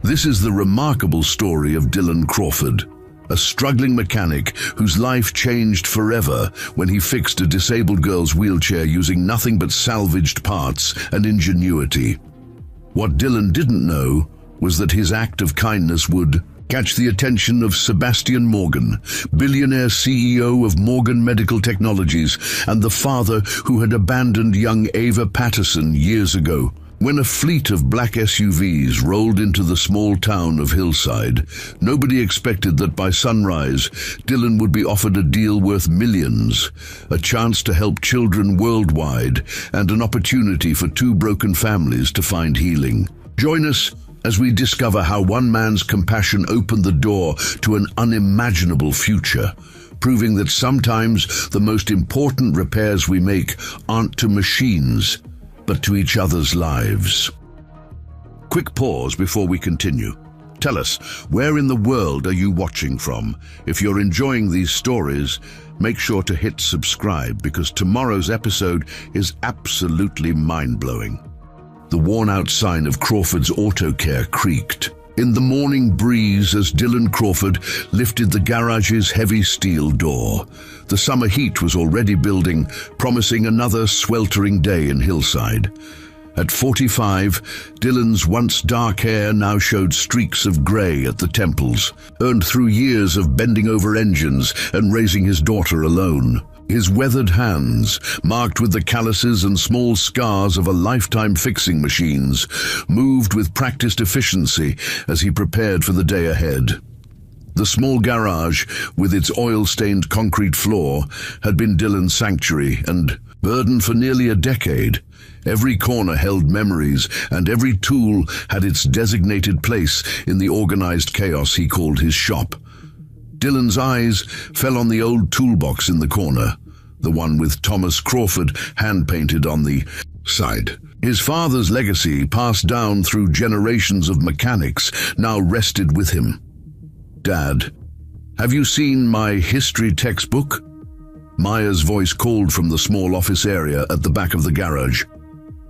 This is the remarkable story of Dylan Crawford, a struggling mechanic whose life changed forever when he fixed a disabled girl's wheelchair using nothing but salvaged parts and ingenuity. What Dylan didn't know was that his act of kindness would catch the attention of Sebastian Morgan, billionaire CEO of Morgan Medical Technologies and the father who had abandoned young Ava Patterson years ago. When a fleet of black SUVs rolled into the small town of Hillside, nobody expected that by sunrise, Dylan would be offered a deal worth millions, a chance to help children worldwide, and an opportunity for two broken families to find healing. Join us as we discover how one man's compassion opened the door to an unimaginable future, proving that sometimes the most important repairs we make aren't to machines, but to each other's lives. Quick pause before we continue. Tell us, where in the world are you watching from? If you're enjoying these stories, make sure to hit subscribe because tomorrow's episode is absolutely mind-blowing. The worn-out sign of Crawford's Auto Care creaked in the morning breeze as Dylan Crawford lifted the garage's heavy steel door. The summer heat was already building, promising another sweltering day in Hillside. At 45, Dylan's once dark hair now showed streaks of grey at the temples, earned through years of bending over engines and raising his daughter alone. His weathered hands, marked with the calluses and small scars of a lifetime fixing machines, moved with practiced efficiency as he prepared for the day ahead. The small garage, with its oil-stained concrete floor, had been Dylan's sanctuary and burdened for nearly a decade. Every corner held memories, and every tool had its designated place in the organized chaos he called his shop. Dylan's eyes fell on the old toolbox in the corner, the one with Thomas Crawford hand-painted on the side. His father's legacy, passed down through generations of mechanics, now rested with him. "Dad, have you seen my history textbook?" Maya's voice called from the small office area at the back of the garage.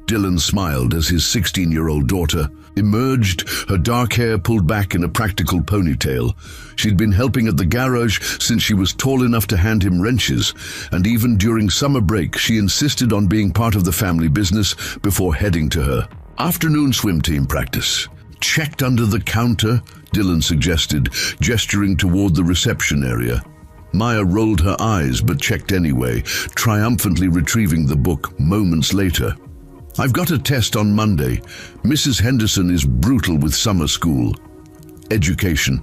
Dylan smiled as his 16-year-old daughter emerged, her dark hair pulled back in a practical ponytail. She'd been helping at the garage since she was tall enough to hand him wrenches, and even during summer break she insisted on being part of the family business before heading to her afternoon swim team practice. "Checked under the counter?" Dylan suggested, gesturing toward the reception area. Maya rolled her eyes but checked anyway, triumphantly retrieving the book moments later. "I've got a test on Monday. Mrs. Henderson is brutal with summer school." "Education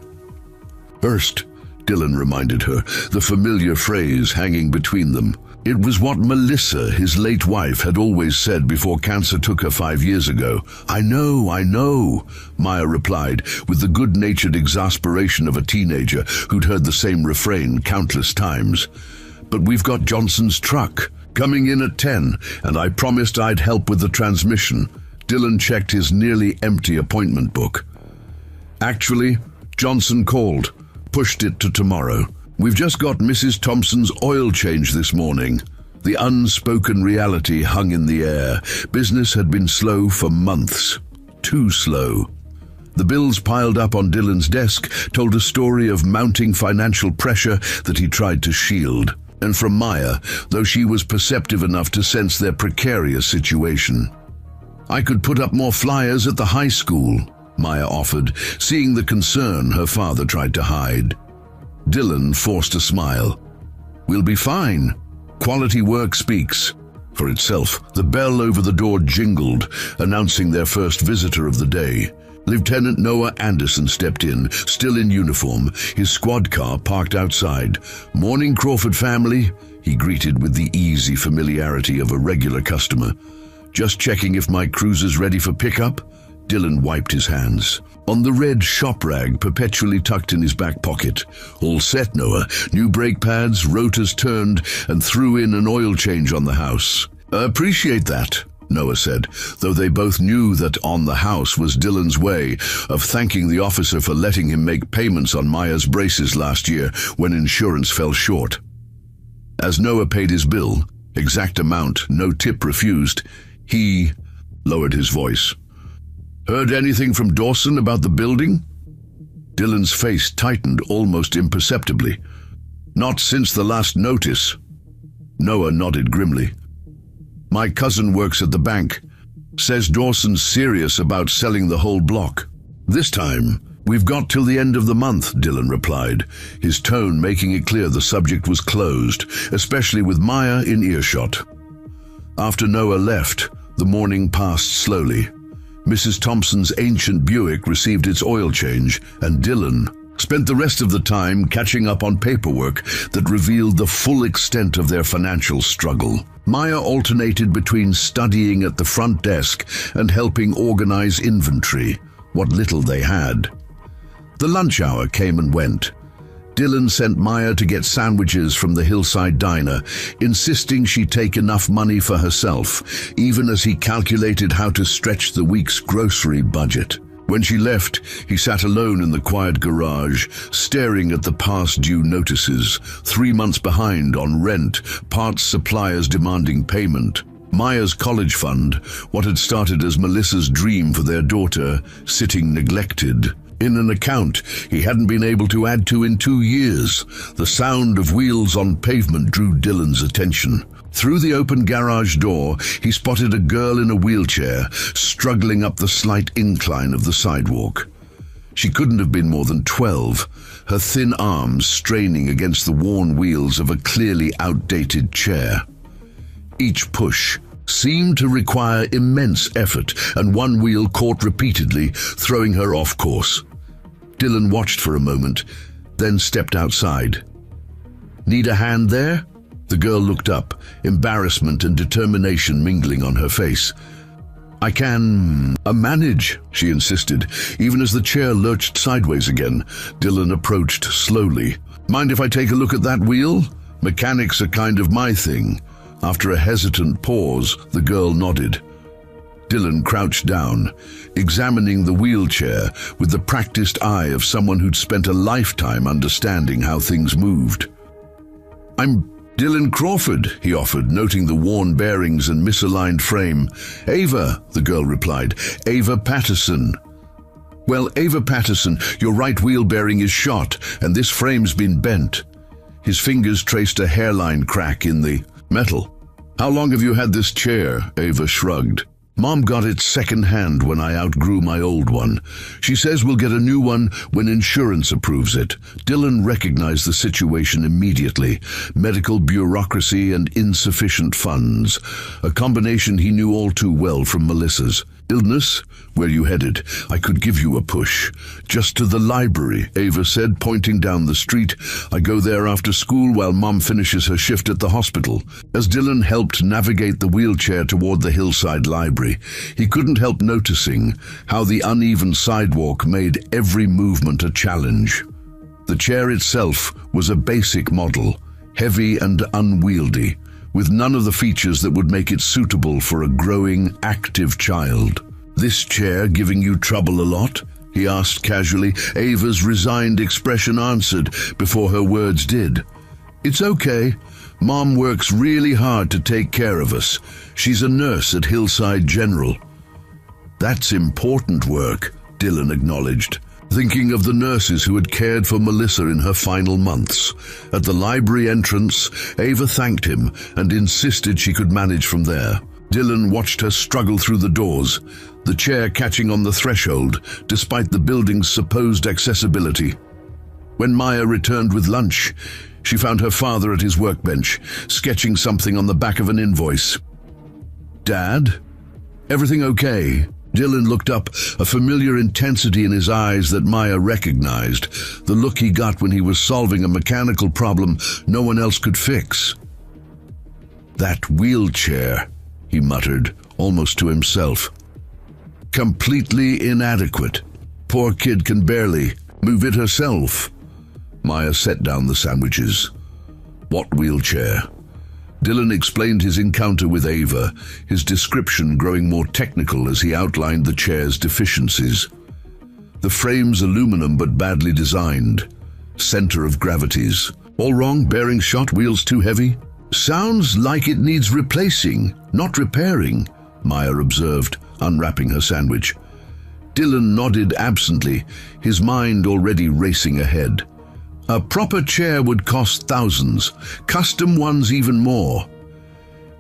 first," Dylan reminded her, the familiar phrase hanging between them. It was what Melissa, his late wife, had always said before cancer took her 5 years ago. I know, Maya replied, with the good-natured exasperation of a teenager who'd heard the same refrain countless times. "But we've got Johnson's truck coming in at 10, and I promised I'd help with the transmission." Dylan checked his nearly empty appointment book. "Actually, Johnson called, pushed it to tomorrow. We've just got Mrs. Thompson's oil change this morning." The unspoken reality hung in the air. Business had been slow for months. Too slow. The bills piled up on Dylan's desk told a story of mounting financial pressure that he tried to shield. And from Maya, though she was perceptive enough to sense their precarious situation. "I could put up more flyers at the high school," Maya offered, seeing the concern her father tried to hide. Dylan forced a smile. "We'll be fine. Quality work speaks for itself." The bell over the door jingled, announcing their first visitor of the day. Lieutenant Noah Anderson stepped in, still in uniform, his squad car parked outside. "Morning, Crawford family," he greeted with the easy familiarity of a regular customer. "Just checking if my cruiser's ready for pickup?" Dylan wiped his hands. On the red shop rag perpetually tucked in his back pocket. "All set, Noah. New brake pads, rotors turned, and threw in an oil change on the house." "Appreciate that," Noah said, though they both knew that "on the house" was Dylan's way of thanking the officer for letting him make payments on Maya's braces last year when insurance fell short. As Noah paid his bill, exact amount, no tip refused, he lowered his voice. Heard anything from Dawson about the building? Dylan's face tightened almost imperceptibly. Not since the last notice. Noah nodded grimly. My cousin works at the bank. Says Dawson's serious about selling the whole block. This time, we've got till the end of the month, Dylan replied, his tone making it clear the subject was closed, especially with Maya in earshot. After Noah left, the morning passed slowly. Mrs. Thompson's ancient Buick received its oil change, and Dylan spent the rest of the time catching up on paperwork that revealed the full extent of their financial struggle. Maya alternated between studying at the front desk and helping organize inventory, what little they had. The lunch hour came and went. Dylan sent Maya to get sandwiches from the hillside diner, insisting she take enough money for herself, even as he calculated how to stretch the week's grocery budget. When she left, he sat alone in the quiet garage, staring at the past due notices, 3 months behind on rent, parts suppliers demanding payment. Maya's college fund, what had started as Melissa's dream for their daughter, sitting neglected. In an account he hadn't been able to add to in 2 years. The sound of wheels on pavement drew Dylan's attention. Through the open garage door, he spotted a girl in a wheelchair, struggling up the slight incline of the sidewalk. She couldn't have been more than 12, her thin arms straining against the worn wheels of a clearly outdated chair. Each push seemed to require immense effort, and one wheel caught repeatedly, throwing her off course. Dylan watched for a moment, then stepped outside. Need a hand there? The girl looked up, embarrassment and determination mingling on her face. I can manage, she insisted, even as the chair lurched sideways again. Dylan approached slowly. Mind if I take a look at that wheel? Mechanics are kind of my thing. After a hesitant pause, the girl nodded. Dylan crouched down, examining the wheelchair with the practiced eye of someone who'd spent a lifetime understanding how things moved. I'm Dylan Crawford, he offered, noting the worn bearings and misaligned frame. Ava, the girl replied. Ava Patterson. Well, Ava Patterson, your right wheel bearing is shot, and this frame's been bent. His fingers traced a hairline crack in the metal. How long have you had this chair? Ava shrugged. Mom got it second-hand when I outgrew my old one. She says we'll get a new one when insurance approves it. Dylan recognized the situation immediately. Medical bureaucracy and insufficient funds. A combination he knew all too well from Melissa's. Illness? Where you headed? I could give you a push. Just to the library, Ava said, pointing down the street. I go there after school while Mom finishes her shift at the hospital. As Dylan helped navigate the wheelchair toward the hillside library, he couldn't help noticing how the uneven sidewalk made every movement a challenge. The chair itself was a basic model, heavy and unwieldy, with none of the features that would make it suitable for a growing, active child. This chair giving you trouble a lot? He asked casually. Ava's resigned expression answered before her words did. It's okay. Mom works really hard to take care of us. She's a nurse at Hillside General. That's important work, Dylan acknowledged, thinking of the nurses who had cared for Melissa in her final months. At the library entrance, Ava thanked him and insisted she could manage from there. Dylan watched her struggle through the doors, the chair catching on the threshold, despite the building's supposed accessibility. When Maya returned with lunch, she found her father at his workbench, sketching something on the back of an invoice. Dad? Everything okay? Dylan looked up, a familiar intensity in his eyes that Maya recognized, the look he got when he was solving a mechanical problem no one else could fix. That wheelchair, he muttered, almost to himself. Completely inadequate. Poor kid can barely move it herself. Maya set down the sandwiches. What wheelchair? Dylan explained his encounter with Ava, his description growing more technical as he outlined the chair's deficiencies. The frame's aluminum but badly designed. Center of gravities. All wrong, bearing shot, wheels too heavy? Sounds like it needs replacing, not repairing, Maya observed, unwrapping her sandwich. Dylan nodded absently, his mind already racing ahead. A proper chair would cost thousands, custom ones even more.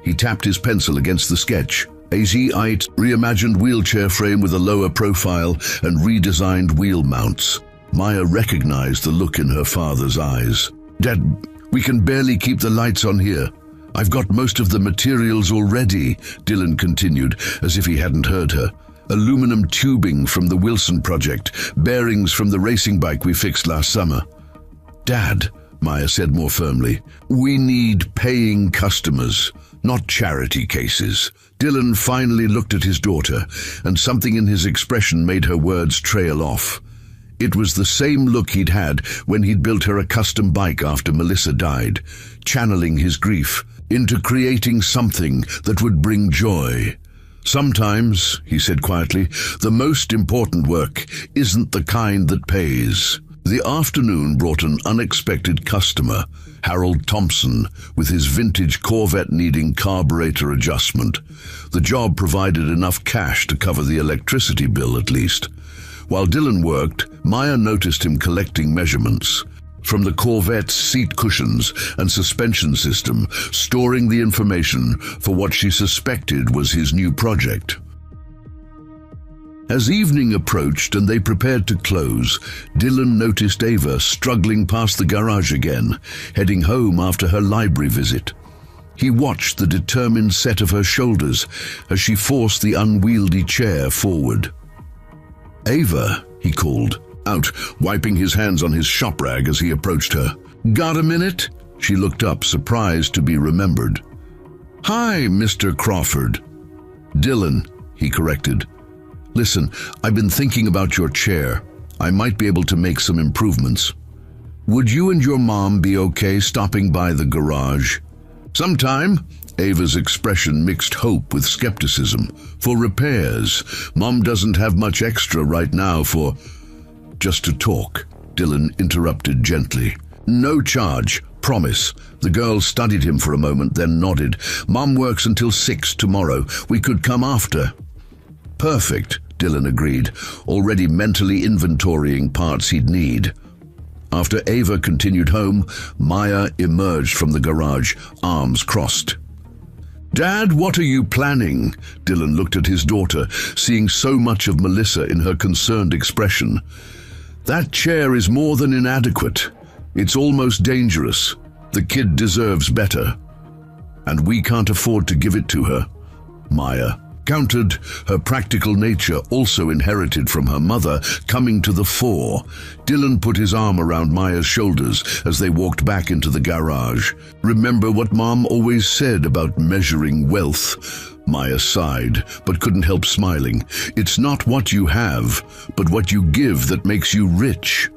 He tapped his pencil against the sketch. AZ-ite reimagined wheelchair frame with a lower profile and redesigned wheel mounts. Maya recognized the look in her father's eyes. "Dad, we can barely keep the lights on here. I've got most of the materials already," Dylan continued, as if he hadn't heard her. "Aluminum tubing from the Wilson project, bearings from the racing bike we fixed last summer." "Dad," Maya said more firmly, "we need paying customers, not charity cases." Dylan finally looked at his daughter, and something in his expression made her words trail off. It was the same look he'd had when he'd built her a custom bike after Melissa died, channeling his grief into creating something that would bring joy. "Sometimes," he said quietly, "the most important work isn't the kind that pays." The afternoon brought an unexpected customer, Harold Thompson, with his vintage Corvette needing carburetor adjustment. The job provided enough cash to cover the electricity bill at least. While Dylan worked, Maya noticed him collecting measurements from the Corvette's seat cushions and suspension system, storing the information for what she suspected was his new project. As evening approached and they prepared to close, Dylan noticed Ava struggling past the garage again, heading home after her library visit. He watched the determined set of her shoulders as she forced the unwieldy chair forward. "Ava," he called, out, wiping his hands on his shop rag as he approached her. "Got a minute?" She looked up, surprised to be remembered. "Hi, Mr. Crawford." "Dylan," he corrected. "Listen, I've been thinking about your chair. I might be able to make some improvements. Would you and your mom be okay stopping by the garage sometime?" Ava's expression mixed hope with skepticism. "For repairs. Mom doesn't have much extra right now for—" "Just to talk," Dylan interrupted gently. "No charge, promise." The girl studied him for a moment, then nodded. "Mom works until 6 tomorrow. We could come after." "Perfect," Dylan agreed, already mentally inventorying parts he'd need. After Ava continued home, Maya emerged from the garage, arms crossed. "Dad, what are you planning?" Dylan looked at his daughter, seeing so much of Melissa in her concerned expression. "That chair is more than inadequate. It's almost dangerous. The kid deserves better. And we can't afford to give it to her," Maya countered, her practical nature also inherited from her mother coming to the fore. Dylan put his arm around Maya's shoulders as they walked back into the garage. "Remember what Mom always said about measuring wealth?" Maya sighed, but couldn't help smiling. "It's not what you have, but what you give that makes you rich."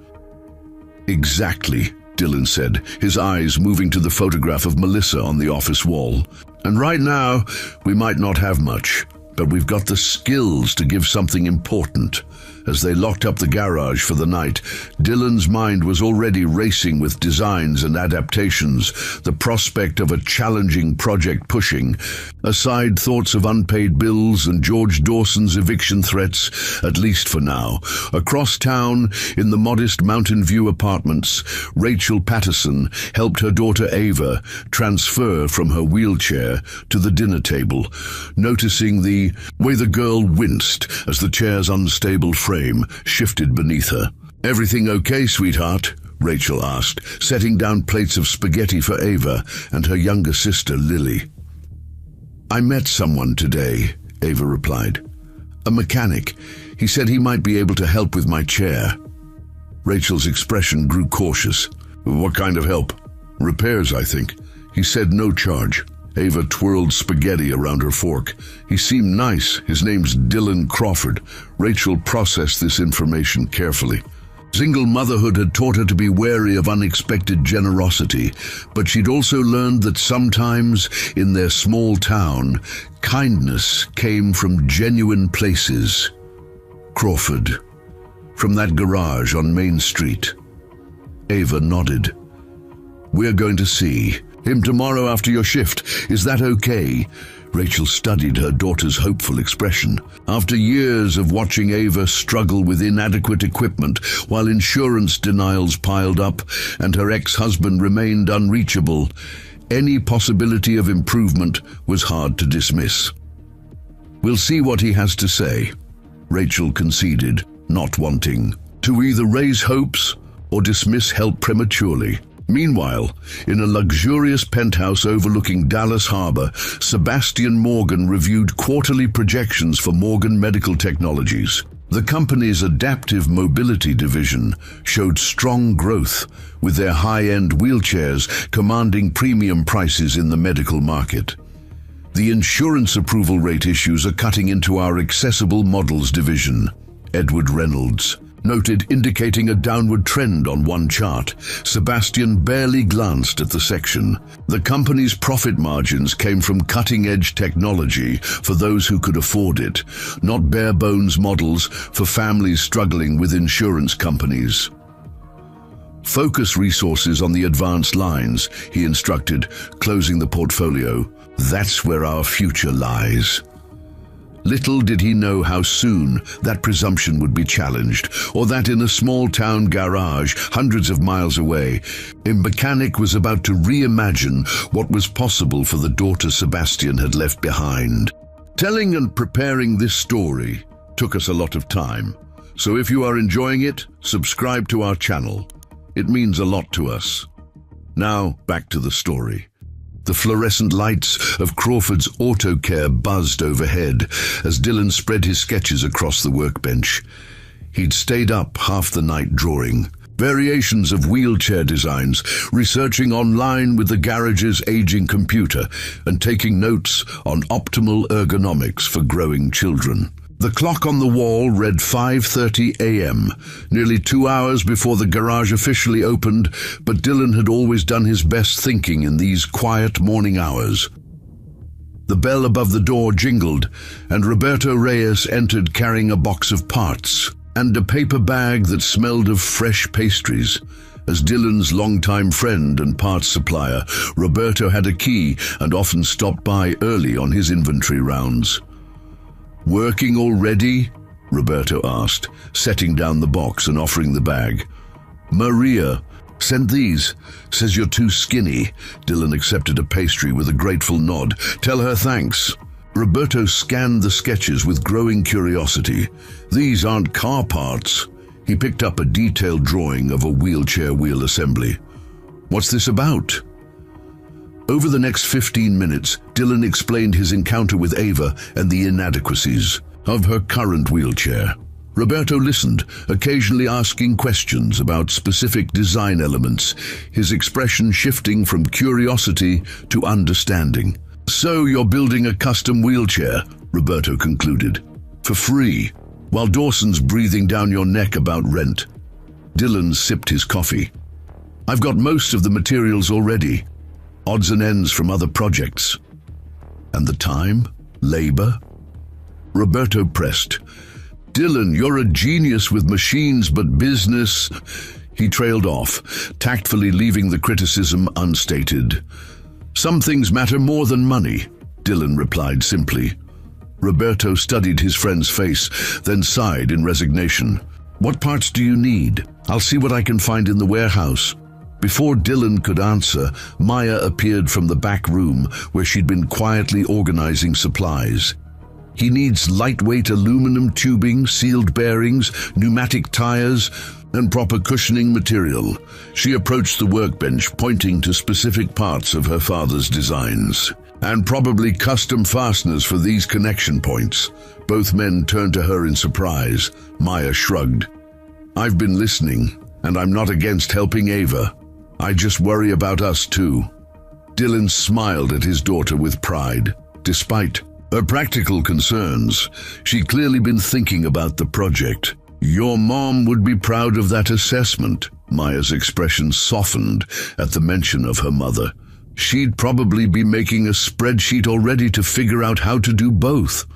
"Exactly," Dylan said, his eyes moving to the photograph of Melissa on the office wall. "And right now, we might not have much, but we've got the skills to give something important." As they locked up the garage for the night, Dylan's mind was already racing with designs and adaptations, the prospect of a challenging project pushing aside thoughts of unpaid bills and George Dawson's eviction threats, at least for now. Across town, in the modest Mountain View apartments, Rachel Patterson helped her daughter Ava transfer from her wheelchair to the dinner table, noticing the way the girl winced as the chair's unstable frame shifted beneath her. "Everything okay, sweetheart?" Rachel asked, setting down plates of spaghetti for Ava and her younger sister, Lily. "I met someone today," Ava replied. "A mechanic. He said he might be able to help with my chair." Rachel's expression grew cautious. "What kind of help?" "Repairs, I think. He said no charge." Ava twirled spaghetti around her fork. "He seemed nice. His name's Dylan Crawford." Rachel processed this information carefully. Single motherhood had taught her to be wary of unexpected generosity, but she'd also learned that sometimes, in their small town, kindness came from genuine places. "Crawford, from that garage on Main Street." Ava nodded. "We're going to see him tomorrow after your shift. Is that okay?" Rachel studied her daughter's hopeful expression. After years of watching Ava struggle with inadequate equipment while insurance denials piled up and her ex-husband remained unreachable, any possibility of improvement was hard to dismiss. "We'll see what he has to say," Rachel conceded, not wanting to either raise hopes or dismiss help prematurely. Meanwhile, in a luxurious penthouse overlooking Dallas Harbor, Sebastian Morgan reviewed quarterly projections for Morgan Medical Technologies. The company's adaptive mobility division showed strong growth, with their high-end wheelchairs commanding premium prices in the medical market. "The insurance approval rate issues are cutting into our accessible models division," Edward Reynolds noted, indicating a downward trend on one chart. Sebastian barely glanced at the section. The company's profit margins came from cutting-edge technology for those who could afford it, not bare-bones models for families struggling with insurance companies. "Focus resources on the advanced lines," he instructed, closing the portfolio. "That's where our future lies." Little did he know how soon that presumption would be challenged, or that in a small-town garage hundreds of miles away, a mechanic was about to reimagine what was possible for the daughter Sebastian had left behind. Telling and preparing this story took us a lot of time, so if you are enjoying it, subscribe to our channel. It means a lot to us. Now, back to the story. The fluorescent lights of Crawford's auto care buzzed overhead as Dylan spread his sketches across the workbench. He'd stayed up half the night drawing variations of wheelchair designs, researching online with the garage's aging computer, and taking notes on optimal ergonomics for growing children. The clock on the wall read 5:30 a.m., nearly 2 hours before the garage officially opened, but Dylan had always done his best thinking in these quiet morning hours. The bell above the door jingled, and Roberto Reyes entered carrying a box of parts and a paper bag that smelled of fresh pastries. As Dylan's longtime friend and parts supplier, Roberto had a key and often stopped by early on his inventory rounds. "Working already?" Roberto asked, setting down the box and offering the bag. "Maria sent these. Says you're too skinny." Dylan accepted a pastry with a grateful nod. "Tell her thanks." Roberto scanned the sketches with growing curiosity. "These aren't car parts." He picked up a detailed drawing of a wheelchair wheel assembly. "What's this about?" Over the next 15 minutes, Dylan explained his encounter with Ava and the inadequacies of her current wheelchair. Roberto listened, occasionally asking questions about specific design elements, his expression shifting from curiosity to understanding. "So you're building a custom wheelchair," Roberto concluded. "For free, while Dawson's breathing down your neck about rent." Dylan sipped his coffee. "I've got most of the materials already. Odds and ends from other projects." "And the time? Labor?" Roberto pressed. "Dylan, you're a genius with machines, but business..." He trailed off, tactfully leaving the criticism unstated. "Some things matter more than money," Dylan replied simply. Roberto studied his friend's face, then sighed in resignation. "What parts do you need? I'll see what I can find in the warehouse." Before Dylan could answer, Maya appeared from the back room where she'd been quietly organizing supplies. "He needs lightweight aluminum tubing, sealed bearings, pneumatic tires, and proper cushioning material." She approached the workbench, pointing to specific parts of her father's designs. "And probably custom fasteners for these connection points." Both men turned to her in surprise. Maya shrugged. "I've been listening, and I'm not against helping Ava. I just worry about us too." Dylan smiled at his daughter with pride. Despite her practical concerns, she'd clearly been thinking about the project. "Your mom would be proud of that assessment." Maya's expression softened at the mention of her mother. "She'd probably be making a spreadsheet already to figure out how to do both."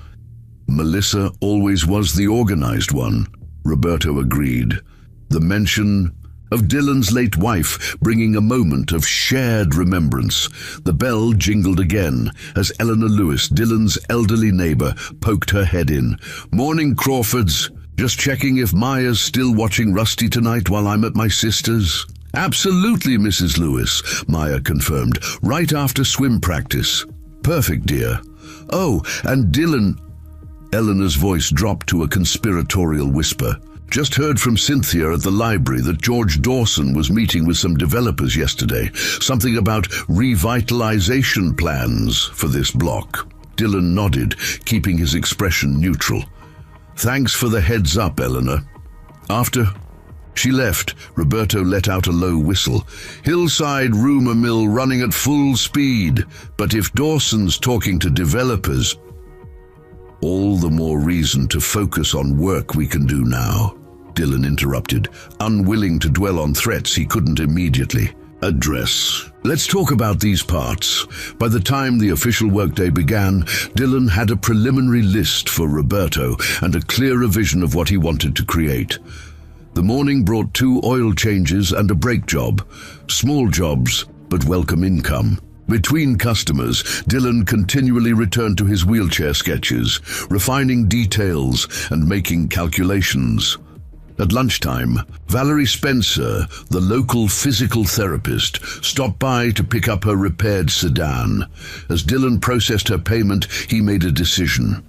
"Melissa always was the organized one," Roberto agreed. The mention of Dylan's late wife, bringing a moment of shared remembrance. The bell jingled again as Eleanor Lewis, Dylan's elderly neighbor, poked her head in. "Morning, Crawfords. Just checking if Maya's still watching Rusty tonight while I'm at my sister's." "Absolutely, Mrs. Lewis," Maya confirmed, "right after swim practice." "Perfect, dear. Oh, and Dylan—" Eleanor's voice dropped to a conspiratorial whisper. "Just heard from Cynthia at the library that George Dawson was meeting with some developers yesterday. Something about revitalization plans for this block." Dylan nodded, keeping his expression neutral. "Thanks for the heads up, Eleanor." After she left, Roberto let out a low whistle. "Hillside rumor mill running at full speed. But if Dawson's talking to developers, all the more reason to focus on work we can do now," Dylan interrupted, unwilling to dwell on threats he couldn't immediately address. "Let's talk about these parts." By the time the official workday began, Dylan had a preliminary list for Roberto and a clearer vision of what he wanted to create. The morning brought 2 oil changes and a brake job. Small jobs, but welcome income. Between customers, Dylan continually returned to his wheelchair sketches, refining details and making calculations. At lunchtime, Valerie Spencer, the local physical therapist, stopped by to pick up her repaired sedan. As Dylan processed her payment, he made a decision.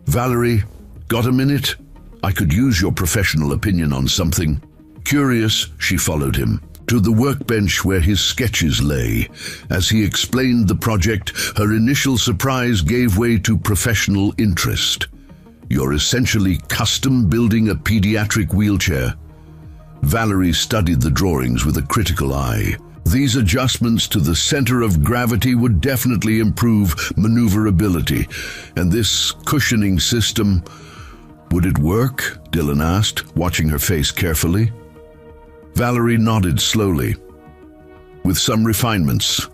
"Valerie, got a minute? I could use your professional opinion on something." Curious, she followed him to the workbench where his sketches lay. As he explained the project, her initial surprise gave way to professional interest. "You're essentially custom building a pediatric wheelchair." Valerie studied the drawings with a critical eye. "These adjustments to the center of gravity would definitely improve maneuverability. And this cushioning system, would it work?" Dylan asked, watching her face carefully. Valerie nodded slowly. "With some refinements.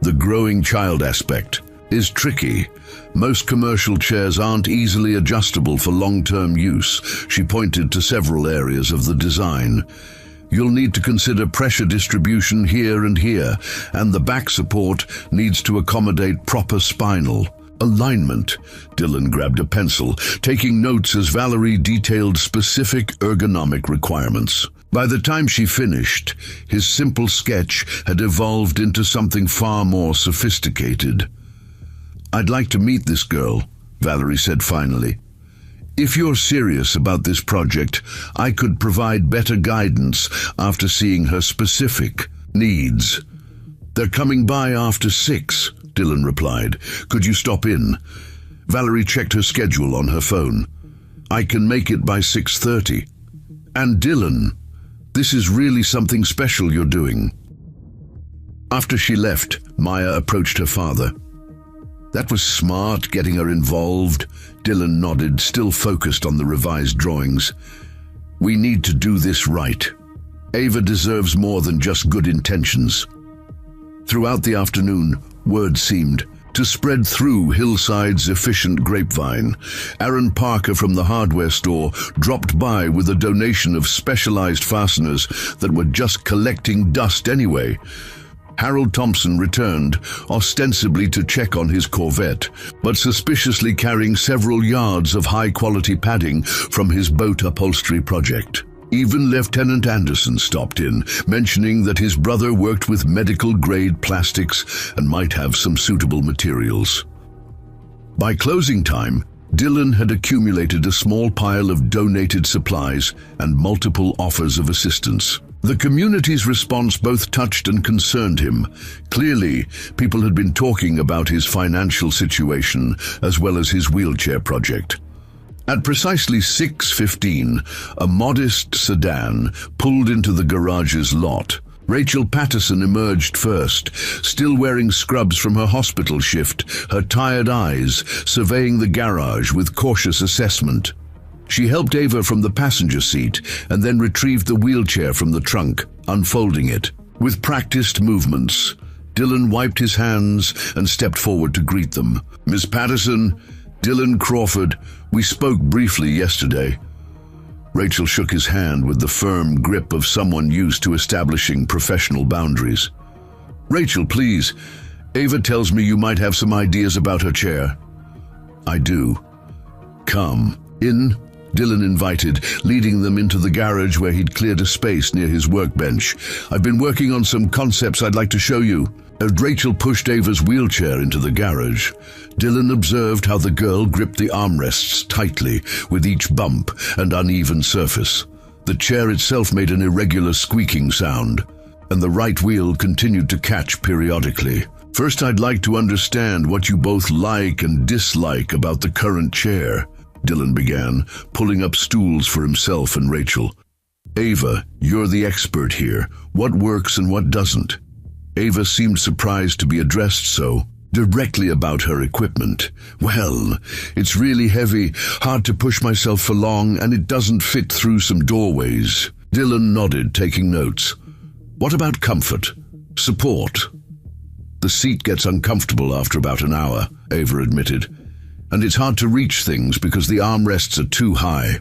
The growing child aspect is tricky. Most commercial chairs aren't easily adjustable for long-term use." She pointed to several areas of the design. "You'll need to consider pressure distribution here and here, and the back support needs to accommodate proper spinal alignment." Dylan grabbed a pencil, taking notes as Valerie detailed specific ergonomic requirements. By the time she finished, his simple sketch had evolved into something far more sophisticated. "I'd like to meet this girl," Valerie said finally. "If you're serious about this project, I could provide better guidance after seeing her specific needs." "They're coming by after 6, Dylan replied. "Could you stop in?" Valerie checked her schedule on her phone. "I can make it by 6:30. "And Dylan, this is really something special you're doing." After she left, Maya approached her father. "That was smart, getting her involved." Dylan nodded, still focused on the revised drawings. "We need to do this right. Ava deserves more than just good intentions." Throughout the afternoon, word seemed to spread through Hillside's efficient grapevine. Aaron Parker from the hardware store dropped by with a donation of specialized fasteners that were just collecting dust anyway. Harold Thompson returned, ostensibly to check on his Corvette, but suspiciously carrying several yards of high-quality padding from his boat upholstery project. Even Lieutenant Anderson stopped in, mentioning that his brother worked with medical-grade plastics and might have some suitable materials. By closing time, Dylan had accumulated a small pile of donated supplies and multiple offers of assistance. The community's response both touched and concerned him. Clearly, people had been talking about his financial situation as well as his wheelchair project. At precisely 6:15, a modest sedan pulled into the garage's lot. Rachel Patterson emerged first, still wearing scrubs from her hospital shift, her tired eyes surveying the garage with cautious assessment. She helped Ava from the passenger seat and then retrieved the wheelchair from the trunk, unfolding it. With practiced movements, Dylan wiped his hands and stepped forward to greet them. "Miss Patterson, Dylan Crawford, we spoke briefly yesterday." Rachel shook his hand with the firm grip of someone used to establishing professional boundaries. "Rachel, please. Ava tells me you might have some ideas about her chair." "I do." "Come in," Dylan invited, leading them into the garage where he'd cleared a space near his workbench. "I've been working on some concepts I'd like to show you." As Rachel pushed Ava's wheelchair into the garage, Dylan observed how the girl gripped the armrests tightly with each bump and uneven surface. The chair itself made an irregular squeaking sound, and the right wheel continued to catch periodically. "First, I'd like to understand what you both like and dislike about the current chair," Dylan began, pulling up stools for himself and Rachel. "Ava, you're the expert here. What works and what doesn't?" Ava seemed surprised to be addressed so directly about her equipment. "Well, it's really heavy, hard to push myself for long, and it doesn't fit through some doorways." Dylan nodded, taking notes. "What about comfort? Support?" "The seat gets uncomfortable after about an hour," Ava admitted. "And it's hard to reach things because the armrests are too high."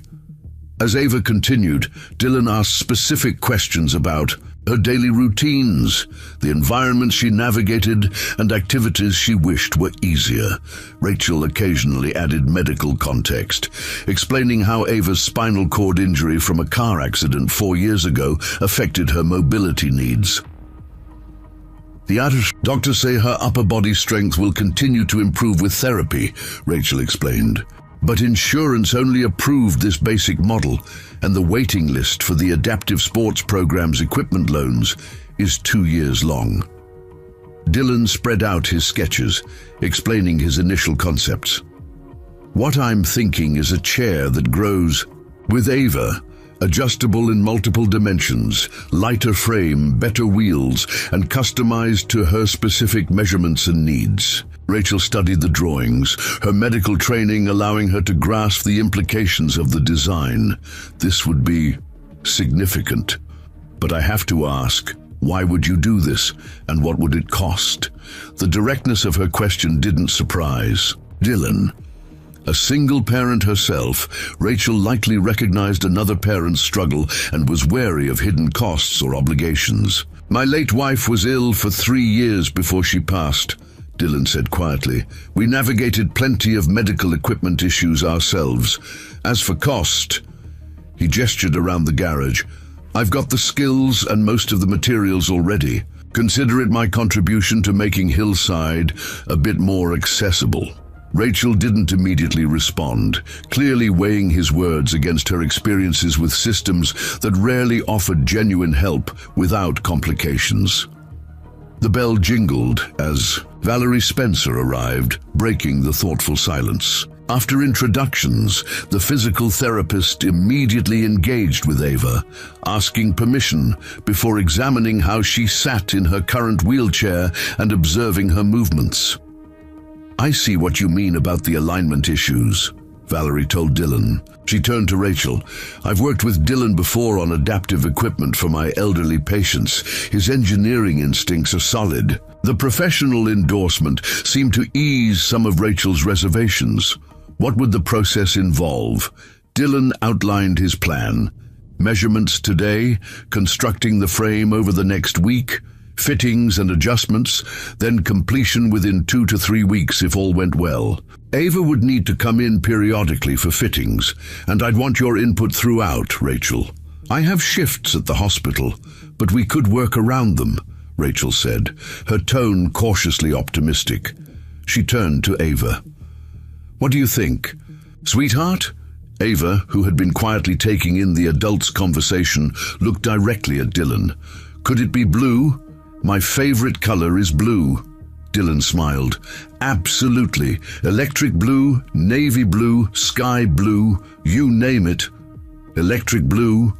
As Ava continued, Dylan asked specific questions about her daily routines, the environments she navigated, and activities she wished were easier. Rachel occasionally added medical context, explaining how Ava's spinal cord injury from a car accident 4 years ago affected her mobility needs. "The doctors say her upper body strength will continue to improve with therapy," Rachel explained. "But insurance only approved this basic model, and the waiting list for the adaptive sports program's equipment loans is 2 years long." Dylan spread out his sketches, explaining his initial concepts. "What I'm thinking is a chair that grows with Ava, adjustable in multiple dimensions, lighter frame, better wheels, and customized to her specific measurements and needs." Rachel studied the drawings, her medical training allowing her to grasp the implications of the design. "This would be significant. But I have to ask, why would you do this, and what would it cost?" The directness of her question didn't surprise Dylan. A single parent herself, Rachel likely recognized another parent's struggle and was wary of hidden costs or obligations. "My late wife was ill for 3 years before she passed," Dylan said quietly. "We navigated plenty of medical equipment issues ourselves. As for cost," he gestured around the garage, "I've got the skills and most of the materials already. Consider it my contribution to making Hillside a bit more accessible." Rachel didn't immediately respond, clearly weighing his words against her experiences with systems that rarely offered genuine help without complications. The bell jingled as Valerie Spencer arrived, breaking the thoughtful silence. After introductions, the physical therapist immediately engaged with Ava, asking permission before examining how she sat in her current wheelchair and observing her movements. "I see what you mean about the alignment issues," Valerie told Dylan. She turned to Rachel. "I've worked with Dylan before on adaptive equipment for my elderly patients. His engineering instincts are solid." The professional endorsement seemed to ease some of Rachel's reservations. What would the process involve? Dylan outlined his plan. Measurements today, constructing the frame over the next week, fittings and adjustments, then completion within 2 to 3 weeks if all went well. Ava would need to come in periodically for fittings, and I'd want your input throughout, Rachel. "I have shifts at the hospital, but we could work around them," Rachel said, her tone cautiously optimistic. She turned to Ava. "What do you think, sweetheart?" Ava, who had been quietly taking in the adults' conversation, looked directly at Dylan. "Could it be blue? My favorite color is blue." Dylan smiled. "Absolutely. Electric blue, navy blue, sky blue, you name it. Electric blue,"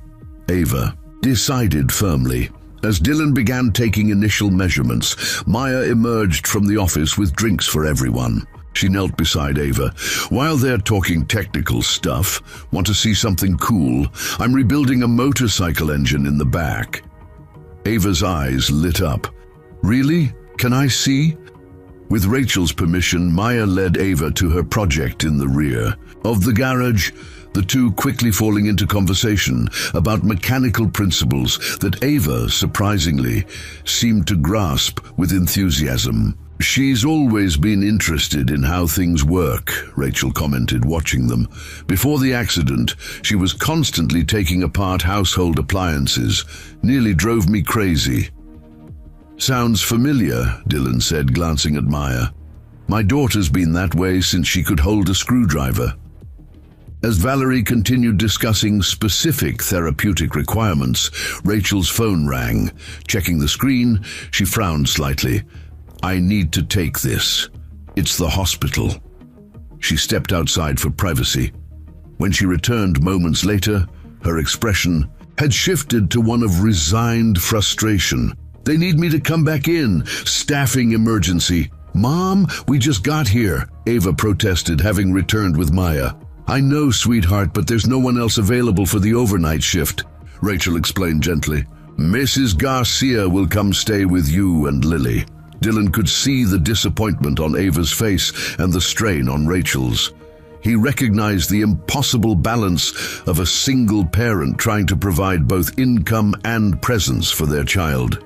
Ava decided firmly. As Dylan began taking initial measurements, Maya emerged from the office with drinks for everyone. She knelt beside Ava. "While they're talking technical stuff, want to see something cool? I'm rebuilding a motorcycle engine in the back." Ava's eyes lit up. "Really? Can I see?" With Rachel's permission, Maya led Ava to her project in the rear of the garage. the two quickly falling into conversation about mechanical principles that Ava, surprisingly, seemed to grasp with enthusiasm. "She's always been interested in how things work," Rachel commented, watching them. "Before the accident, she was constantly taking apart household appliances. Nearly drove me crazy." "Sounds familiar," Dylan said, glancing at Maya. "My daughter's been that way since she could hold a screwdriver." As Valerie continued discussing specific therapeutic requirements, Rachel's phone rang. Checking the screen, she frowned slightly. "I need to take this. It's the hospital." She stepped outside for privacy. When she returned moments later, her expression had shifted to one of resigned frustration. "They need me to come back in. Staffing emergency." "Mom, we just got here," Ava protested, having returned with Maya. "I know, sweetheart, but there's no one else available for the overnight shift," Rachel explained gently. "Mrs. Garcia will come stay with you and Lily." Dylan could see the disappointment on Ava's face and the strain on Rachel's. He recognized the impossible balance of a single parent trying to provide both income and presence for their child.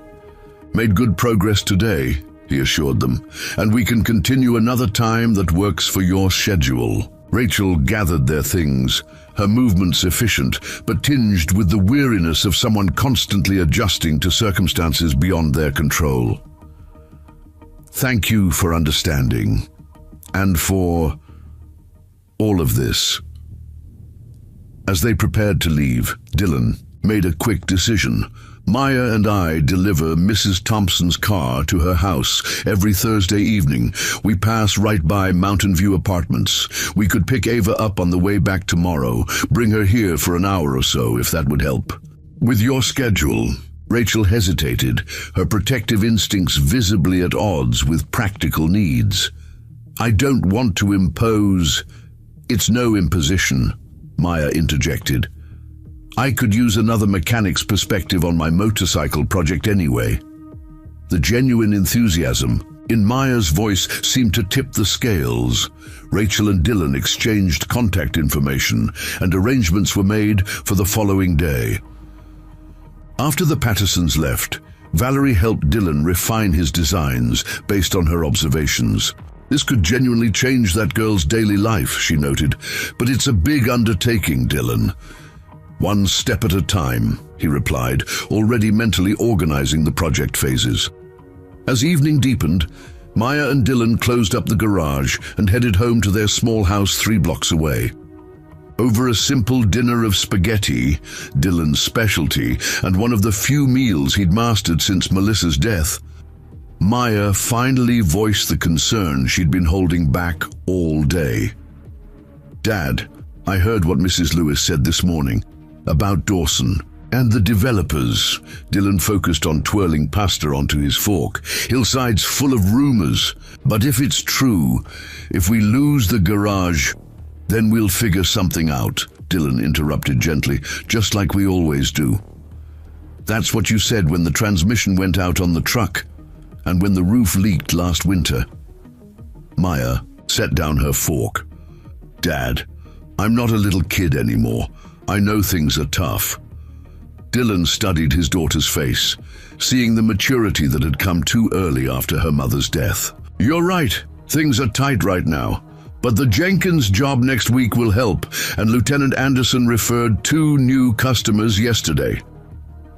"Made good progress today," he assured them, "and we can continue another time that works for your schedule." Rachel gathered their things, her movements efficient, but tinged with the weariness of someone constantly adjusting to circumstances beyond their control. "Thank you for understanding, and for all of this." As they prepared to leave, Dylan made a quick decision. "Maya and I deliver Mrs. Thompson's car to her house every Thursday evening. We pass right by Mountain View Apartments. We could pick Ava up on the way back tomorrow, bring her here for an hour or so, if that would help." "With your schedule," Rachel hesitated, her protective instincts visibly at odds with practical needs. "I don't want to impose—" "It's no imposition," Maya interjected. "I could use another mechanic's perspective on my motorcycle project anyway." The genuine enthusiasm in Maya's voice seemed to tip the scales. Rachel and Dylan exchanged contact information, and arrangements were made for the following day. After the Pattersons left, Valerie helped Dylan refine his designs based on her observations. "This could genuinely change that girl's daily life," she noted, "but it's a big undertaking, Dylan." "One step at a time," he replied, already mentally organizing the project phases. As evening deepened, Maya and Dylan closed up the garage and headed home to their small house 3 blocks away. Over a simple dinner of spaghetti, Dylan's specialty, and one of the few meals he'd mastered since Melissa's death, Maya finally voiced the concern she'd been holding back all day. "Dad, I heard what Mrs. Lewis said this morning about Dawson and the developers." Dylan focused on twirling pasta onto his fork. "Hillside's full of rumors, but if it's true, if we lose the garage, then we'll figure something out," Dylan interrupted gently, "just like we always do. That's what you said when the transmission went out on the truck, and when the roof leaked last winter." Maya set down her fork. "Dad, I'm not a little kid anymore. I know things are tough." Dylan studied his daughter's face, seeing the maturity that had come too early after her mother's death. "You're right, things are tight right now, but the Jenkins job next week will help, and Lieutenant Anderson referred 2 new customers yesterday.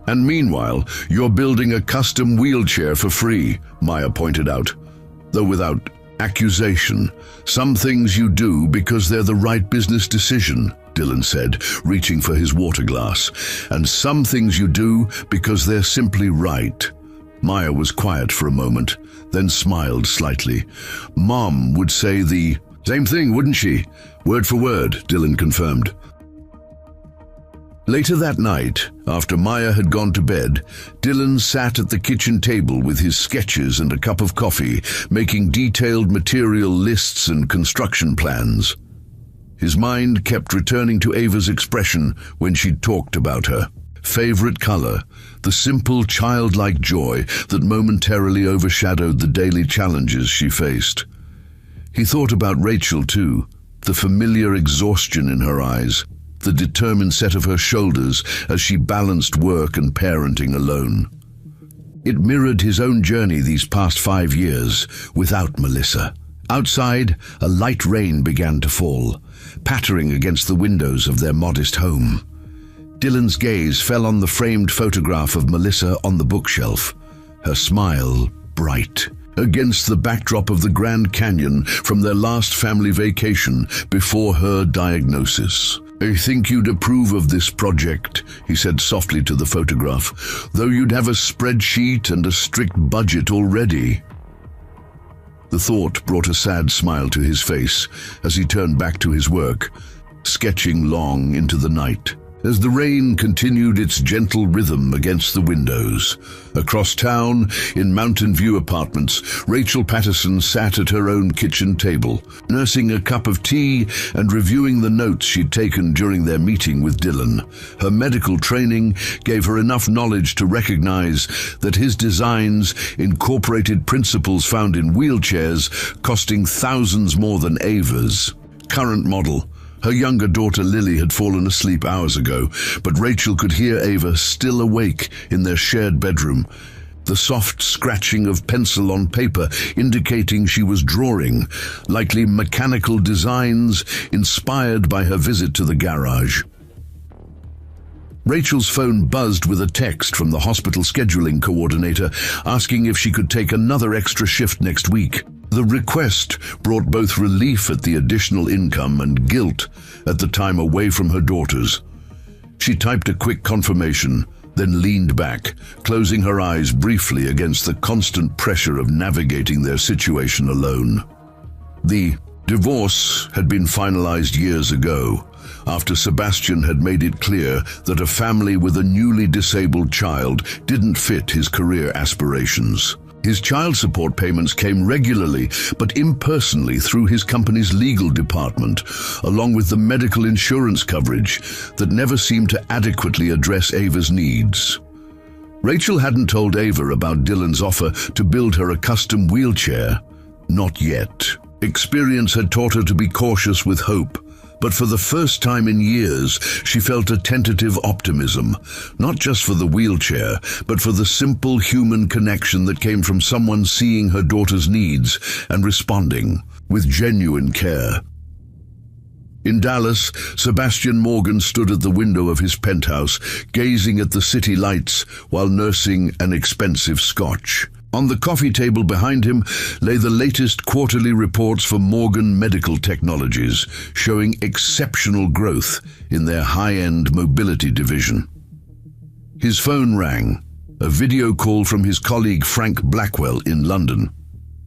And meanwhile, you're building a custom wheelchair for free," Maya pointed out, though without accusation. "Some things you do because they're the right business decision," Dylan said, reaching for his water glass. "And some things you do because they're simply right." Maya was quiet for a moment, then smiled slightly. "Mom would say the same thing, wouldn't she?" "Word for word," Dylan confirmed. Later that night, after Maya had gone to bed, Dylan sat at the kitchen table with his sketches and a cup of coffee, making detailed material lists and construction plans. His mind kept returning to Ava's expression when she'd talked about her. Favorite color, the simple childlike joy that momentarily overshadowed the daily challenges she faced. He thought about Rachel too, the familiar exhaustion in her eyes, the determined set of her shoulders as she balanced work and parenting alone. It mirrored his own journey these past 5 years, without Melissa. Outside, a light rain began to fall, pattering against the windows of their modest home. Dylan's gaze fell on the framed photograph of Melissa on the bookshelf, her smile bright, against the backdrop of the Grand Canyon from their last family vacation before her diagnosis. "I think you'd approve of this project," he said softly to the photograph, "though you'd have a spreadsheet and a strict budget already." The thought brought a sad smile to his face as he turned back to his work, sketching long into the night. As the rain continued its gentle rhythm against the windows, across town, in Mountain View apartments, Rachel Patterson sat at her own kitchen table, nursing a cup of tea and reviewing the notes she'd taken during their meeting with Dylan. Her medical training gave her enough knowledge to recognize that his designs incorporated principles found in wheelchairs, costing thousands more than Ava's. Current model. Her younger daughter Lily had fallen asleep hours ago, but Rachel could hear Ava still awake in their shared bedroom, the soft scratching of pencil on paper indicating she was drawing, likely mechanical designs inspired by her visit to the garage. Rachel's phone buzzed with a text from the hospital scheduling coordinator asking if she could take another extra shift next week. The request brought both relief at the additional income and guilt at the time away from her daughters. She typed a quick confirmation, then leaned back, closing her eyes briefly against the constant pressure of navigating their situation alone. The divorce had been finalized years ago, after Sebastian had made it clear that a family with a newly disabled child didn't fit his career aspirations. His child support payments came regularly, but impersonally through his company's legal department, along with the medical insurance coverage that never seemed to adequately address Ava's needs. Rachel hadn't told Ava about Dylan's offer to build her a custom wheelchair. Not yet. Experience had taught her to be cautious with hope, but for the first time in years, she felt a tentative optimism, not just for the wheelchair, but for the simple human connection that came from someone seeing her daughter's needs and responding with genuine care. In Dallas, Sebastian Morgan stood at the window of his penthouse, gazing at the city lights while nursing an expensive scotch. On the coffee table behind him lay the latest quarterly reports for Morgan Medical Technologies, showing exceptional growth in their high-end mobility division. His phone rang, a video call from his colleague Frank Blackwell in London.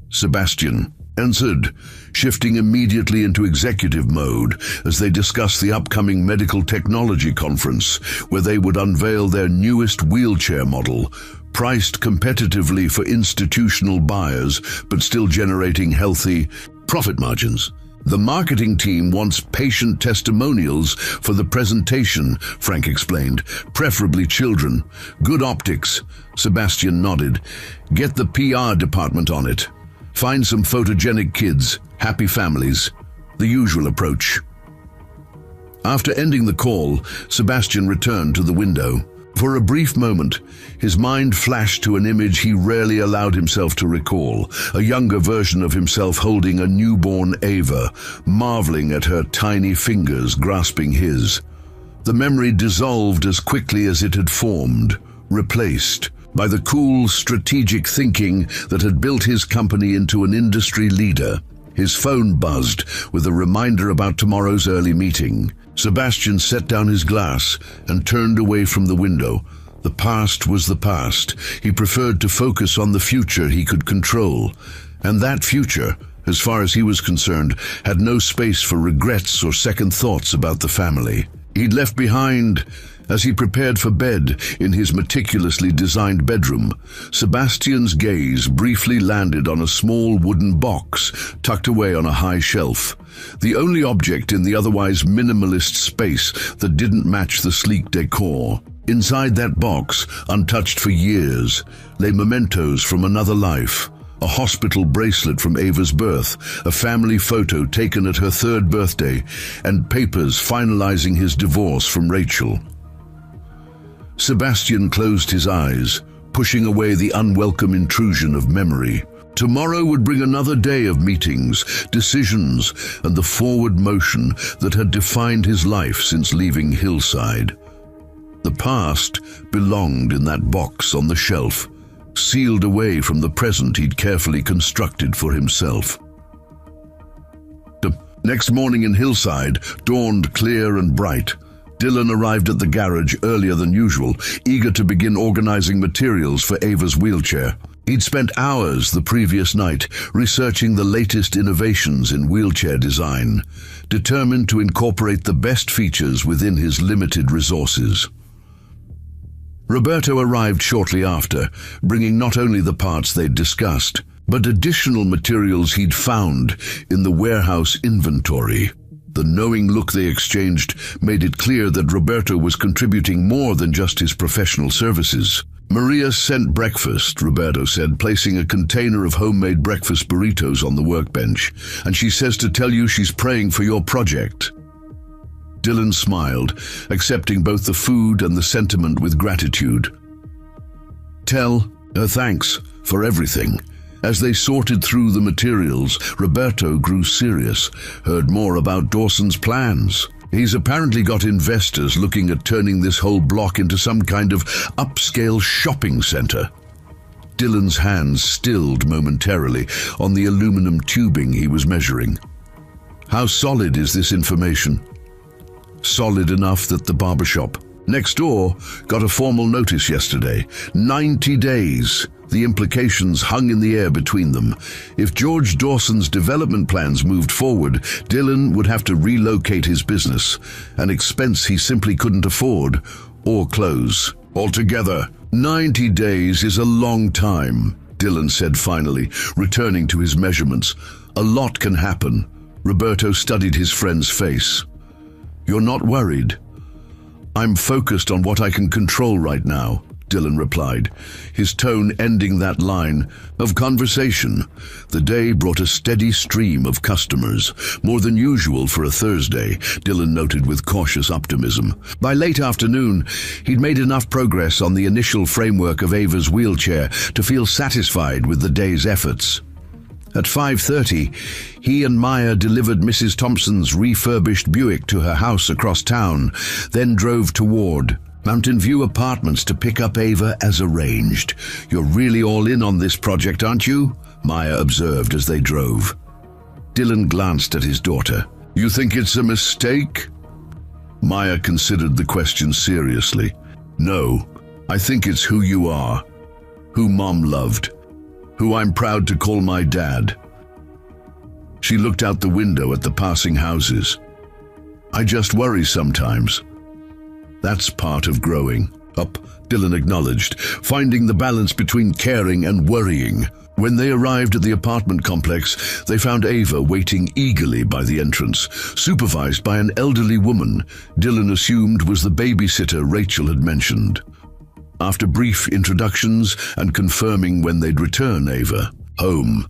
Sebastian answered, shifting immediately into executive mode as they discussed the upcoming medical technology conference, where they would unveil their newest wheelchair model, priced competitively for institutional buyers, but still generating healthy profit margins. The marketing team wants patient testimonials for the presentation, Frank explained, preferably children. Good optics. Sebastian nodded. Get the PR department on it. Find some photogenic kids, happy families. The usual approach. After ending the call, Sebastian returned to the window. For a brief moment, his mind flashed to an image he rarely allowed himself to recall, a younger version of himself holding a newborn Ava, marveling at her tiny fingers grasping his. The memory dissolved as quickly as it had formed, replaced by the cool, strategic thinking that had built his company into an industry leader. His phone buzzed with a reminder about tomorrow's early meeting. Sebastian set down his glass and turned away from the window. The past was the past. He preferred to focus on the future he could control. And that future, as far as he was concerned, had no space for regrets or second thoughts about the family. He'd left behind. As he prepared for bed in his meticulously designed bedroom, Sebastian's gaze briefly landed on a small wooden box tucked away on a high shelf, the only object in the otherwise minimalist space that didn't match the sleek decor. Inside that box, untouched for years, lay mementos from another life, a hospital bracelet from Ava's birth, a family photo taken at her third birthday, and papers finalizing his divorce from Rachel. Sebastian closed his eyes, pushing away the unwelcome intrusion of memory. Tomorrow would bring another day of meetings, decisions, and the forward motion that had defined his life since leaving Hillside. The past belonged in that box on the shelf, sealed away from the present he'd carefully constructed for himself. The next morning in Hillside dawned clear and bright. Dylan arrived at the garage earlier than usual, eager to begin organizing materials for Ava's wheelchair. He'd spent hours the previous night researching the latest innovations in wheelchair design, determined to incorporate the best features within his limited resources. Roberto arrived shortly after, bringing not only the parts they'd discussed, but additional materials he'd found in the warehouse inventory. The knowing look they exchanged made it clear that Roberto was contributing more than just his professional services. "Maria sent breakfast," Roberto said, placing a container of homemade breakfast burritos on the workbench, "and she says to tell you she's praying for your project." Dylan smiled, accepting both the food and the sentiment with gratitude. "Tell her thanks for everything." As they sorted through the materials, Roberto grew serious, heard more about Dawson's plans. He's apparently got investors looking at turning this whole block into some kind of upscale shopping center. Dylan's hands stilled momentarily on the aluminum tubing he was measuring. "How solid is this information?" "Solid enough that the barbershop next door got a formal notice yesterday. 90 days. The implications hung in the air between them. If George Dawson's development plans moved forward, Dylan would have to relocate his business, an expense he simply couldn't afford, or close altogether. 90 days is a long time, Dylan said finally, returning to his measurements. A lot can happen. Roberto studied his friend's face. "You're not worried?" "I'm focused on what I can control right now," Dylan replied, his tone ending that line of conversation. The day brought a steady stream of customers, more than usual for a Thursday, Dylan noted with cautious optimism. By late afternoon, he'd made enough progress on the initial framework of Ava's wheelchair to feel satisfied with the day's efforts. At 5:30, he and Maya delivered Mrs. Thompson's refurbished Buick to her house across town, then drove toward Mountain View Apartments to pick up Ava as arranged. "You're really all in on this project, aren't you?" Maya observed as they drove. Dylan glanced at his daughter. "You think it's a mistake?" Maya considered the question seriously. "No, I think it's who you are, who Mom loved, who I'm proud to call my dad." She looked out the window at the passing houses. "I just worry sometimes." "That's part of growing up," Dylan acknowledged, finding the balance between caring and worrying. When they arrived at the apartment complex, they found Ava waiting eagerly by the entrance, supervised by an elderly woman Dylan assumed was the babysitter Rachel had mentioned. After brief introductions and confirming when they'd return Ava home,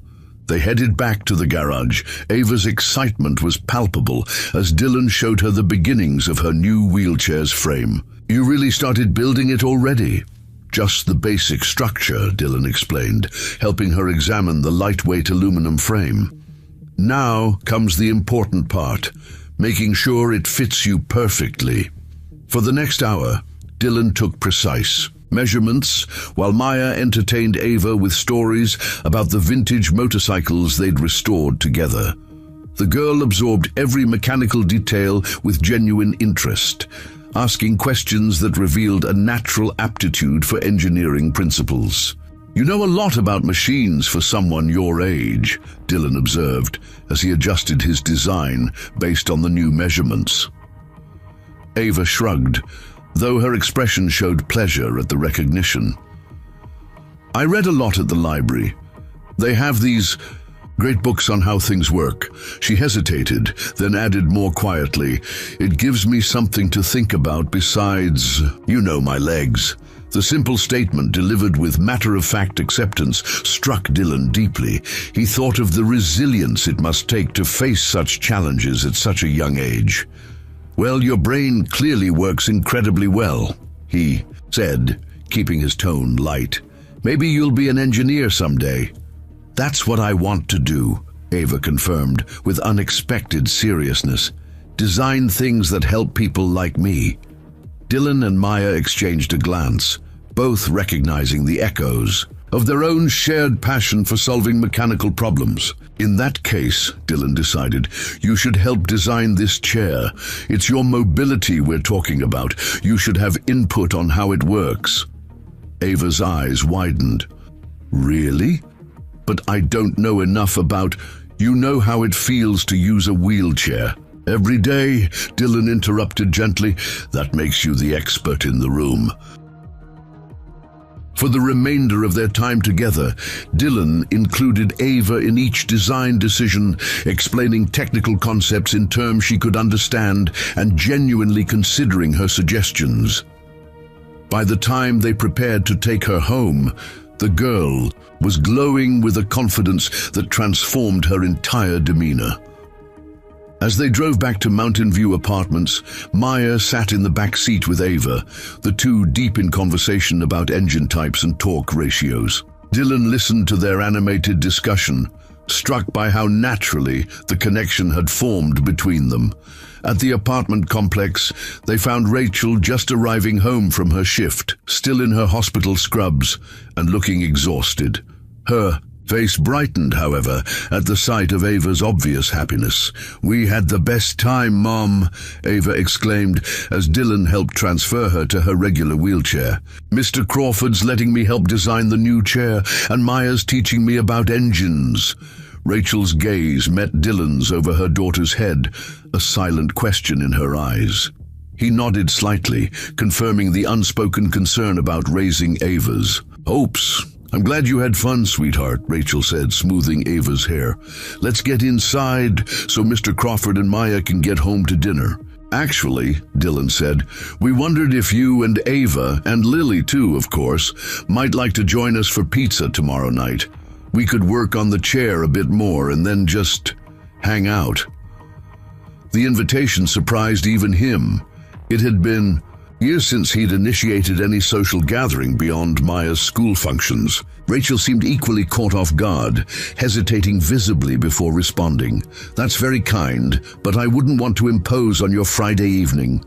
they headed back to the garage. Ava's excitement was palpable as Dylan showed her the beginnings of her new wheelchair's frame. "You really started building it already?" "Just the basic structure," Dylan explained, helping her examine the lightweight aluminum frame. "Now comes the important part, making sure it fits you perfectly." For the next hour, Dylan took precise measurements, while Maya entertained Ava with stories about the vintage motorcycles they'd restored together. The girl absorbed every mechanical detail with genuine interest, asking questions that revealed a natural aptitude for engineering principles. "You know a lot about machines for someone your age," Dylan observed as he adjusted his design based on the new measurements. Ava shrugged, though her expression showed pleasure at the recognition. "I read a lot at the library. They have these great books on how things work." She hesitated, then added more quietly, "It gives me something to think about besides, you know, my legs." The simple statement, delivered with matter-of-fact acceptance, struck Dylan deeply. He thought of the resilience it must take to face such challenges at such a young age. "Well, your brain clearly works incredibly well," he said, keeping his tone light. "Maybe you'll be an engineer someday." "That's what I want to do," Ava confirmed with unexpected seriousness. "Design things that help people like me." Dylan and Maya exchanged a glance, both recognizing the echoes of their own shared passion for solving mechanical problems. "In that case," Dylan decided, "you should help design this chair. It's your mobility we're talking about. You should have input on how it works." Ava's eyes widened. "Really? But I don't know enough about... You know how it feels to use a wheelchair." "Every day," Dylan interrupted gently. "That makes you the expert in the room." For the remainder of their time together, Dylan included Ava in each design decision, explaining technical concepts in terms she could understand and genuinely considering her suggestions. By the time they prepared to take her home, the girl was glowing with a confidence that transformed her entire demeanor. As they drove back to Mountain View Apartments, Maya sat in the back seat with Ava, the two deep in conversation about engine types and torque ratios. Dylan listened to their animated discussion, struck by how naturally the connection had formed between them. At the apartment complex, they found Rachel just arriving home from her shift, still in her hospital scrubs and looking exhausted. Her face brightened, however, at the sight of Ava's obvious happiness. "We had the best time, Mom," Ava exclaimed as Dylan helped transfer her to her regular wheelchair. "Mr. Crawford's letting me help design the new chair, and Maya's teaching me about engines." Rachel's gaze met Dylan's over her daughter's head, a silent question in her eyes. He nodded slightly, confirming the unspoken concern about raising Ava's hopes. "I'm glad you had fun, sweetheart," Rachel said, smoothing Ava's hair. "Let's get inside so Mr. Crawford and Maya can get home to dinner." "Actually," Dylan said, "we wondered if you and Ava, and Lily too, of course, might like to join us for pizza tomorrow night. We could work on the chair a bit more and then just hang out." The invitation surprised even him. It had been years since he'd initiated any social gathering beyond Maya's school functions. Rachel seemed equally caught off guard, hesitating visibly before responding. "That's very kind, but I wouldn't want to impose on your Friday evening."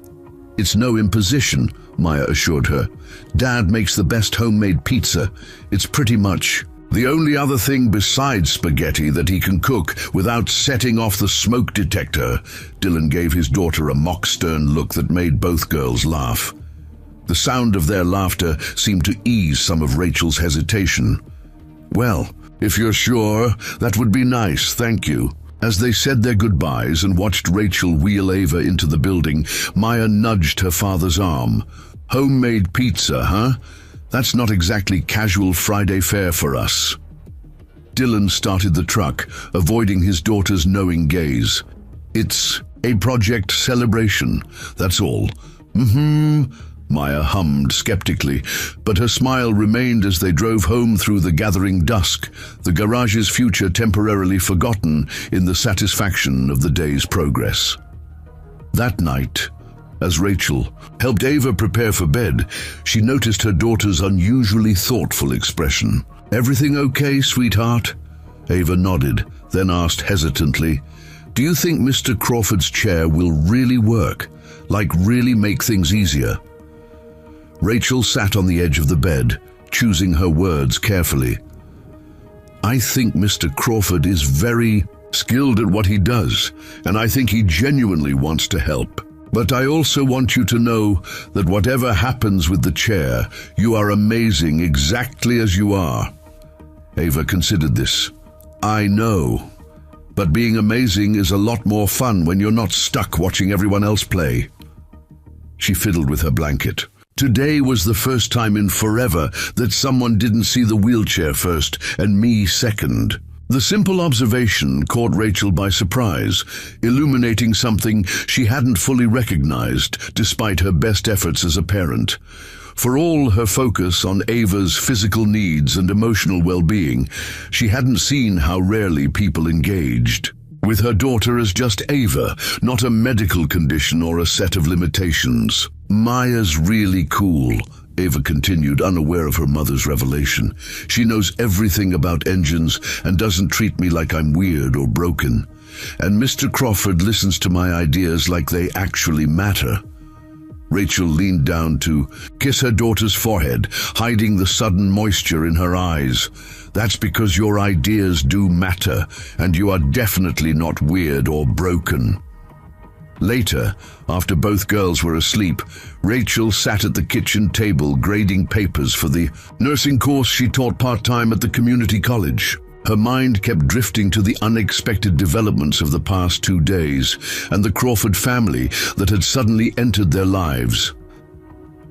"It's no imposition," Maya assured her. "Dad makes the best homemade pizza. It's pretty much the only other thing besides spaghetti that he can cook without setting off the smoke detector." Dylan gave his daughter a mock-stern look that made both girls laugh. The sound of their laughter seemed to ease some of Rachel's hesitation. "Well, if you're sure, that would be nice, thank you." As they said their goodbyes and watched Rachel wheel Ava into the building, Maya nudged her father's arm. "Homemade pizza, huh? That's not exactly casual Friday fare for us." Dylan started the truck, avoiding his daughter's knowing gaze. "It's a project celebration, that's all." Maya hummed skeptically, but her smile remained as they drove home through the gathering dusk, the garage's future temporarily forgotten in the satisfaction of the day's progress. That night, as Rachel helped Ava prepare for bed, she noticed her daughter's unusually thoughtful expression. "Everything okay, sweetheart?" Ava nodded, then asked hesitantly, "Do you think Mr. Crawford's chair will really work? Like really make things easier?" Rachel sat on the edge of the bed, choosing her words carefully. "I think Mr. Crawford is very skilled at what he does, and I think he genuinely wants to help. But I also want you to know that whatever happens with the chair, you are amazing exactly as you are." Ava considered this. "I know, but being amazing is a lot more fun when you're not stuck watching everyone else play." She fiddled with her blanket. Today was the first time in forever that someone didn't see the wheelchair first and me second. The simple observation caught Rachel by surprise, illuminating something she hadn't fully recognized despite her best efforts as a parent. For all her focus on Ava's physical needs and emotional well-being, she hadn't seen how rarely people engaged with her daughter as just Ava, not a medical condition or a set of limitations. "Maya's really cool," Ava continued, unaware of her mother's revelation. "She knows everything about engines and doesn't treat me like I'm weird or broken. And Mr. Crawford listens to my ideas like they actually matter." Rachel leaned down to kiss her daughter's forehead, hiding the sudden moisture in her eyes. "That's because your ideas do matter, and you are definitely not weird or broken." Later, after both girls were asleep, Rachel sat at the kitchen table grading papers for the nursing course she taught part-time at the community college. Her mind kept drifting to the unexpected developments of the past 2 days and the Crawford family that had suddenly entered their lives.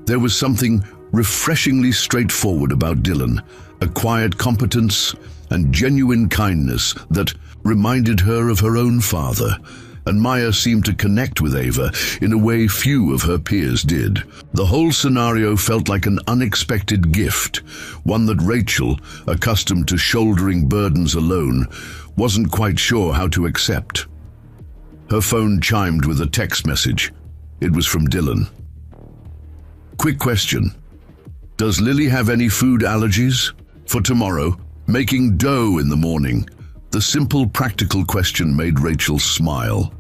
There was something refreshingly straightforward about Dylan, a quiet competence and genuine kindness that reminded her of her own father, and Maya seemed to connect with Ava in a way few of her peers did. The whole scenario felt like an unexpected gift, one that Rachel, accustomed to shouldering burdens alone, wasn't quite sure how to accept. Her phone chimed with a text message. It was from Dylan. "Quick question. Does Lily have any food allergies? For tomorrow, making dough in the morning." The simple, practical question made Rachel smile.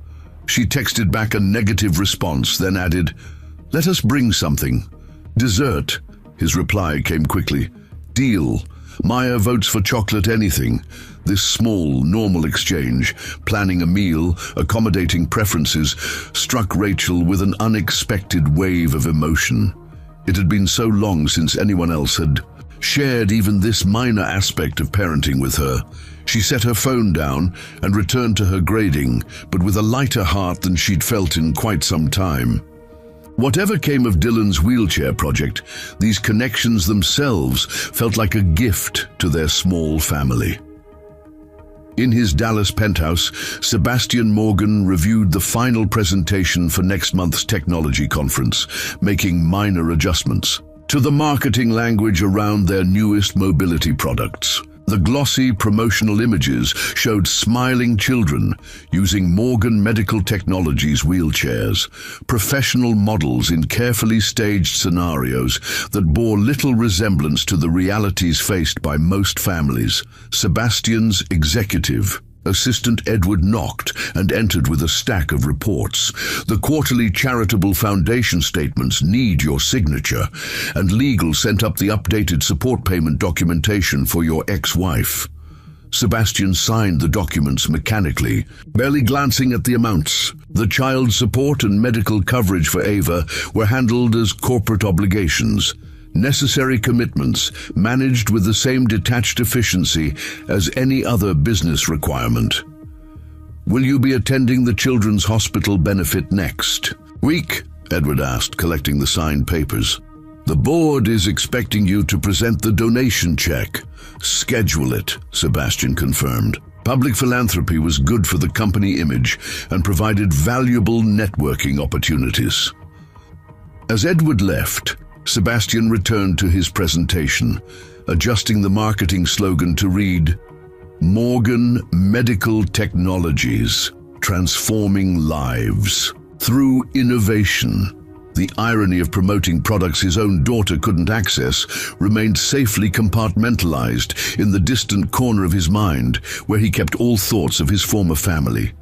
She texted back a negative response, then added, "Let us bring something." "Dessert." His reply came quickly. "Deal. Maya votes for chocolate anything." This small, normal exchange, planning a meal, accommodating preferences, struck Rachel with an unexpected wave of emotion. It had been so long since anyone else had shared even this minor aspect of parenting with her. She set her phone down and returned to her grading, but with a lighter heart than she'd felt in quite some time. Whatever came of Dylan's wheelchair project, these connections themselves felt like a gift to their small family. In his Dallas penthouse, Sebastian Morgan reviewed the final presentation for next month's technology conference, making minor adjustments to the marketing language around their newest mobility products. The glossy promotional images showed smiling children using Morgan Medical Technologies wheelchairs, professional models in carefully staged scenarios that bore little resemblance to the realities faced by most families. Sebastian's executive assistant Edward knocked and entered with a stack of reports. "The quarterly charitable foundation statements need your signature, and legal sent up the updated support payment documentation for your ex-wife." Sebastian signed the documents mechanically, barely glancing at the amounts. The child support and medical coverage for Ava were handled as corporate obligations, necessary commitments managed with the same detached efficiency as any other business requirement. "Will you be attending the Children's Hospital benefit next week?" Edward asked, collecting the signed papers. "The board is expecting you to present the donation check. Schedule it," Sebastian confirmed. Public philanthropy was good for the company image and provided valuable networking opportunities. As Edward left, Sebastian returned to his presentation, adjusting the marketing slogan to read, "Morgan Medical Technologies, transforming lives through innovation." The irony of promoting products his own daughter couldn't access remained safely compartmentalized in the distant corner of his mind, where he kept all thoughts of his former family.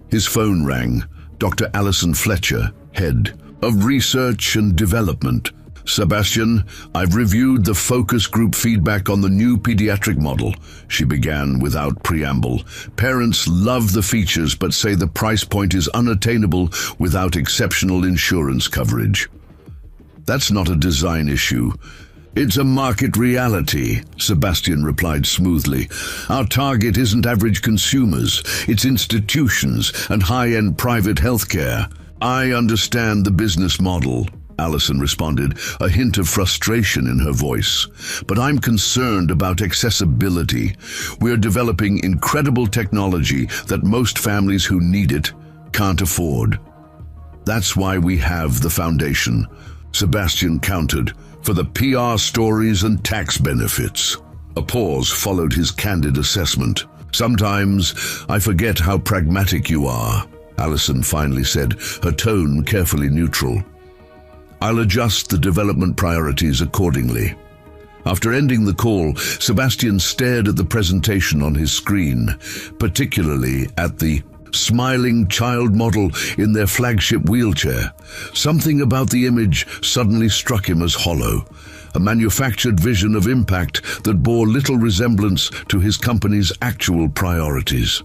His phone rang. Dr. Alison Fletcher, head of research and development. "Sebastian, I've reviewed the focus group feedback on the new pediatric model," she began without preamble. "Parents love the features but say the price point is unattainable without exceptional insurance coverage." "That's not a design issue. It's a market reality," Sebastian replied smoothly. "Our target isn't average consumers, it's institutions and high-end private healthcare." "I understand the business model," Alison responded, a hint of frustration in her voice. "But I'm concerned about accessibility. We're developing incredible technology that most families who need it can't afford. That's why we have the foundation. Sebastian countered, for the PR stories and tax benefits. A pause followed his candid assessment. Sometimes I forget how pragmatic you are, Alison finally said, her tone carefully neutral. I'll adjust the development priorities accordingly. After ending the call, Sebastian stared at the presentation on his screen, particularly at the smiling child model in their flagship wheelchair. Something about the image suddenly struck him as hollow, a manufactured vision of impact that bore little resemblance to his company's actual priorities.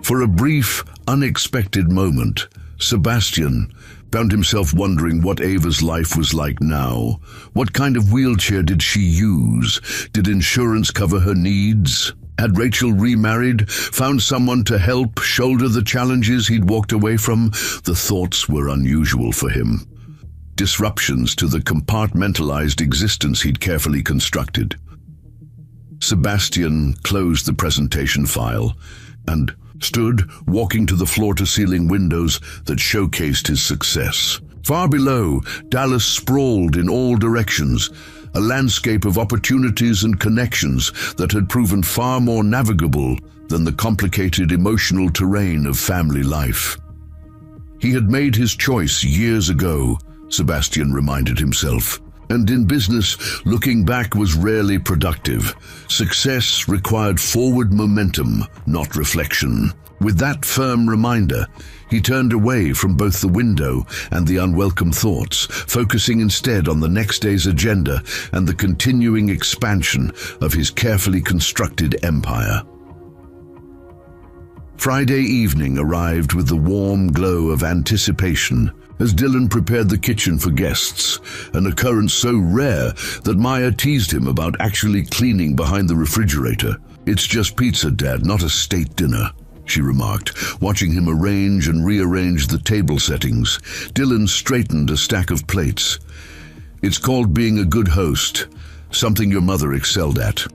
For a brief, unexpected moment, Sebastian found himself wondering what Ava's life was like now. What kind of wheelchair did she use? Did insurance cover her needs? Had Rachel remarried, found someone to help shoulder the challenges he'd walked away from? The thoughts were unusual for him. Disruptions to the compartmentalized existence he'd carefully constructed. Sebastian closed the presentation file and stood walking to the floor-to-ceiling windows that showcased his success. Far below, Dallas sprawled in all directions, a landscape of opportunities and connections that had proven far more navigable than the complicated emotional terrain of family life. He had made his choice years ago, Sebastian reminded himself. And in business, looking back was rarely productive. Success required forward momentum, not reflection. With that firm reminder, he turned away from both the window and the unwelcome thoughts, focusing instead on the next day's agenda and the continuing expansion of his carefully constructed empire. Friday evening arrived with the warm glow of anticipation as Dylan prepared the kitchen for guests, an occurrence so rare that Maya teased him about actually cleaning behind the refrigerator. "It's just pizza, Dad, not a state dinner," she remarked, watching him arrange and rearrange the table settings. Dylan straightened a stack of plates. "It's called being a good host, something your mother excelled at."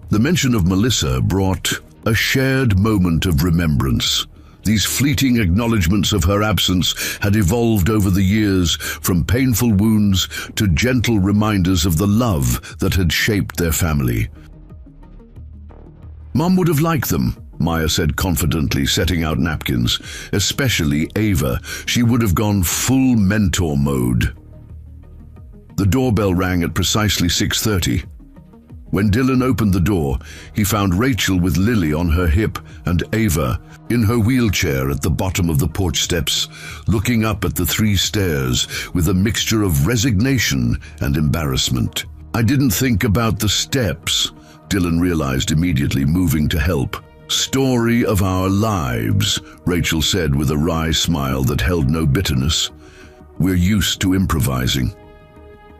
The mention of Melissa brought a shared moment of remembrance. These fleeting acknowledgements of her absence had evolved over the years, from painful wounds to gentle reminders of the love that had shaped their family. "Mom would have liked them," Maya said confidently, setting out napkins. "Especially Ava. She would have gone full mentor mode." The doorbell rang at precisely 6:30. When Dylan opened the door, he found Rachel with Lily on her hip and Ava in her wheelchair at the bottom of the porch steps, looking up at the 3 stairs with a mixture of resignation and embarrassment. "I didn't think about the steps," Dylan realized immediately, moving to help. "Story of our lives," Rachel said with a wry smile that held no bitterness. "We're used to improvising."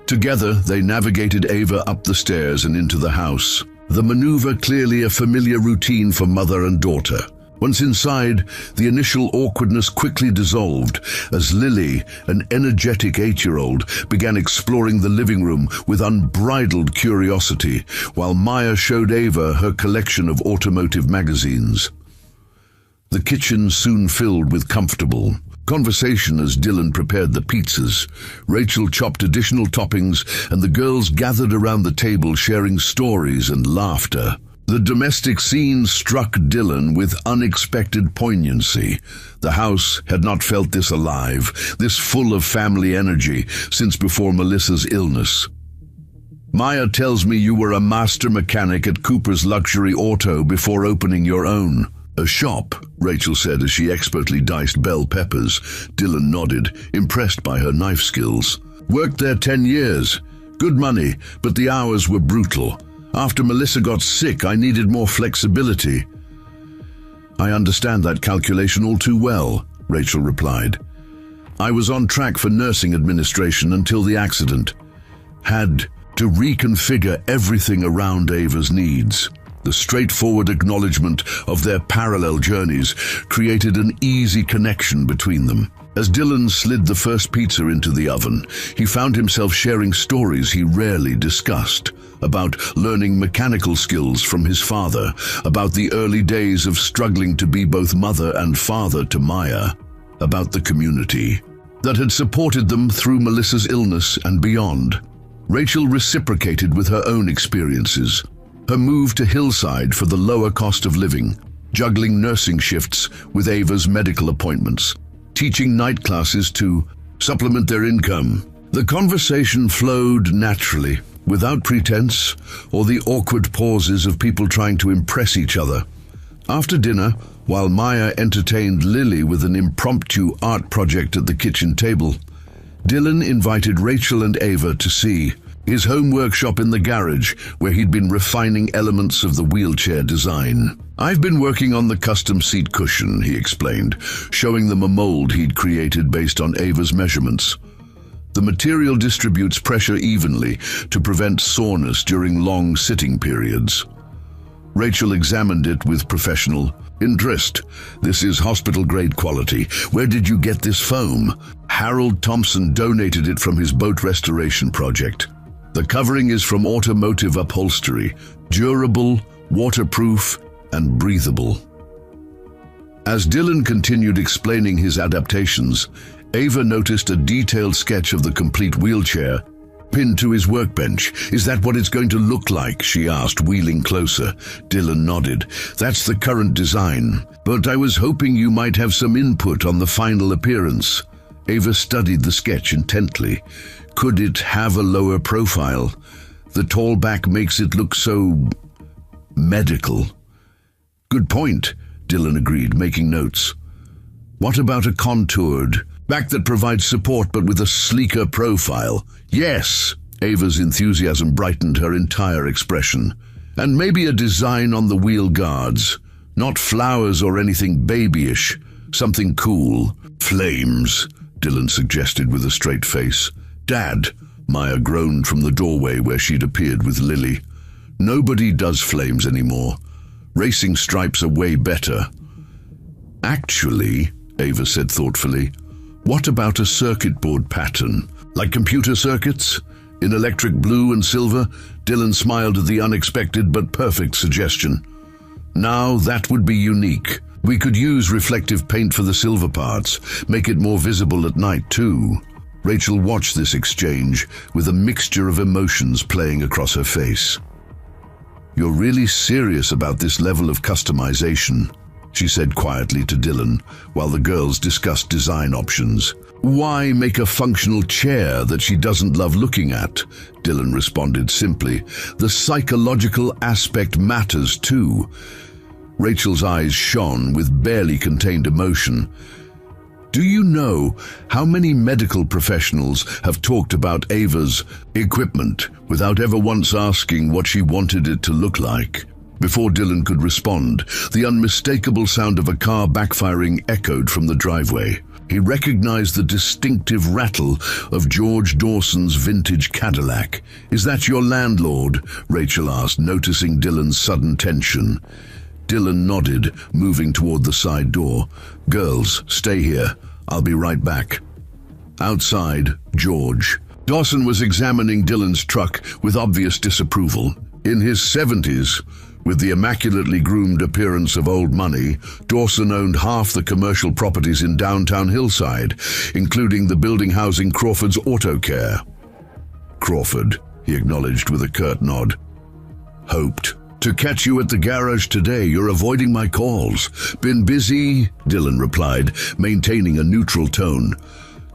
Together, they navigated Ava up the stairs and into the house, the maneuver clearly a familiar routine for mother and daughter. Once inside, the initial awkwardness quickly dissolved as Lily, an energetic 8-year-old, began exploring the living room with unbridled curiosity, while Maya showed Ava her collection of automotive magazines. The kitchen soon filled with comfortable conversation as Dylan prepared the pizzas. Rachel chopped additional toppings, and the girls gathered around the table sharing stories and laughter. The domestic scene struck Dylan with unexpected poignancy. The house had not felt this alive, this full of family energy, since before Melissa's illness. "Maya tells me you were a master mechanic at Cooper's Luxury Auto before opening your own." "A shop," Rachel said as she expertly diced bell peppers. Dylan nodded, impressed by her knife skills. "Worked there 10 years. Good money, but the hours were brutal. After Melissa got sick, I needed more flexibility." "I understand that calculation all too well," Rachel replied. "I was on track for nursing administration until the accident. Had to reconfigure everything around Ava's needs." The straightforward acknowledgement of their parallel journeys created an easy connection between them. As Dylan slid the first pizza into the oven, he found himself sharing stories he rarely discussed, about learning mechanical skills from his father, about the early days of struggling to be both mother and father to Maya, about the community. that had supported them through Melissa's illness and beyond. Rachel reciprocated with her own experiences. Her move to Hillside for the lower cost of living, juggling nursing shifts with Ava's medical appointments, teaching night classes to supplement their income. The conversation flowed naturally, without pretense or the awkward pauses of people trying to impress each other. After dinner, while Maya entertained Lily with an impromptu art project at the kitchen table, Dylan invited Rachel and Ava to see his home workshop in the garage, where he'd been refining elements of the wheelchair design. "I've been working on the custom seat cushion," he explained, showing them a mold he'd created based on Ava's measurements. The material distributes pressure evenly to prevent soreness during long sitting periods. Rachel examined it with professional interest. "This is hospital-grade quality. Where did you get this foam?" "Harold Thompson donated it from his boat restoration project. The covering is from Automotive Upholstery, durable, waterproof, and breathable." As Dylan continued explaining his adaptations, Ava noticed a detailed sketch of the complete wheelchair pinned to his workbench. "Is that what it's going to look like?" she asked, wheeling closer. Dylan nodded. "That's the current design, but I was hoping you might have some input on the final appearance." Ava studied the sketch intently. "Could it have a lower profile? The tall back makes it look so medical." "Good point," Dylan agreed, making notes. "What about a contoured back that provides support but with a sleeker profile?" "Yes." Ava's enthusiasm brightened her entire expression. "And maybe a design on the wheel guards. Not flowers or anything babyish. Something cool." "Flames," Dylan suggested with a straight face. "Dad," Maya groaned from the doorway where she'd appeared with Lily. "Nobody does flames anymore. Racing stripes are way better." "Actually," Ava said thoughtfully, "what about a circuit board pattern? Like computer circuits? In electric blue and silver?" Dylan smiled at the unexpected but perfect suggestion. "Now that would be unique. We could use reflective paint for the silver parts, make it more visible at night too." Rachel watched this exchange with a mixture of emotions playing across her face. "You're really serious about this level of customization," she said quietly to Dylan, while the girls discussed design options. "Why make a functional chair that she doesn't love looking at?" Dylan responded simply. "The psychological aspect matters too." Rachel's eyes shone with barely contained emotion. "Do you know how many medical professionals have talked about Ava's equipment without ever once asking what she wanted it to look like?" Before Dylan could respond, the unmistakable sound of a car backfiring echoed from the driveway. He recognized the distinctive rattle of George Dawson's vintage Cadillac. "Is that your landlord?" Rachel asked, noticing Dylan's sudden tension. Dylan nodded, moving toward the side door. "Girls, stay here. I'll be right back." Outside, George. Dawson was examining Dylan's truck with obvious disapproval. In his 70s, with the immaculately groomed appearance of old money, Dawson owned half the commercial properties in downtown Hillside, including the building housing Crawford's Auto Care. "Crawford," he acknowledged with a curt nod. "Hoped to catch you at the garage today. You're avoiding my calls." "Been busy," Dylan replied, maintaining a neutral tone.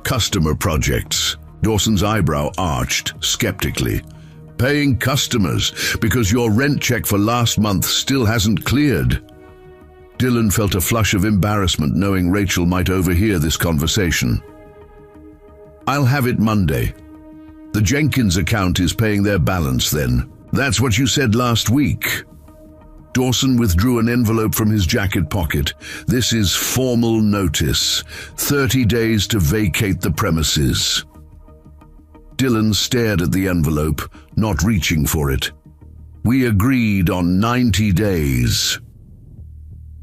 "Customer projects." Dawson's eyebrow arched skeptically. "Paying customers because your rent check for last month still hasn't cleared." Dylan felt a flush of embarrassment knowing Rachel might overhear this conversation. "I'll have it Monday. The Jenkins account is paying their balance then." "That's what you said last week." Dawson withdrew an envelope from his jacket pocket. "This is formal notice. 30 days to vacate the premises." Dylan stared at the envelope, not reaching for it. "We agreed on 90 days.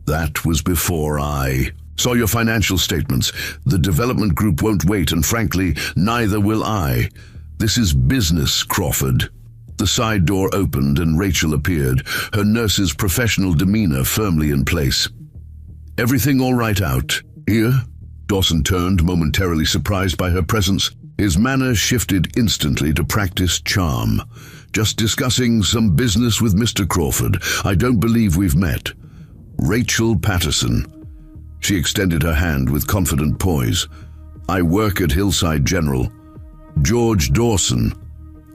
"That was before I saw your financial statements. The development group won't wait, and frankly, neither will I. This is business, Crawford." The side door opened and Rachel appeared, her nurse's professional demeanor firmly in place. "Everything all right out here?" Dawson turned, momentarily surprised by her presence. His manner shifted instantly to practiced charm. "Just discussing some business with Mr. Crawford. I don't believe we've met." "Rachel Patterson." She extended her hand with confident poise. "I work at Hillside General." "George Dawson.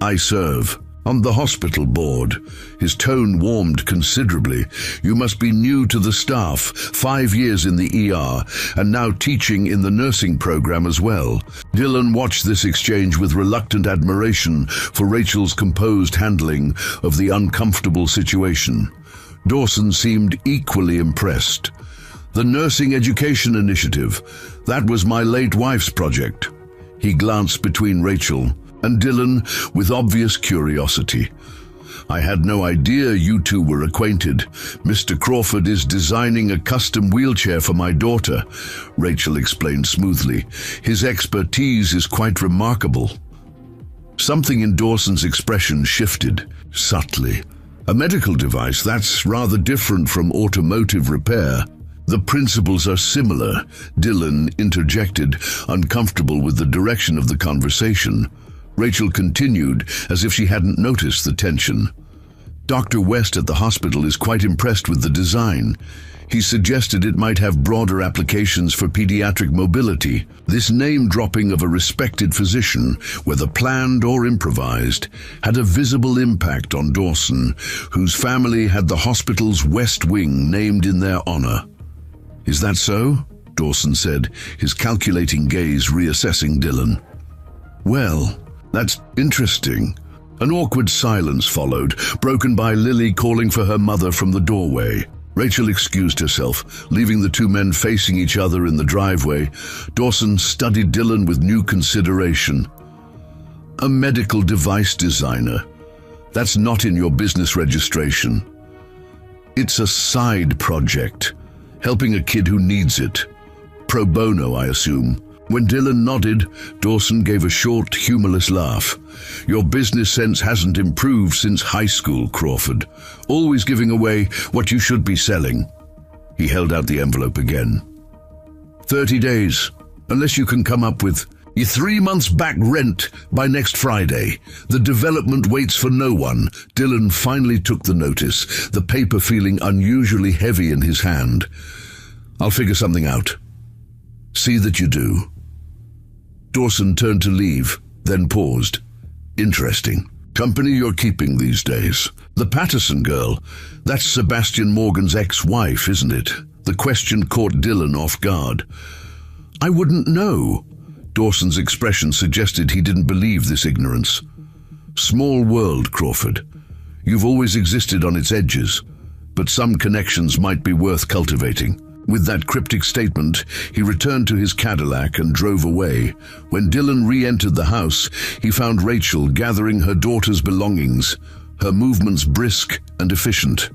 I serve on the hospital board." His tone warmed considerably. "You must be new to the staff, 5 years in the ER, and now teaching in the nursing program as well." Dylan watched this exchange with reluctant admiration for Rachel's composed handling of the uncomfortable situation. Dawson seemed equally impressed. "The Nursing Education Initiative. That was my late wife's project." He glanced between Rachel and Dylan with obvious curiosity. "I had no idea you two were acquainted. Mr. Crawford is designing a custom wheelchair for my daughter," Rachel explained smoothly. "His expertise is quite remarkable." Something in Dawson's expression shifted, subtly. "A medical device, that's rather different from automotive repair." "The principles are similar," Dylan interjected, uncomfortable with the direction of the conversation. Rachel continued, as if she hadn't noticed the tension. "Dr. West at the hospital is quite impressed with the design. He suggested it might have broader applications for pediatric mobility." This name-dropping of a respected physician, whether planned or improvised, had a visible impact on Dawson, whose family had the hospital's West Wing named in their honor. "Is that so?" Dawson said, his calculating gaze reassessing Dylan. "Well, that's interesting." An awkward silence followed, broken by Lily calling for her mother from the doorway. Rachel excused herself, leaving the two men facing each other in the driveway. Dawson studied Dylan with new consideration. "A medical device designer. That's not in your business registration." "It's a side project, helping a kid who needs it. Pro bono, I assume." When Dylan nodded, Dawson gave a short, humorless laugh. "Your business sense hasn't improved since high school, Crawford. Always giving away what you should be selling." He held out the envelope again. 30 days, unless you can come up with your 3 months back rent by next Friday. The development waits for no one." Dylan finally took the notice, the paper feeling unusually heavy in his hand. "I'll figure something out." "See that you do." Dawson turned to leave, then paused. "Interesting. Company you're keeping these days. The Patterson girl, that's Sebastian Morgan's ex-wife, isn't it?" The question caught Dylan off guard. "I wouldn't know." Dawson's expression suggested he didn't believe this ignorance. "Small world, Crawford. You've always existed on its edges, but some connections might be worth cultivating." With that cryptic statement, he returned to his Cadillac and drove away. When Dylan re-entered the house, he found Rachel gathering her daughter's belongings, her movements brisk and efficient.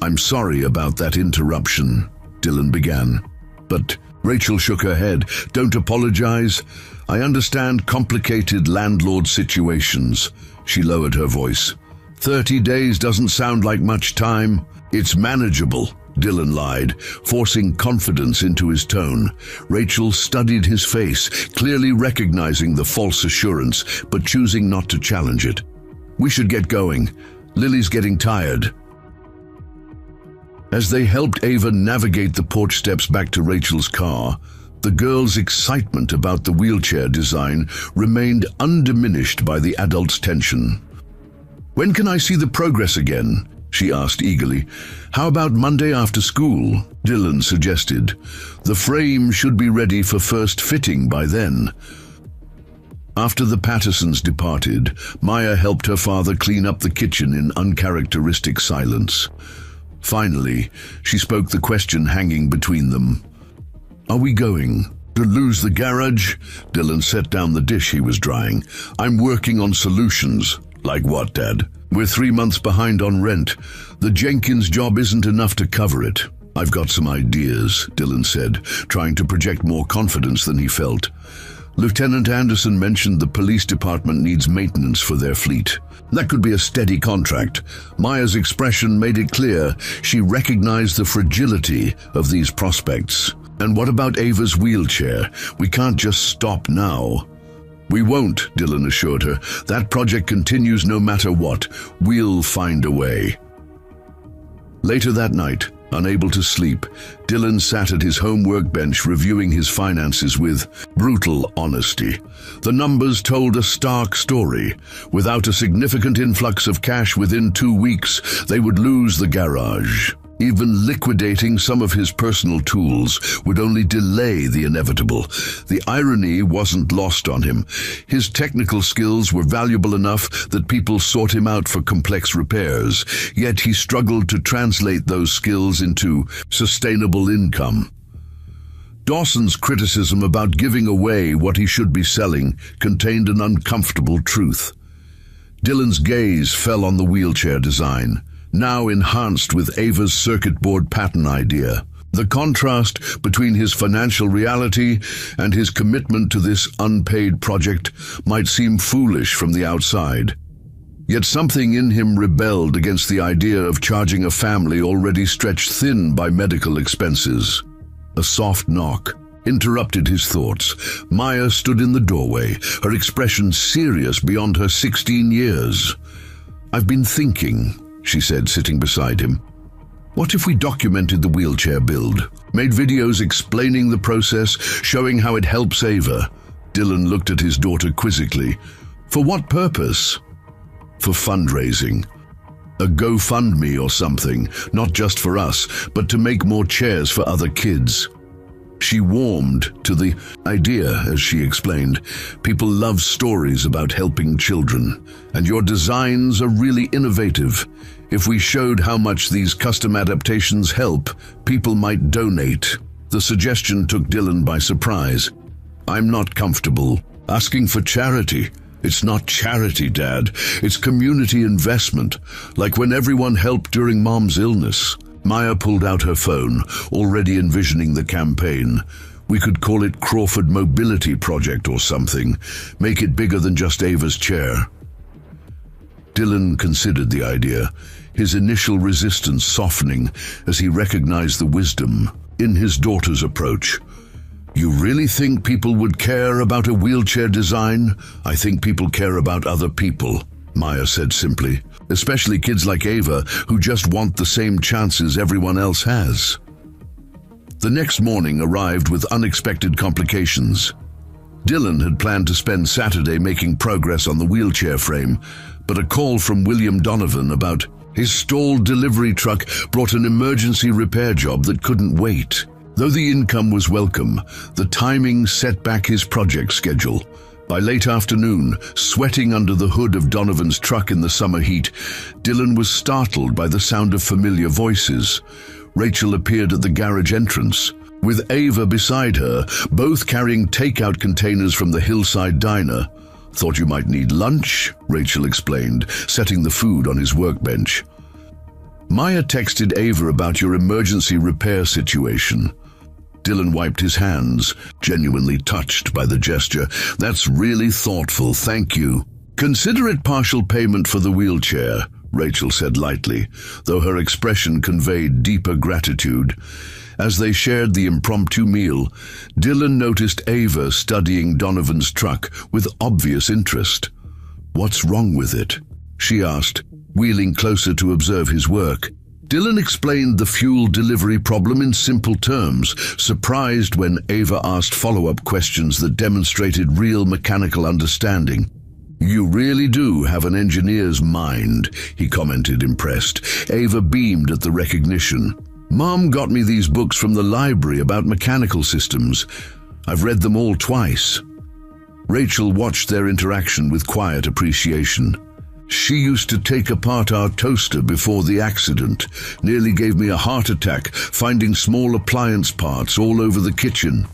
"I'm sorry about that interruption," Dylan began. But Rachel shook her head. "Don't apologize. I understand complicated landlord situations." She lowered her voice. 30 days doesn't sound like much time. "It's manageable," Dylan lied, forcing confidence into his tone. Rachel studied his face, clearly recognizing the false assurance, but choosing not to challenge it. "We should get going. Lily's getting tired." As they helped Ava navigate the porch steps back to Rachel's car, the girl's excitement about the wheelchair design remained undiminished by the adult's tension. "When can I see the progress again?" she asked eagerly. "How about Monday after school?" Dylan suggested. "The frame should be ready for first fitting by then." After the Pattersons departed, Maya helped her father clean up the kitchen in uncharacteristic silence. Finally, she spoke the question hanging between them. "Are we going to lose the garage?" Dylan set down the dish he was drying. "I'm working on solutions." "Like what, Dad?" "We're 3 months behind on rent. The Jenkins job isn't enough to cover it." "I've got some ideas," Dylan said, trying to project more confidence than he felt. "Lieutenant Anderson mentioned the police department needs maintenance for their fleet. That could be a steady contract." Maya's expression made it clear she recognized the fragility of these prospects. And what about Ava's wheelchair? We can't just stop now. We won't, Dylan assured her. That project continues no matter what. We'll find a way. Later that night, unable to sleep, Dylan sat at his home workbench reviewing his finances with brutal honesty. The numbers told a stark story. Without a significant influx of cash within 2 weeks, they would lose the garage. Even liquidating some of his personal tools would only delay the inevitable. The irony wasn't lost on him. His technical skills were valuable enough that people sought him out for complex repairs, yet he struggled to translate those skills into sustainable income. Dawson's criticism about giving away what he should be selling contained an uncomfortable truth. Dylan's gaze fell on the wheelchair design, now enhanced with Ava's circuit board pattern idea. The contrast between his financial reality and his commitment to this unpaid project might seem foolish from the outside. Yet something in him rebelled against the idea of charging a family already stretched thin by medical expenses. A soft knock interrupted his thoughts. Maya stood in the doorway, her expression serious beyond her 16 years. "I've been thinking," she said, sitting beside him. "What if we documented the wheelchair build? Made videos explaining the process, showing how it helps Ava?" Dylan looked at his daughter quizzically. "For what purpose?" "For fundraising. A GoFundMe or something, not just for us, but to make more chairs for other kids." She warmed to the idea, as she explained. "People love stories about helping children, and your designs are really innovative. If we showed how much these custom adaptations help, people might donate." The suggestion took Dylan by surprise. "I'm not comfortable asking for charity. It's not charity, Dad. It's community investment, like when everyone helped during Mom's illness." Maya pulled out her phone, already envisioning the campaign. "We could call it Crawford Mobility Project or something. Make it bigger than just Ava's chair." Dylan considered the idea, his initial resistance softening as he recognized the wisdom in his daughter's approach. "You really think people would care about a wheelchair design? I think people care about other people," Maya said simply. "Especially kids like Ava, who just want the same chances everyone else has." The next morning arrived with unexpected complications. Dylan had planned to spend Saturday making progress on the wheelchair frame, but a call from William Donovan about his stalled delivery truck brought an emergency repair job that couldn't wait. Though the income was welcome, the timing set back his project schedule. By late afternoon, sweating under the hood of Donovan's truck in the summer heat, Dylan was startled by the sound of familiar voices. Rachel appeared at the garage entrance, with Ava beside her, both carrying takeout containers from the hillside diner. "Thought you might need lunch," Rachel explained, setting the food on his workbench. "Maya texted Ava about your emergency repair situation." Dylan wiped his hands, genuinely touched by the gesture. "That's really thoughtful, thank you." "Consider it partial payment for the wheelchair," Rachel said lightly, though her expression conveyed deeper gratitude. As they shared the impromptu meal, Dylan noticed Ava studying Donovan's truck with obvious interest. "What's wrong with it?" she asked, wheeling closer to observe his work. Dylan explained the fuel delivery problem in simple terms, surprised when Ava asked follow-up questions that demonstrated real mechanical understanding. "You really do have an engineer's mind," he commented, impressed. Ava beamed at the recognition. "Mom got me these books from the library about mechanical systems. I've read them all twice." Rachel watched their interaction with quiet appreciation. "She used to take apart our toaster before the accident. Nearly gave me a heart attack finding small appliance parts all over the kitchen."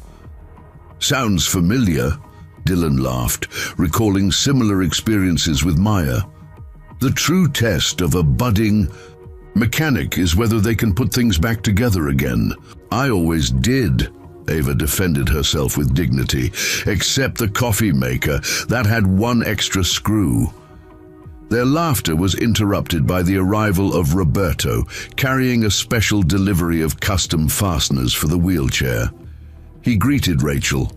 "Sounds familiar," Dylan laughed, recalling similar experiences with Maya. "The true test of a budding mechanic is whether they can put things back together again. I always did." Ava defended herself with dignity. "Except the coffee maker, that had one extra screw." Their laughter was interrupted by the arrival of Roberto, carrying a special delivery of custom fasteners for the wheelchair. He greeted Rachel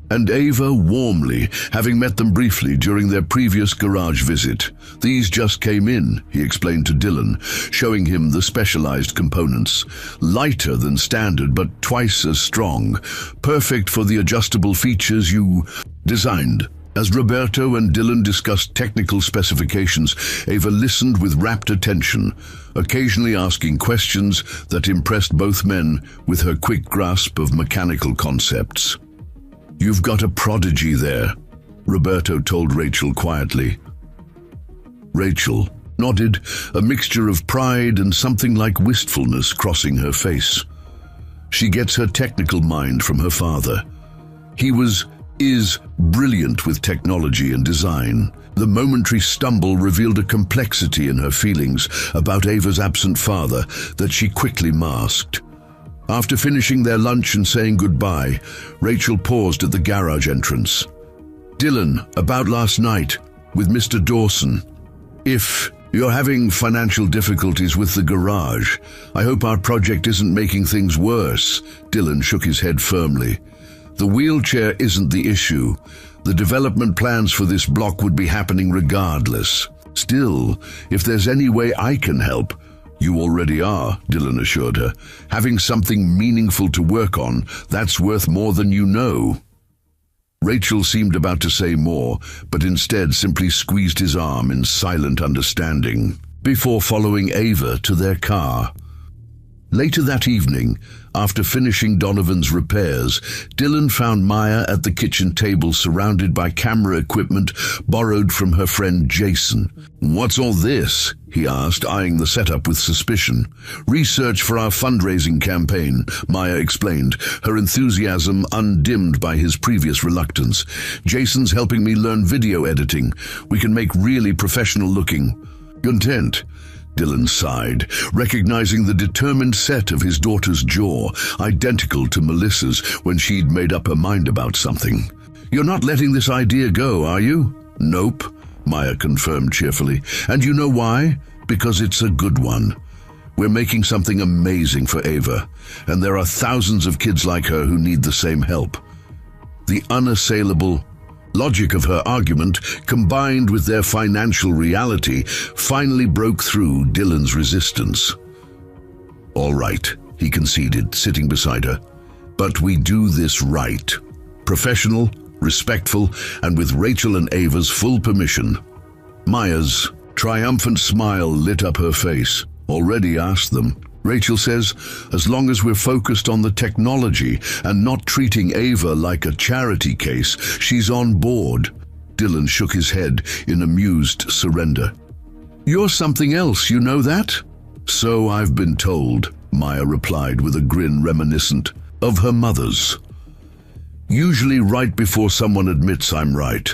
and Ava warmly, having met them briefly during their previous garage visit. These just came in, he explained to Dylan, showing him the specialized components. Lighter than standard, but twice as strong. Perfect for the adjustable features you designed. As Roberto and Dylan discussed technical specifications, Ava listened with rapt attention, occasionally asking questions that impressed both men with her quick grasp of mechanical concepts. "You've got a prodigy there," Roberto told Rachel quietly. Rachel nodded, a mixture of pride and something like wistfulness crossing her face. She gets her technical mind from her father. He is brilliant with technology and design. The momentary stumble revealed a complexity in her feelings about Ava's absent father that she quickly masked. After finishing their lunch and saying goodbye, Rachel paused at the garage entrance. "Dylan, about last night, with Mr. Dawson. If you're having financial difficulties with the garage, I hope our project isn't making things worse." Dylan shook his head firmly. "The wheelchair isn't the issue. The development plans for this block would be happening regardless. Still, if there's any way I can help..." "You already are," Dylan assured her. "Having something meaningful to work on, that's worth more than you know." Rachel seemed about to say more, but instead simply squeezed his arm in silent understanding, before following Ava to their car. Later that evening, after finishing Donovan's repairs, Dylan found Maya at the kitchen table surrounded by camera equipment borrowed from her friend Jason. "What's all this?" he asked, eyeing the setup with suspicion. "Research for our fundraising campaign," Maya explained, her enthusiasm undimmed by his previous reluctance. "Jason's helping me learn video editing. We can make really professional-looking content." Dylan sighed, recognizing the determined set of his daughter's jaw, identical to Melissa's when she'd made up her mind about something. "You're not letting this idea go, are you?" "Nope," Maya confirmed cheerfully. "And you know why? Because it's a good one. We're making something amazing for Ava, and there are thousands of kids like her who need the same help." The unassailable logic of her argument, combined with their financial reality, finally broke through Dylan's resistance. "All right," he conceded, sitting beside her. "But we do this right. Professional, respectful, and with Rachel and Ava's full permission." Maya's triumphant smile lit up her face. "Already asked them." Rachel says, "As long as we're focused on the technology and not treating Ava like a charity case, she's on board." Dylan shook his head in amused surrender. "You're something else, you know that?" "So I've been told," Maya replied with a grin reminiscent of her mother's. "Usually right before someone admits I'm right."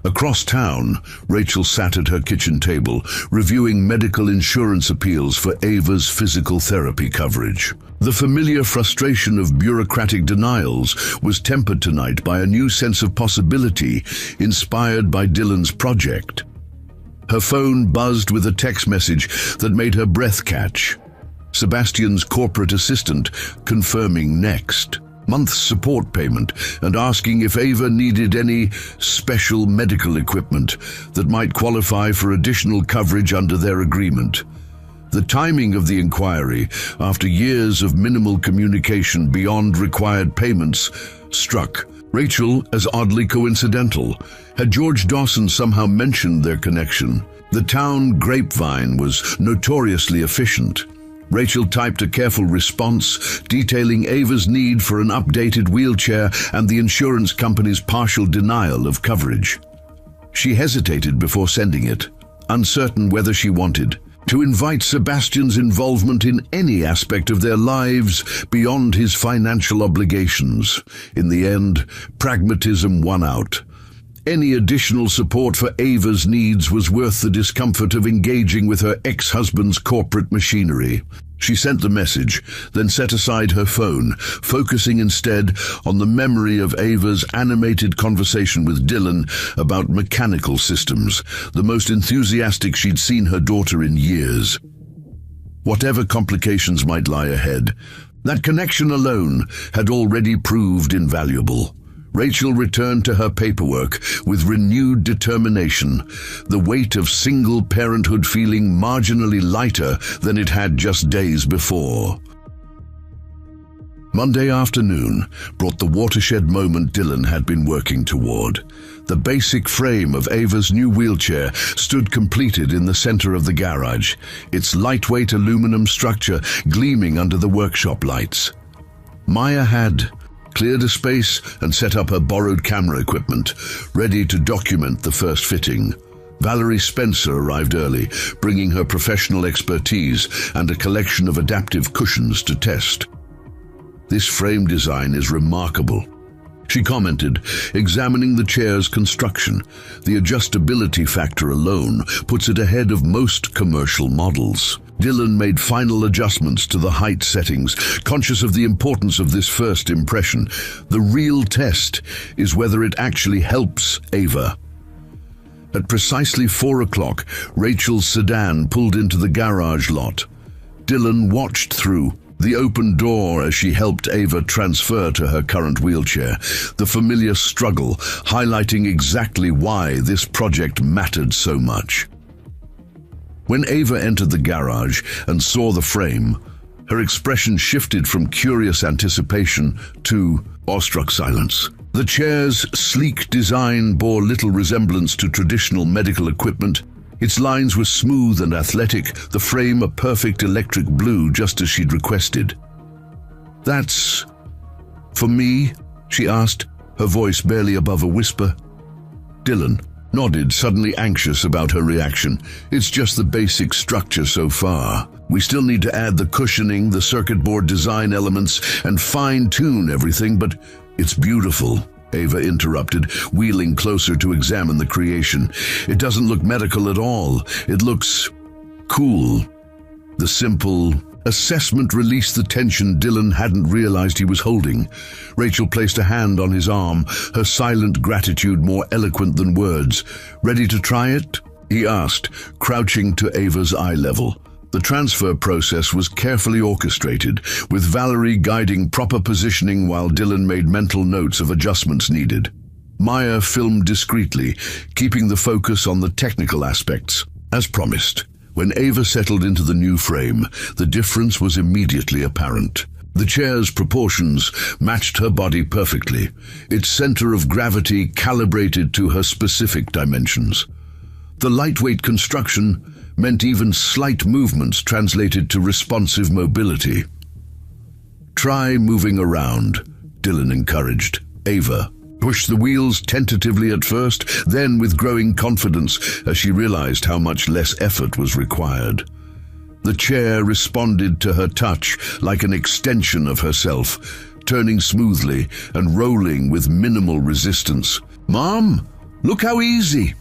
Across town, Rachel sat at her kitchen table, reviewing medical insurance appeals for Ava's physical therapy coverage. The familiar frustration of bureaucratic denials was tempered tonight by a new sense of possibility inspired by Dylan's project. Her phone buzzed with a text message that made her breath catch. Sebastian's corporate assistant confirming next month's support payment and asking if Ava needed any special medical equipment that might qualify for additional coverage under their agreement. The timing of the inquiry, after years of minimal communication beyond required payments, struck Rachel as oddly coincidental. Had George Dawson somehow mentioned their connection? The town grapevine was notoriously efficient. Rachel typed a careful response, detailing Ava's need for an updated wheelchair and the insurance company's partial denial of coverage. She hesitated before sending it, uncertain whether she wanted to invite Sebastian's involvement in any aspect of their lives beyond his financial obligations. In the end, pragmatism won out. Any additional support for Ava's needs was worth the discomfort of engaging with her ex-husband's corporate machinery. She sent the message, then set aside her phone, focusing instead on the memory of Ava's animated conversation with Dylan about mechanical systems, the most enthusiastic she'd seen her daughter in years. Whatever complications might lie ahead, That connection alone had already proved invaluable. Rachel returned to her paperwork with renewed determination, the weight of single parenthood feeling marginally lighter than it had just days before. Monday afternoon brought the watershed moment Dylan had been working toward. The basic frame of Ava's new wheelchair stood completed in the center of the garage, its lightweight aluminum structure gleaming under the workshop lights. Maya had cleared a space and set up her borrowed camera equipment, ready to document the first fitting. Valerie Spencer arrived early, bringing her professional expertise and a collection of adaptive cushions to test. "This frame design is remarkable," she commented, examining the chair's construction. "The adjustability factor alone puts it ahead of most commercial models." Dylan made final adjustments to the height settings, conscious of the importance of this first impression. The real test is whether it actually helps Ava. At precisely 4 o'clock, Rachel's sedan pulled into the garage lot. Dylan watched through the open door as she helped Ava transfer to her current wheelchair, the familiar struggle highlighting exactly why this project mattered so much. When Ava entered the garage and saw the frame, her expression shifted from curious anticipation to awestruck silence. The chair's sleek design bore little resemblance to traditional medical equipment. Its lines were smooth and athletic, the frame a perfect electric blue, just as she'd requested. "That's for me?" she asked, her voice barely above a whisper. Dylan nodded, suddenly anxious about her reaction. "It's just the basic structure so far. We still need to add the cushioning, the circuit board design elements, and fine-tune everything, but it's beautiful," Ava interrupted, wheeling closer to examine the creation. "It doesn't look medical at all. It looks cool." The simple assessment released the tension Dylan hadn't realized he was holding. Rachel placed a hand on his arm, her silent gratitude more eloquent than words. "Ready to try it?" he asked, crouching to Ava's eye level. The transfer process was carefully orchestrated, with Valerie guiding proper positioning while Dylan made mental notes of adjustments needed. Maya filmed discreetly, keeping the focus on the technical aspects. As promised, when Ava settled into the new frame, the difference was immediately apparent. The chair's proportions matched her body perfectly, its center of gravity calibrated to her specific dimensions. The lightweight construction meant even slight movements translated to responsive mobility. "Try moving around," Dylan encouraged. Ava pushed the wheels tentatively at first, then with growing confidence as she realized how much less effort was required. The chair responded to her touch like an extension of herself, turning smoothly and rolling with minimal resistance. "Mom, look how easy!"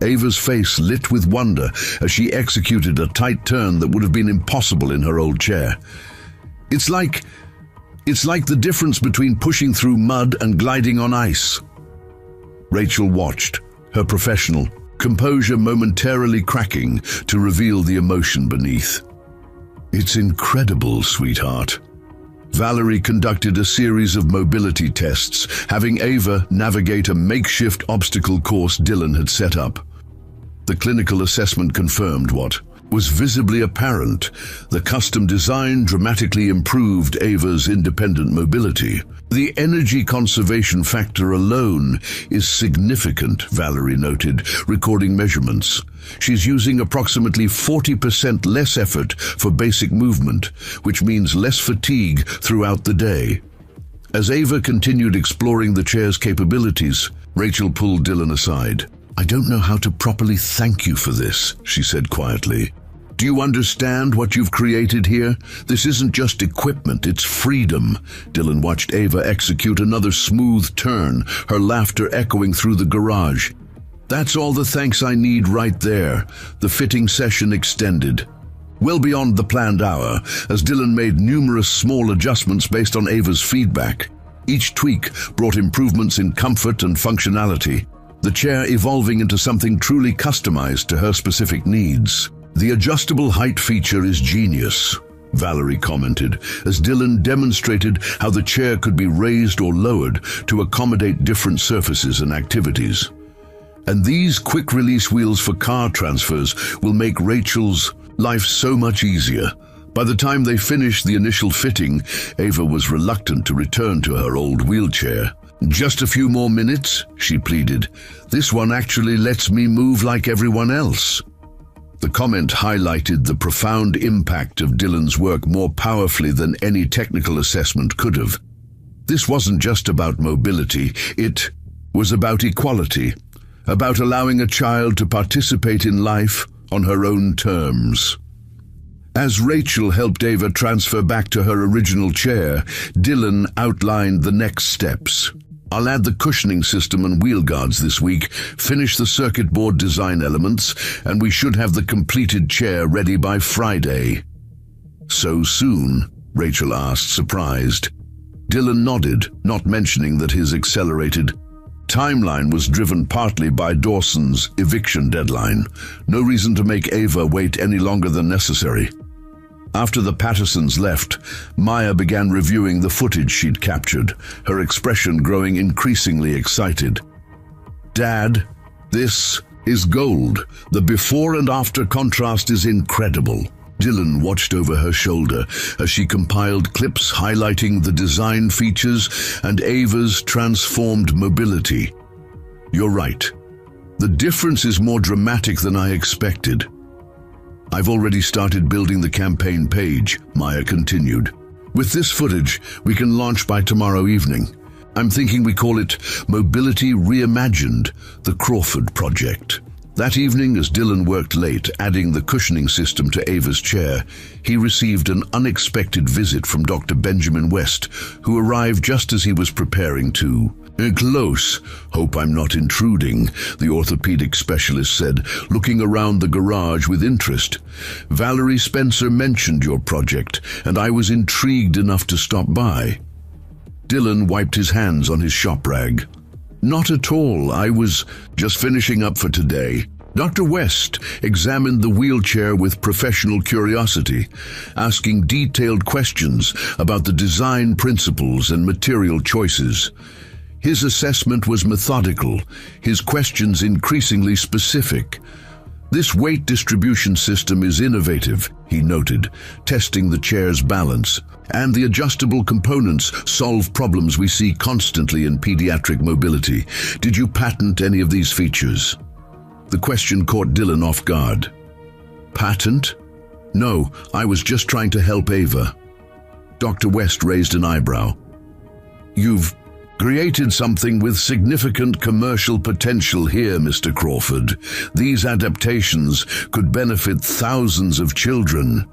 Ava's face lit with wonder as she executed a tight turn that would have been impossible in her old chair. It's like the difference between pushing through mud and gliding on ice." Rachel watched, her professional composure momentarily cracking to reveal the emotion beneath. "It's incredible, sweetheart." Valerie conducted a series of mobility tests, having Ava navigate a makeshift obstacle course Dylan had set up. The clinical assessment confirmed what was visibly apparent. The custom design dramatically improved Ava's independent mobility. "The energy conservation factor alone is significant," Valerie noted, recording measurements. "She's using approximately 40% less effort for basic movement, which means less fatigue throughout the day." As Ava continued exploring the chair's capabilities, Rachel pulled Dylan aside. "I don't know how to properly thank you for this," she said quietly. "Do you understand what you've created here? This isn't just equipment, it's freedom." Dylan watched Ava execute another smooth turn, her laughter echoing through the garage. "That's all the thanks I need right there." The fitting session extended well beyond the planned hour, as Dylan made numerous small adjustments based on Ava's feedback. Each tweak brought improvements in comfort and functionality, the chair evolving into something truly customized to her specific needs. "The adjustable height feature is genius," Valerie commented, as Dylan demonstrated how the chair could be raised or lowered to accommodate different surfaces and activities. And these quick-release wheels for car transfers will make Rachel's life so much easier. By the time they finished the initial fitting, Ava was reluctant to return to her old wheelchair. "Just a few more minutes," she pleaded. "This one actually lets me move like everyone else." The comment highlighted the profound impact of Dylan's work more powerfully than any technical assessment could have. This wasn't just about mobility, it was about equality, about allowing a child to participate in life on her own terms. As Rachel helped Ava transfer back to her original chair, Dylan outlined the next steps. "I'll add the cushioning system and wheel guards this week, finish the circuit board design elements, and we should have the completed chair ready by Friday." "So soon?" Rachel asked, surprised. Dylan nodded, not mentioning that his accelerated timeline was driven partly by Dawson's eviction deadline. No reason to make Ava wait any longer than necessary. After the Pattersons left, Maya began reviewing the footage she'd captured, her expression growing increasingly excited. "Dad, this is gold. The before and after contrast is incredible." Dylan watched over her shoulder as she compiled clips highlighting the design features and Ava's transformed mobility. "You're right. The difference is more dramatic than I expected." "I've already started building the campaign page," Maya continued. "With this footage, we can launch by tomorrow evening. I'm thinking we call it Mobility Reimagined, the Crawford Project." That evening, as Dylan worked late, adding the cushioning system to Ava's chair, he received an unexpected visit from Dr. Benjamin West, who arrived just as he was preparing to. "Close. Hope I'm not intruding," the orthopedic specialist said, looking around the garage with interest. "Valerie Spencer mentioned your project, and I was intrigued enough to stop by." Dylan wiped his hands on his shop rag. "Not at all. I was just finishing up for today." Dr. West examined the wheelchair with professional curiosity, asking detailed questions about the design principles and material choices. His assessment was methodical, his questions increasingly specific. "This weight distribution system is innovative," he noted, testing the chair's balance. "And the adjustable components solve problems we see constantly in pediatric mobility. Did you patent any of these features?" The question caught Dylan off guard. "Patent? No, I was just trying to help Ava." Dr. West raised an eyebrow. "You've created something with significant commercial potential here, Mr. Crawford. These adaptations could benefit thousands of children."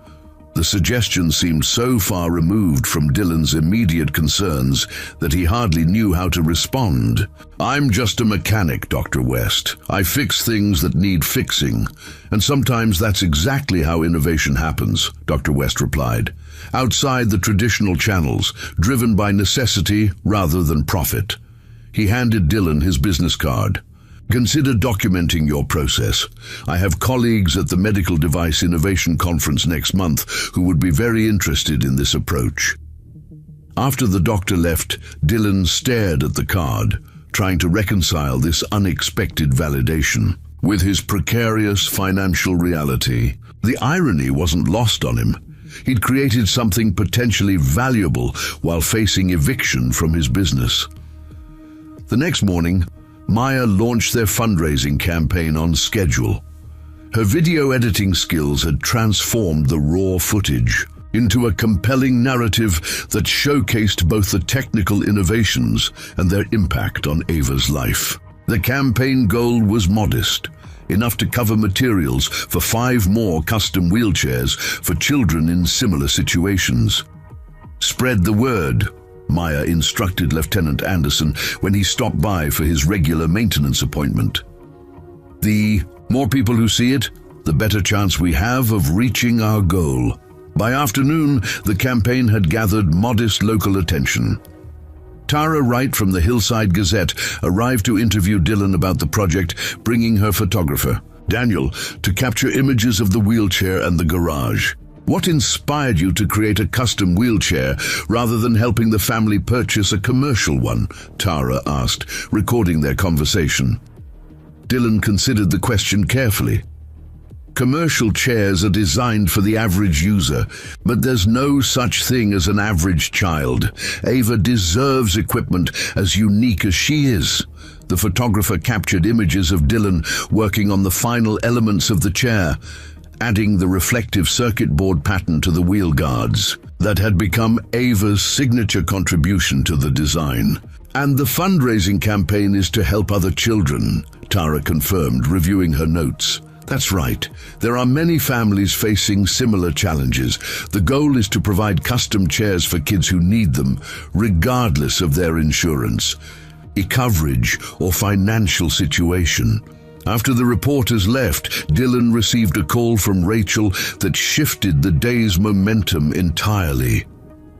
The suggestion seemed so far removed from Dylan's immediate concerns that he hardly knew how to respond. "I'm just a mechanic, Dr. West. I fix things that need fixing. And sometimes that's exactly how innovation happens," Dr. West replied. "Outside the traditional channels, driven by necessity rather than profit." He handed Dylan his business card. "Consider documenting your process. I have colleagues at the Medical Device Innovation Conference next month who would be very interested in this approach." After the doctor left, Dylan stared at the card, trying to reconcile this unexpected validation with his precarious financial reality. The irony wasn't lost on him. He'd created something potentially valuable while facing eviction from his business. The next morning, Maya launched their fundraising campaign on schedule. Her video editing skills had transformed the raw footage into a compelling narrative that showcased both the technical innovations and their impact on Ava's life. The campaign goal was modest, enough to cover materials for 5 more custom wheelchairs for children in similar situations. "Spread the word," Maya instructed Lieutenant Anderson when he stopped by for his regular maintenance appointment. "The more people who see it, the better chance we have of reaching our goal." By afternoon, the campaign had gathered modest local attention. Tara Wright from the Hillside Gazette arrived to interview Dylan about the project, bringing her photographer, Daniel, to capture images of the wheelchair and the garage. What inspired you to create a custom wheelchair rather than helping the family purchase a commercial one? Tara asked, recording their conversation. Dylan considered the question carefully. Commercial chairs are designed for the average user, but there's no such thing as an average child. Ava deserves equipment as unique as she is. The photographer captured images of Dylan working on the final elements of the chair, adding the reflective circuit board pattern to the wheel guards that had become Ava's signature contribution to the design. And the fundraising campaign is to help other children, Tara confirmed, reviewing her notes. That's right. There are many families facing similar challenges. The goal is to provide custom chairs for kids who need them, regardless of their insurance, coverage, or financial situation. After the reporters left, Dylan received a call from Rachel that shifted the day's momentum entirely.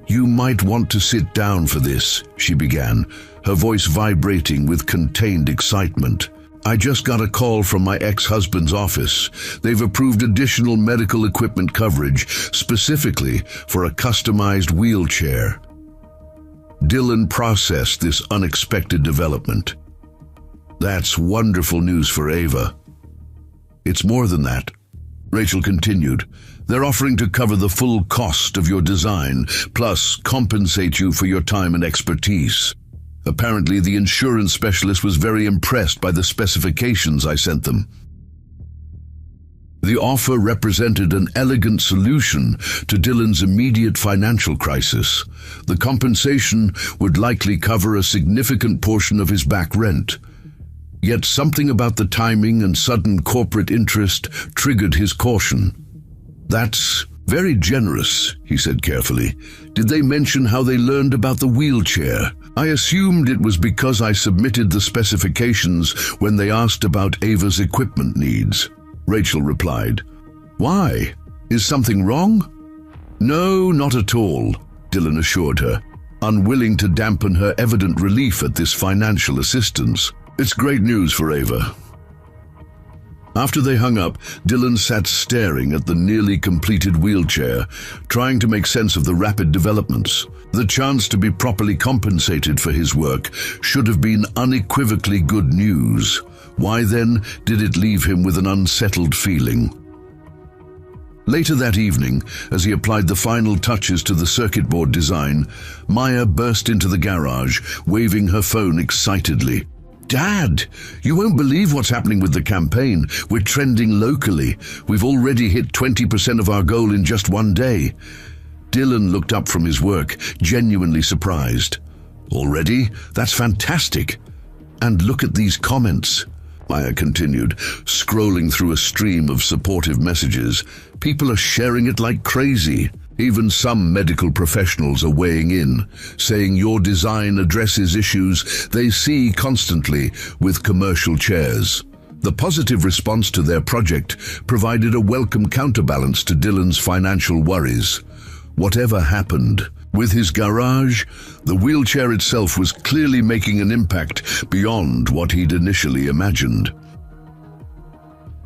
"You might want to sit down for this," she began, her voice vibrating with contained excitement. "I just got a call from my ex-husband's office. They've approved additional medical equipment coverage, specifically for a customized wheelchair." Dylan processed this unexpected development. "That's wonderful news for Ava." "It's more than that," Rachel continued. "They're offering to cover the full cost of your design, plus compensate you for your time and expertise. Apparently, the insurance specialist was very impressed by the specifications I sent them." The offer represented an elegant solution to Dylan's immediate financial crisis. The compensation would likely cover a significant portion of his back rent. Yet something about the timing and sudden corporate interest triggered his caution. "That's very generous," he said carefully. "Did they mention how they learned about the wheelchair? I assumed it was because I submitted the specifications when they asked about Ava's equipment needs." Rachel replied. "Why? Is something wrong?" "No, not at all," Dylan assured her, unwilling to dampen her evident relief at this financial assistance. "It's great news for Ava." After they hung up, Dylan sat staring at the nearly completed wheelchair, trying to make sense of the rapid developments. The chance to be properly compensated for his work should have been unequivocally good news. Why then did it leave him with an unsettled feeling? Later that evening, as he applied the final touches to the circuit board design, Maya burst into the garage, waving her phone excitedly. "Dad, you won't believe what's happening with the campaign. We're trending locally. We've already hit 20% of our goal in just one day." Dylan looked up from his work, genuinely surprised. "Already? That's fantastic. And look at these comments," Maya continued, scrolling through a stream of supportive messages. "People are sharing it like crazy. Even some medical professionals are weighing in, saying your design addresses issues they see constantly with commercial chairs." The positive response to their project provided a welcome counterbalance to Dylan's financial worries. Whatever happened, with his garage, the wheelchair itself was clearly making an impact beyond what he'd initially imagined.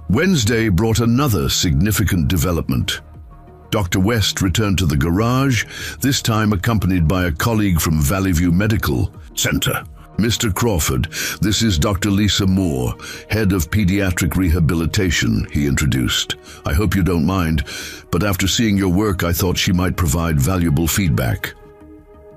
Wednesday brought another significant development. Dr. West returned to the garage, this time accompanied by a colleague from Valley View Medical Center. "Mr. Crawford, this is Dr. Lisa Moore, head of pediatric rehabilitation," he introduced. "I hope you don't mind, but after seeing your work, I thought she might provide valuable feedback."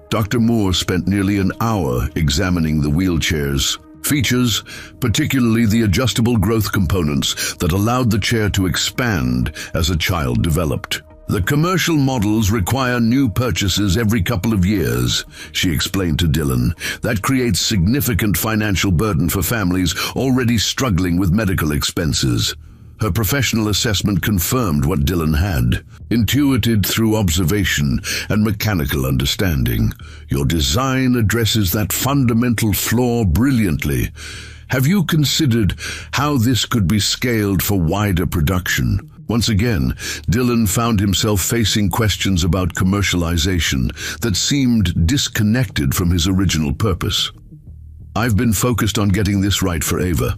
Dr. Moore spent nearly an hour examining the wheelchair's features, particularly the adjustable growth components that allowed the chair to expand as a child developed. "The commercial models require new purchases every couple of years," she explained to Dylan. "That creates significant financial burden for families already struggling with medical expenses." Her professional assessment confirmed what Dylan had intuited through observation and mechanical understanding. "Your design addresses that fundamental flaw brilliantly. Have you considered how this could be scaled for wider production?" Once again, Dylan found himself facing questions about commercialization that seemed disconnected from his original purpose. "I've been focused on getting this right for Ava.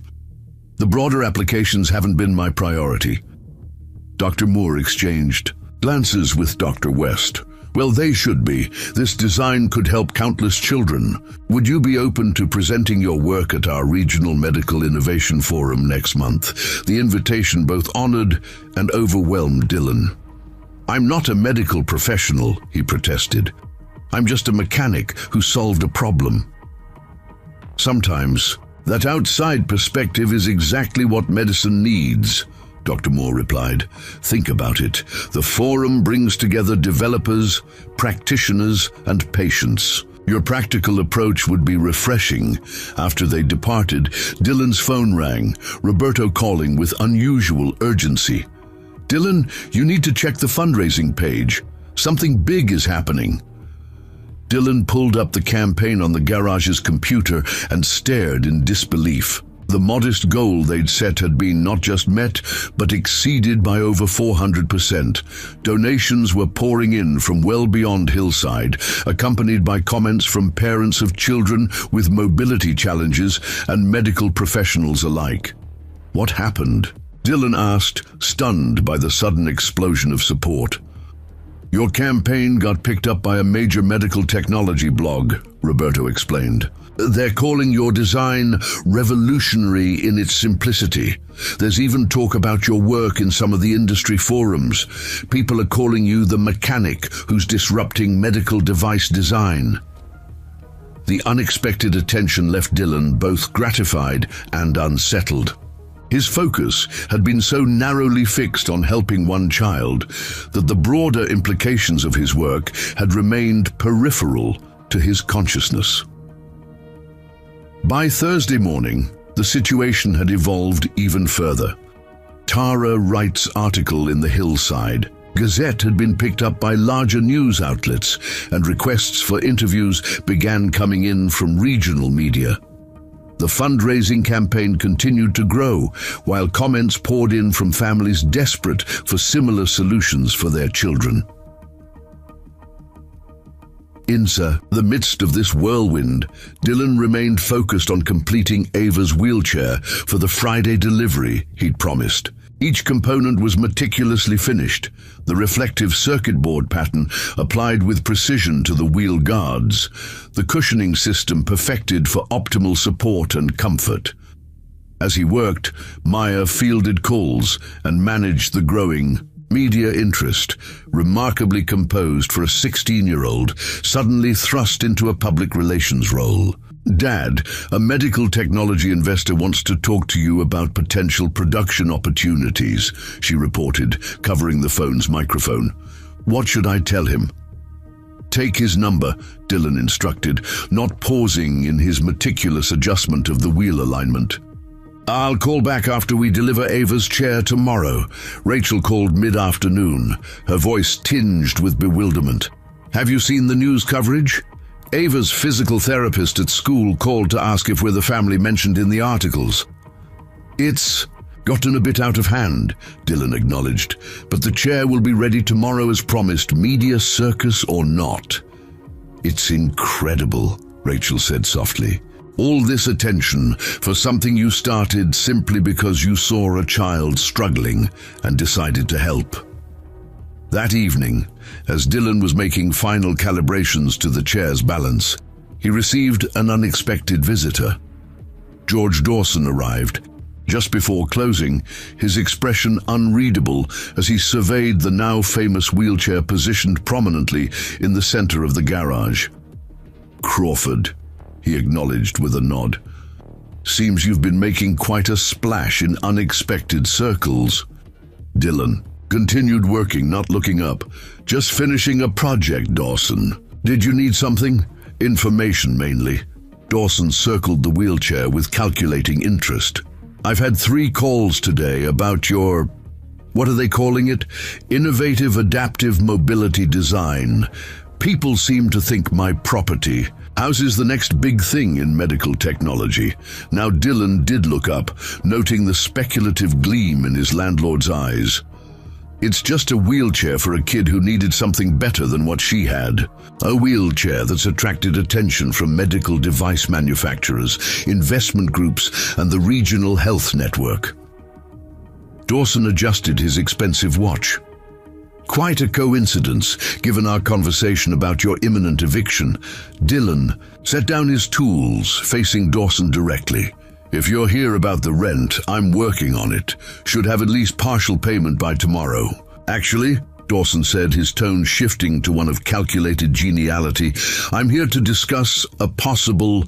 The broader applications haven't been my priority." Dr. Moore exchanged Glances with Dr. West. Well, they should be. This design could help countless children. Would you be open to presenting your work at our Regional Medical Innovation Forum next month? The invitation both honored and overwhelmed Dylan. I'm not a medical professional, he protested. I'm just a mechanic who solved a problem. Sometimes, that outside perspective is exactly what medicine needs, Dr. Moore replied. Think about it. The forum brings together developers, practitioners, and patients. Your practical approach would be refreshing. After they departed, Dylan's phone rang, Roberto calling with unusual urgency. Dylan, you need to check the fundraising page. Something big is happening. Dylan pulled up the campaign on the garage's computer and stared in disbelief. The modest goal they'd set had been not just met, but exceeded by over 400%. Donations were pouring in from well beyond Hillside, accompanied by comments from parents of children with mobility challenges and medical professionals alike. What happened? Dylan asked, stunned by the sudden explosion of support. Your campaign got picked up by a major medical technology blog, Roberto explained. They're calling your design revolutionary in its simplicity. There's even talk about your work in some of the industry forums. People are calling you the mechanic who's disrupting medical device design. The unexpected attention left Dylan both gratified and unsettled. His focus had been so narrowly fixed on helping one child that the broader implications of his work had remained peripheral to his consciousness. By Thursday morning, the situation had evolved even further. Tara Wright's article in the Hillside Gazette had been picked up by larger news outlets, and requests for interviews began coming in from regional media. The fundraising campaign continued to grow, while comments poured in from families desperate for similar solutions for their children. In the midst of this whirlwind, Dylan remained focused on completing Ava's wheelchair for the Friday delivery he'd promised. Each component was meticulously finished, the reflective circuit board pattern applied with precision to the wheel guards, the cushioning system perfected for optimal support and comfort. As he worked, Maya fielded calls and managed the growing media interest, remarkably composed for a 16-year-old suddenly thrust into a public relations role. Dad, a medical technology investor wants to talk to you about potential production opportunities, she reported, covering the phone's microphone. What should I tell him? Take his number, Dylan instructed, not pausing in his meticulous adjustment of the wheel alignment. I'll call back after we deliver Ava's chair tomorrow, Rachel called mid-afternoon, her voice tinged with bewilderment. Have you seen the news coverage? Ava's physical therapist at school called to ask if we're the family mentioned in the articles. It's gotten a bit out of hand, Dylan acknowledged, but the chair will be ready tomorrow as promised, media circus or not. It's incredible, Rachel said softly. All this attention for something you started simply because you saw a child struggling and decided to help. That evening, as Dylan was making final calibrations to the chair's balance, he received an unexpected visitor. George Dawson arrived. Just before closing, his expression unreadable as he surveyed the now famous wheelchair positioned prominently in the center of the garage. Crawford, he acknowledged with a nod. Seems you've been making quite a splash in unexpected circles. Dylan continued working, not looking up. Just finishing a project, Dawson. Did you need something? Information, mainly. Dawson circled the wheelchair with calculating interest. I've had 3 calls today about your, what are they calling it? Innovative adaptive mobility design. People seem to think my property. Ours is the next big thing in medical technology. Now Dylan did look up, noting the speculative gleam in his landlord's eyes. It's just a wheelchair for a kid who needed something better than what she had. A wheelchair that's attracted attention from medical device manufacturers, investment groups, and the regional health network. Dawson adjusted his expensive watch. Quite a coincidence, given our conversation about your imminent eviction. Dylan set down his tools, facing Dawson directly. If you're here about the rent, I'm working on it. Should have at least partial payment by tomorrow. Actually, Dawson said, his tone shifting to one of calculated geniality, I'm here to discuss a possible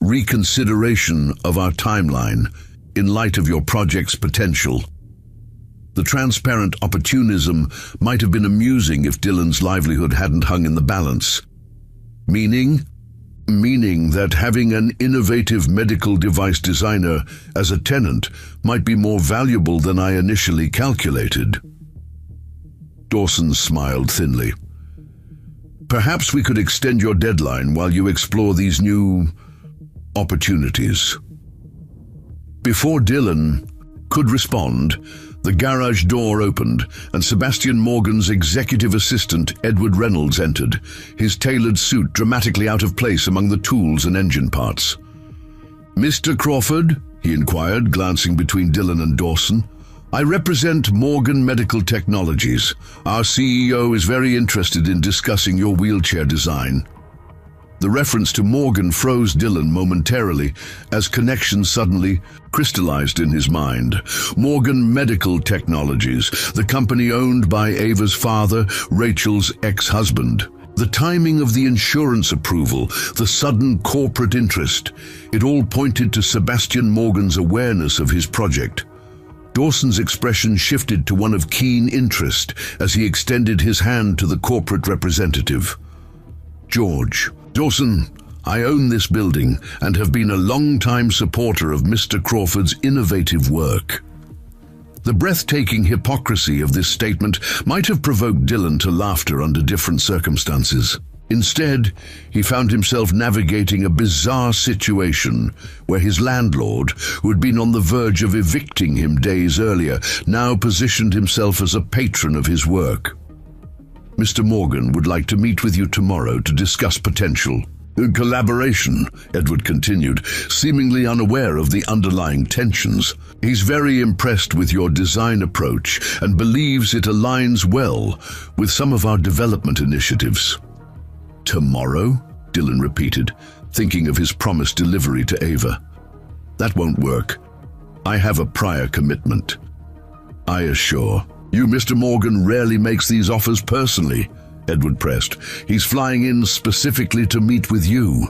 reconsideration of our timeline in light of your project's potential. The transparent opportunism might have been amusing if Dylan's livelihood hadn't hung in the balance. Meaning that having an innovative medical device designer as a tenant might be more valuable than I initially calculated. Dawson smiled thinly. Perhaps we could extend your deadline while you explore these new opportunities. Before Dylan could respond, the garage door opened and Sebastian Morgan's executive assistant, Edward Reynolds, entered, his tailored suit dramatically out of place among the tools and engine parts. "Mr. Crawford?" he inquired, glancing between Dylan and Dawson. "I represent Morgan Medical Technologies. Our CEO is very interested in discussing your wheelchair design." The reference to Morgan froze Dylan momentarily as connections suddenly crystallized in his mind. Morgan Medical Technologies, the company owned by Ava's father, Rachel's ex-husband. The timing of the insurance approval, the sudden corporate interest, it all pointed to Sebastian Morgan's awareness of his project. Dawson's expression shifted to one of keen interest as he extended his hand to the corporate representative. "George, Dawson, I own this building and have been a long-time supporter of Mr. Crawford's innovative work." The breathtaking hypocrisy of this statement might have provoked Dylan to laughter under different circumstances. Instead, he found himself navigating a bizarre situation where his landlord, who had been on the verge of evicting him days earlier, now positioned himself as a patron of his work. "Mr. Morgan would like to meet with you tomorrow to discuss potential collaboration," Edward continued, seemingly unaware of the underlying tensions. "He's very impressed with your design approach and believes it aligns well with some of our development initiatives." "Tomorrow?" Dylan repeated, thinking of his promised delivery to Ava. "That won't work. I have a prior commitment." "I assure you, Mr. Morgan rarely makes these offers personally," Edward pressed. "He's flying in specifically to meet with you."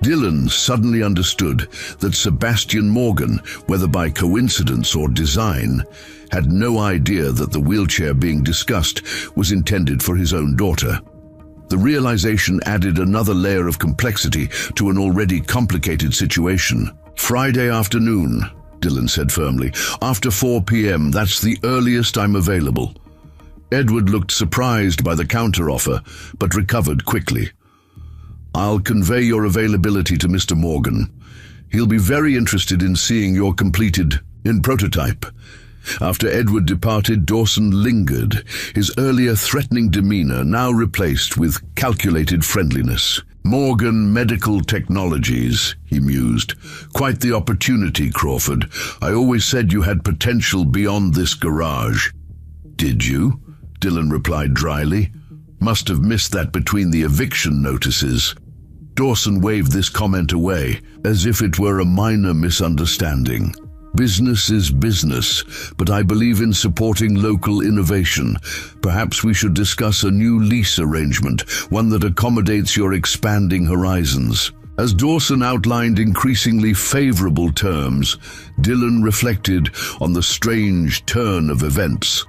Dylan suddenly understood that Sebastian Morgan, whether by coincidence or design, had no idea that the wheelchair being discussed was intended for his own daughter. The realization added another layer of complexity to an already complicated situation. "Friday afternoon," Dylan said firmly. "After 4 p.m., that's the earliest I'm available." Edward looked surprised by the counteroffer, but recovered quickly. "I'll convey your availability to Mr. Morgan. He'll be very interested in seeing your completed prototype." After Edward departed, Dawson lingered, his earlier threatening demeanor now replaced with calculated friendliness. "Morgan Medical Technologies," he mused. "Quite the opportunity, Crawford. I always said you had potential beyond this garage." "Did you?" Dylan replied dryly. "Must have missed that between the eviction notices." Dawson waved this comment away, as if it were a minor misunderstanding. "Business is business, but I believe in supporting local innovation. Perhaps we should discuss a new lease arrangement, one that accommodates your expanding horizons." As Dawson outlined increasingly favorable terms, Dylan reflected on the strange turn of events.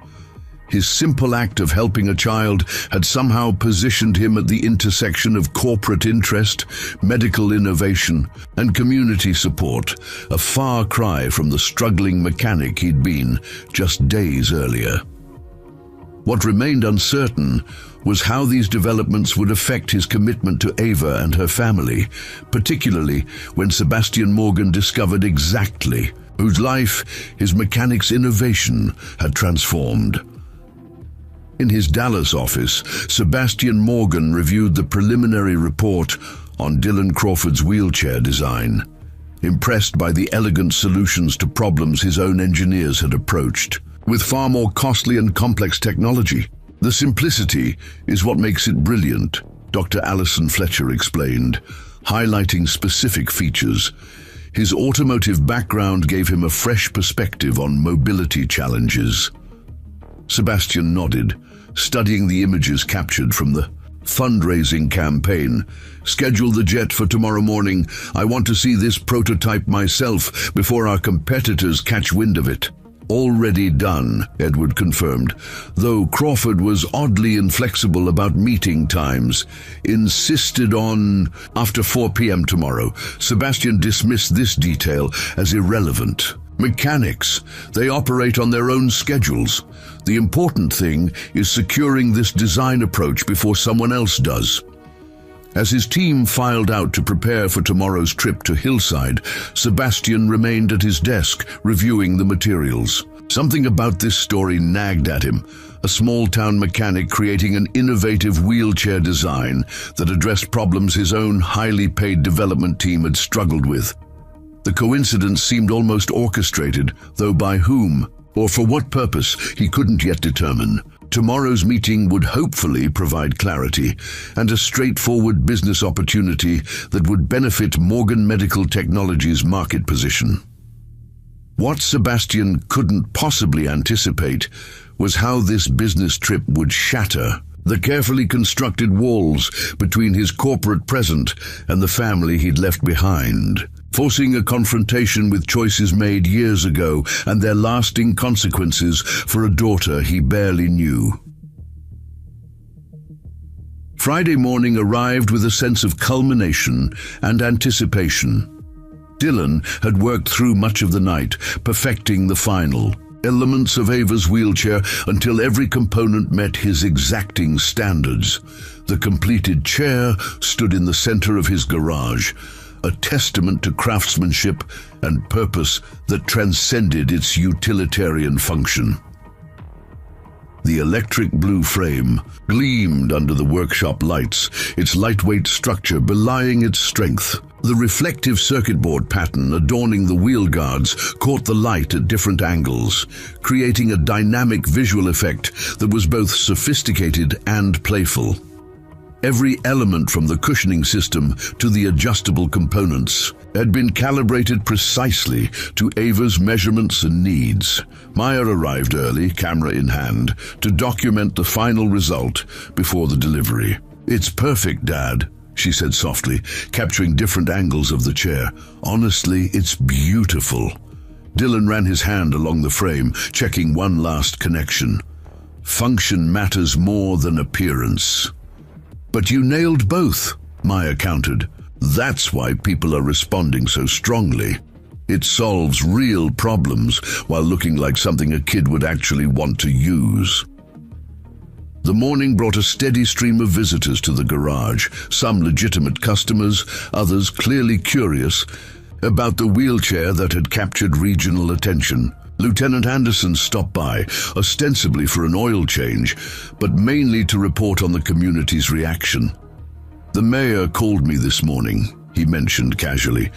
His simple act of helping a child had somehow positioned him at the intersection of corporate interest, medical innovation, and community support, a far cry from the struggling mechanic he'd been just days earlier. What remained uncertain was how these developments would affect his commitment to Ava and her family, particularly when Sebastian Morgan discovered exactly whose life his mechanic's innovation had transformed. In his Dallas office, Sebastian Morgan reviewed the preliminary report on Dylan Crawford's wheelchair design. Impressed by the elegant solutions to problems his own engineers had approached, with far more costly and complex technology. The simplicity is what makes it brilliant, Dr. Alison Fletcher explained, highlighting specific features. His automotive background gave him a fresh perspective on mobility challenges. Sebastian nodded, studying the images captured from the fundraising campaign. Schedule the jet for tomorrow morning. I want to see this prototype myself before our competitors catch wind of it. Already done, Edward confirmed, though Crawford was oddly inflexible about meeting times, insisted on after 4 p.m. tomorrow. Sebastian dismissed this detail as irrelevant. Mechanics, they operate on their own schedules. The important thing is securing this design approach before someone else does. As his team filed out to prepare for tomorrow's trip to Hillside, Sebastian remained at his desk, reviewing the materials. Something about this story nagged at him, a small-town mechanic creating an innovative wheelchair design that addressed problems his own highly paid development team had struggled with. The coincidence seemed almost orchestrated, though by whom, or for what purpose, he couldn't yet determine. Tomorrow's meeting would hopefully provide clarity and a straightforward business opportunity that would benefit Morgan Medical Technology's market position. What Sebastian couldn't possibly anticipate was how this business trip would shatter the carefully constructed walls between his corporate present and the family he'd left behind, forcing a confrontation with choices made years ago and their lasting consequences for a daughter he barely knew. Friday morning arrived with a sense of culmination and anticipation. Dylan had worked through much of the night, perfecting the final elements of Ava's wheelchair until every component met his exacting standards. The completed chair stood in the center of his garage, a testament to craftsmanship and purpose that transcended its utilitarian function. The electric blue frame gleamed under the workshop lights, its lightweight structure belying its strength. The reflective circuit board pattern adorning the wheel guards caught the light at different angles, creating a dynamic visual effect that was both sophisticated and playful. Every element from the cushioning system to the adjustable components had been calibrated precisely to Ava's measurements and needs. Maya arrived early, camera in hand, to document the final result before the delivery. "It's perfect, Dad," she said softly, capturing different angles of the chair. "Honestly, it's beautiful." Dylan ran his hand along the frame, checking one last connection. "Function matters more than appearance." "But you nailed both," Maya countered. "That's why people are responding so strongly. It solves real problems while looking like something a kid would actually want to use." The morning brought a steady stream of visitors to the garage, some legitimate customers, others clearly curious about the wheelchair that had captured regional attention. Lieutenant Anderson stopped by, ostensibly for an oil change, but mainly to report on the community's reaction. "The mayor called me this morning," he mentioned casually,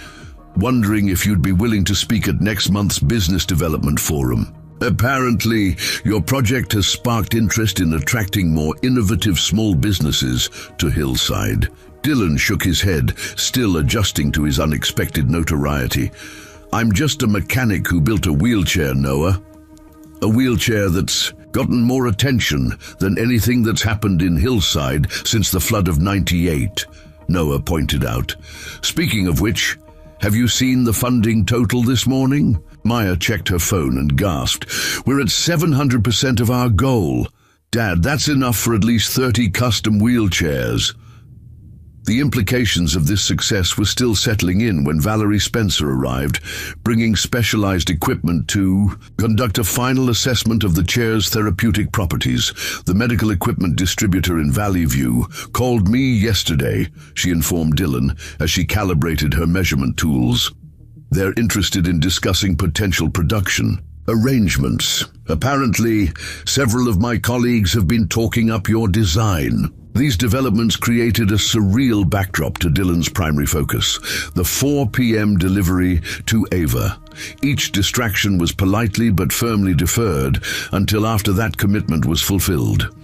"wondering if you'd be willing to speak at next month's business development forum. Apparently, your project has sparked interest in attracting more innovative small businesses to Hillside." Dylan shook his head, still adjusting to his unexpected notoriety. "I'm just a mechanic who built a wheelchair, Noah. A wheelchair that's gotten more attention than anything that's happened in Hillside since the flood of '98, Noah pointed out. "Speaking of which, have you seen the funding total this morning?" Maya checked her phone and gasped. "We're at 700% of our goal. Dad, that's enough for at least 30 custom wheelchairs." The implications of this success were still settling in when Valerie Spencer arrived, bringing specialized equipment to conduct a final assessment of the chair's therapeutic properties. "The medical equipment distributor in Valley View called me yesterday," she informed Dylan as she calibrated her measurement tools. "They're interested in discussing potential production arrangements. Apparently, several of my colleagues have been talking up your design." These developments created a surreal backdrop to Dylan's primary focus, the 4 p.m. delivery to Ava. Each distraction was politely but firmly deferred until after that commitment was fulfilled.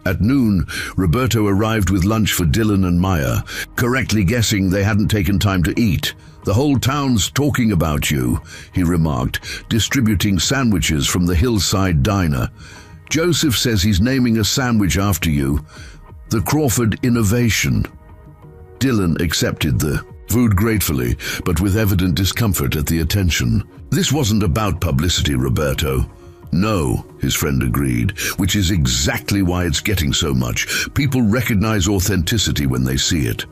At noon, Roberto arrived with lunch for Dylan and Maya, correctly guessing they hadn't taken time to eat. "The whole town's talking about you," he remarked, distributing sandwiches from the hillside diner. "Joseph says he's naming a sandwich after you, the Crawford Innovation." Dylan accepted the food gratefully, but with evident discomfort at the attention. "This wasn't about publicity, Roberto." "No," his friend agreed, "which is exactly why it's getting so much. People recognize authenticity when they see it."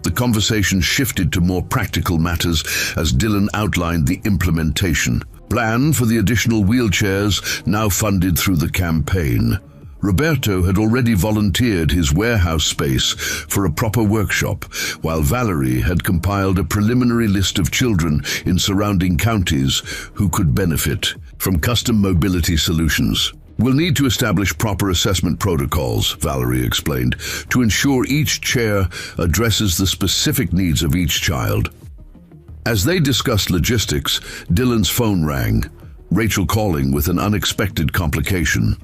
The conversation shifted to more practical matters as Dylan outlined the implementation plan for the additional wheelchairs now funded through the campaign. Roberto had already volunteered his warehouse space for a proper workshop, while Valerie had compiled a preliminary list of children in surrounding counties who could benefit from custom mobility solutions. "We'll need to establish proper assessment protocols," Valerie explained, "to ensure each chair addresses the specific needs of each child." As they discussed logistics, Dylan's phone rang, Rachel calling with an unexpected complication.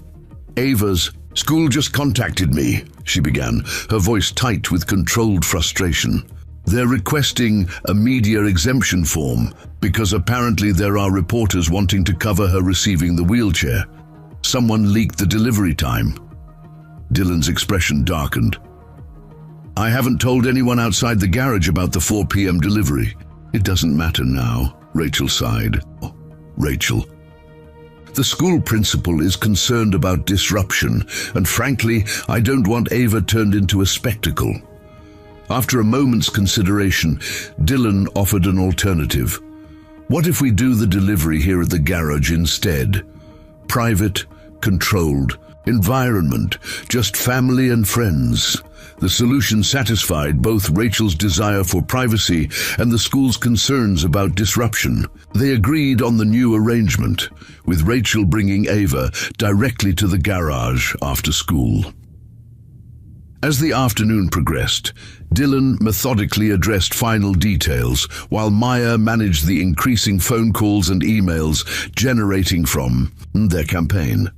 "Ava's school just contacted me," she began, her voice tight with controlled frustration. "They're requesting a media exemption form because apparently there are reporters wanting to cover her receiving the wheelchair. Someone leaked the delivery time." Dylan's expression darkened. "I haven't told anyone outside the garage about the 4 p.m. delivery." "It doesn't matter now," Rachel sighed. Rachel. "The school principal is concerned about disruption, and frankly, I don't want Ava turned into a spectacle." After a moment's consideration, Dylan offered an alternative. "What if we do the delivery here at the garage instead? Private, controlled, environment, just family and friends." The solution satisfied both Rachel's desire for privacy and the school's concerns about disruption. They agreed on the new arrangement, with Rachel bringing Ava directly to the garage after school. As the afternoon progressed, Dylan methodically addressed final details, while Maya managed the increasing phone calls and emails generating from their campaign.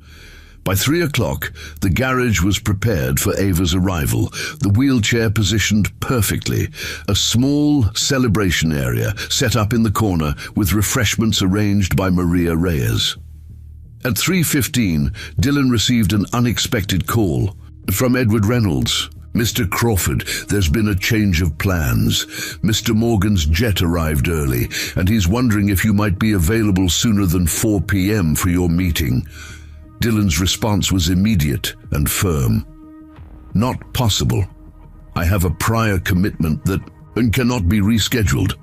By 3 o'clock, the garage was prepared for Ava's arrival, the wheelchair positioned perfectly, a small celebration area set up in the corner with refreshments arranged by Maria Reyes. At 3:15, Dylan received an unexpected call from Edward Reynolds. "Mr. Crawford, there's been a change of plans. Mr. Morgan's jet arrived early, and he's wondering if you might be available sooner than 4 p.m. for your meeting." Dylan's response was immediate and firm. "Not possible. I have a prior commitment that cannot be rescheduled."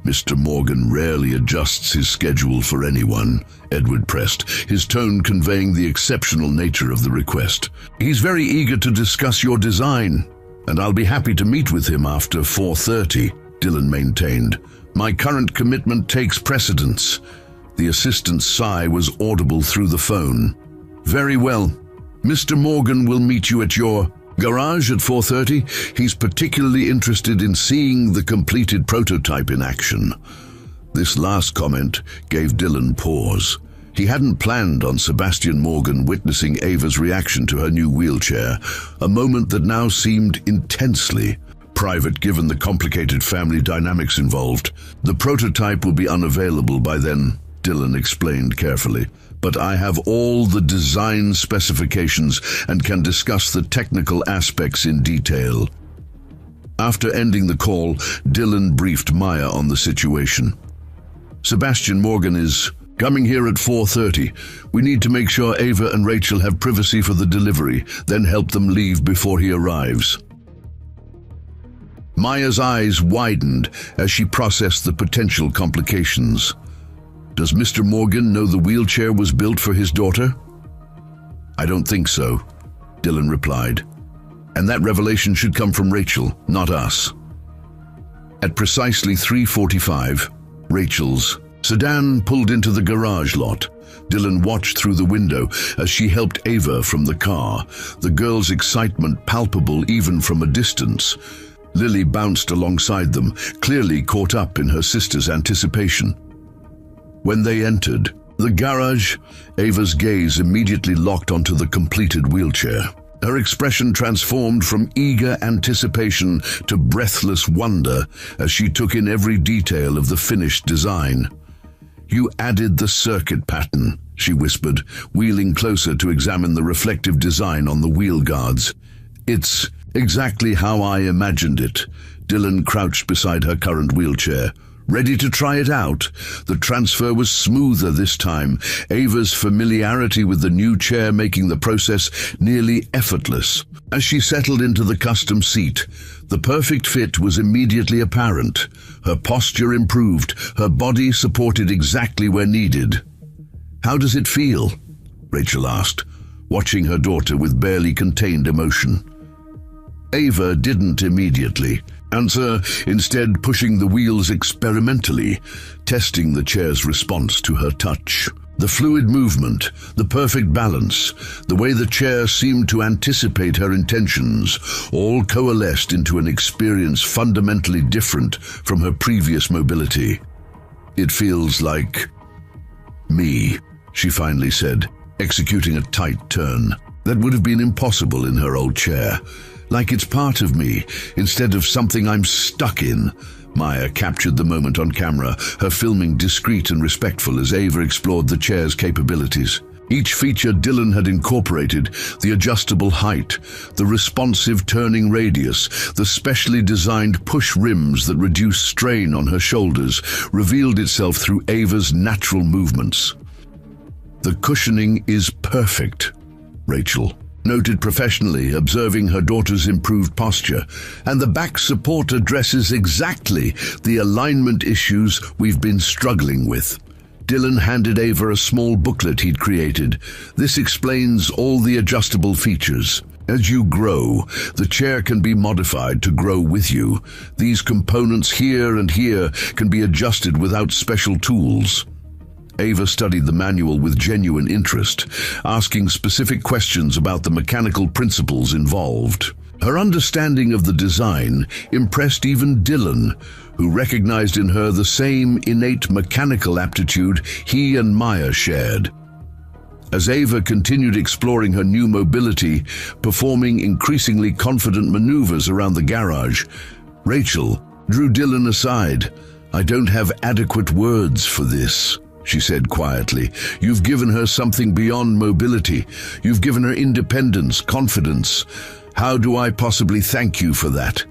"Mr. Morgan rarely adjusts his schedule for anyone," Edward pressed, his tone conveying the exceptional nature of the request. "He's very eager to discuss your design, and I'll be happy to meet with him after 4:30, Dylan maintained. "My current commitment takes precedence." The assistant's sigh was audible through the phone. "Very well. Mr. Morgan will meet you at your garage at 4:30. He's particularly interested in seeing the completed prototype in action." This last comment gave Dylan pause. He hadn't planned on Sebastian Morgan witnessing Ava's reaction to her new wheelchair, a moment that now seemed intensely private given the complicated family dynamics involved. "The prototype will be unavailable by then," Dylan explained carefully. "But I have all the design specifications and can discuss the technical aspects in detail." After ending the call, Dylan briefed Maya on the situation. "Sebastian Morgan is coming here at 4:30. We need to make sure Ava and Rachel have privacy for the delivery, then help them leave before he arrives." Maya's eyes widened as she processed the potential complications. "Does Mr. Morgan know the wheelchair was built for his daughter?" "I don't think so," Dylan replied. "And that revelation should come from Rachel, not us." At precisely 3:45, Rachel's Sedan pulled into the garage lot. Dylan watched through the window as she helped Ava from the car, the girl's excitement palpable even from a distance. Lily bounced alongside them, clearly caught up in her sister's anticipation. When they entered the garage, Ava's gaze immediately locked onto the completed wheelchair. Her expression transformed from eager anticipation to breathless wonder as she took in every detail of the finished design. "You added the circuit pattern," she whispered, wheeling closer to examine the reflective design on the wheel guards. "It's exactly how I imagined it." Dylan crouched beside her current wheelchair. Ready to try it out? The transfer was smoother this time, Ava's familiarity with the new chair making the process nearly effortless. As she settled into the custom seat, the perfect fit was immediately apparent. Her posture improved, her body supported exactly where needed. "How does it feel?" Rachel asked, watching her daughter with barely contained emotion. Ava didn't immediately answer, instead pushing the wheels experimentally, testing the chair's response to her touch. The fluid movement, the perfect balance, the way the chair seemed to anticipate her intentions, all coalesced into an experience fundamentally different from her previous mobility. "It feels like me," she finally said, executing a tight turn. That would have been impossible in her old chair. "Like it's part of me, instead of something I'm stuck in." Maya captured the moment on camera, her filming discreet and respectful as Ava explored the chair's capabilities. Each feature Dylan had incorporated, the adjustable height, the responsive turning radius, the specially designed push rims that reduce strain on her shoulders, revealed itself through Ava's natural movements. "The cushioning is perfect," Rachel noted professionally, observing her daughter's improved posture, "and the back support addresses exactly the alignment issues we've been struggling with." Dylan handed Ava a small booklet he'd created. "This explains all the adjustable features. As you grow, the chair can be modified to grow with you. These components here and here can be adjusted without special tools." Ava studied the manual with genuine interest, asking specific questions about the mechanical principles involved. Her understanding of the design impressed even Dylan, who recognized in her the same innate mechanical aptitude he and Maya shared. As Ava continued exploring her new mobility, performing increasingly confident maneuvers around the garage, Rachel drew Dylan aside. "I don't have adequate words for this," she said quietly. "You've given her something beyond mobility. You've given her independence, confidence. How do I possibly thank you for that?"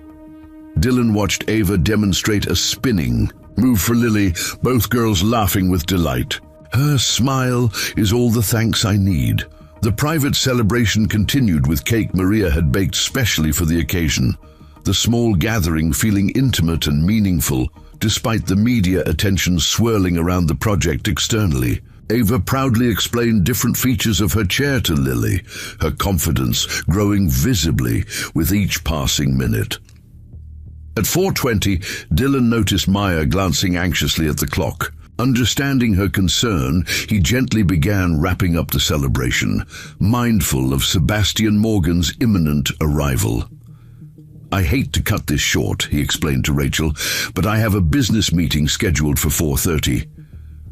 Dylan watched Ava demonstrate a spinning move for Lily, both girls laughing with delight. "Her smile is all the thanks I need." The private celebration continued with cake Maria had baked specially for the occasion, the small gathering feeling intimate and meaningful, despite the media attention swirling around the project externally. Ava proudly explained different features of her chair to Lily, her confidence growing visibly with each passing minute. At 4:20, Dylan noticed Maya glancing anxiously at the clock. Understanding her concern, he gently began wrapping up the celebration, mindful of Sebastian Morgan's imminent arrival. "I hate to cut this short," he explained to Rachel, "but I have a business meeting scheduled for 4:30.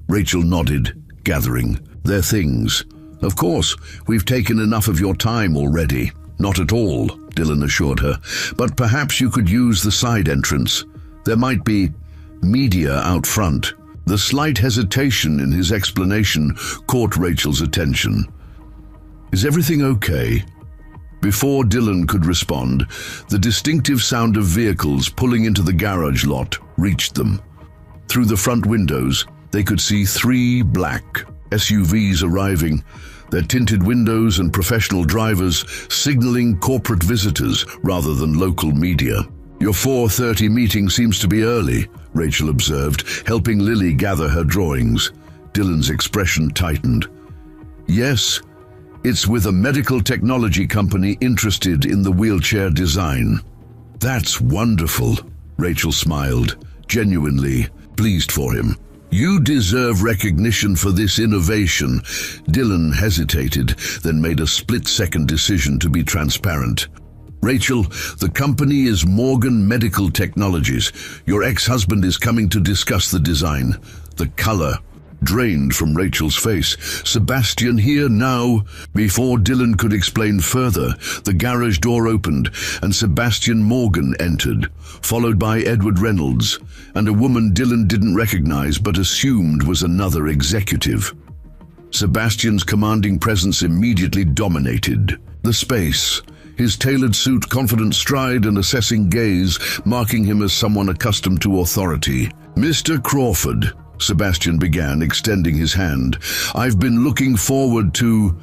Rachel nodded, gathering their things. "Of course, we've taken enough of your time already." "Not at all," Dylan assured her, "but perhaps you could use the side entrance. There might be media out front." The slight hesitation in his explanation caught Rachel's attention. "Is everything okay?" Before Dylan could respond, the distinctive sound of vehicles pulling into the garage lot reached them. Through the front windows, they could see 3 black SUVs arriving, their tinted windows and professional drivers signaling corporate visitors rather than local media. "Your 4:30 meeting seems to be early," Rachel observed, helping Lily gather her drawings. Dylan's expression tightened. "Yes, it's with a medical technology company interested in the wheelchair design." "That's wonderful," Rachel smiled, genuinely pleased for him. You deserve recognition for this innovation. Dylan hesitated, then made a split-second decision to be transparent. Rachel, the company is Morgan Medical Technologies. Your ex-husband is coming to discuss the design. The color drained from Rachel's face. Sebastian, here now. Before Dylan could explain further, the garage door opened and Sebastian Morgan entered, followed by Edward Reynolds, and a woman Dylan didn't recognize but assumed was another executive. Sebastian's commanding presence immediately dominated the space, his tailored suit, confident stride, and assessing gaze marking him as someone accustomed to authority. Mr. Crawford, Sebastian began, extending his hand. I've been looking forward to...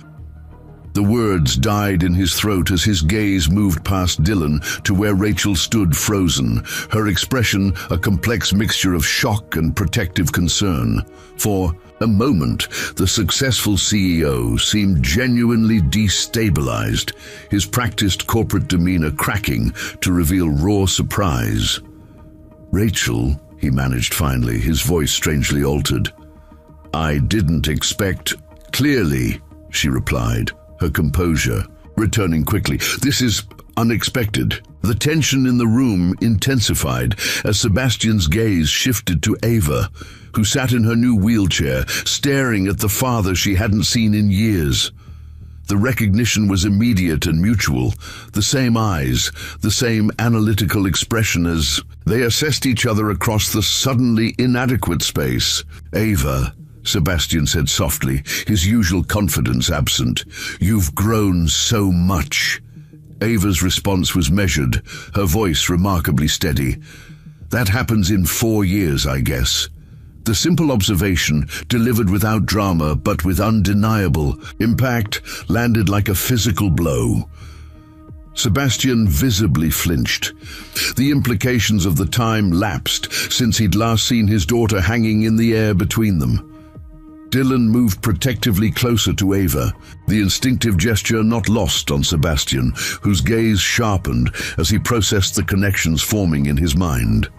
The words died in his throat as his gaze moved past Dylan to where Rachel stood frozen, her expression a complex mixture of shock and protective concern. For a moment, the successful CEO seemed genuinely destabilized, his practiced corporate demeanor cracking to reveal raw surprise. Rachel, he managed finally, his voice strangely altered. I didn't expect... Clearly, she replied, her composure returning quickly. This is unexpected. The tension in the room intensified as Sebastian's gaze shifted to Ava, who sat in her new wheelchair, staring at the father she hadn't seen in years. The recognition was immediate and mutual, the same eyes, the same analytical expression as they assessed each other across the suddenly inadequate space. Ava, Sebastian said softly, his usual confidence absent, you've grown so much. Ava's response was measured, her voice remarkably steady. That happens in 4 years, I guess. The simple observation, delivered without drama but with undeniable impact, landed like a physical blow. Sebastian visibly flinched. The implications of the time lapsed since he'd last seen his daughter hanging in the air between them. Dylan moved protectively closer to Ava, the instinctive gesture not lost on Sebastian, whose gaze sharpened as he processed the connections forming in his mind.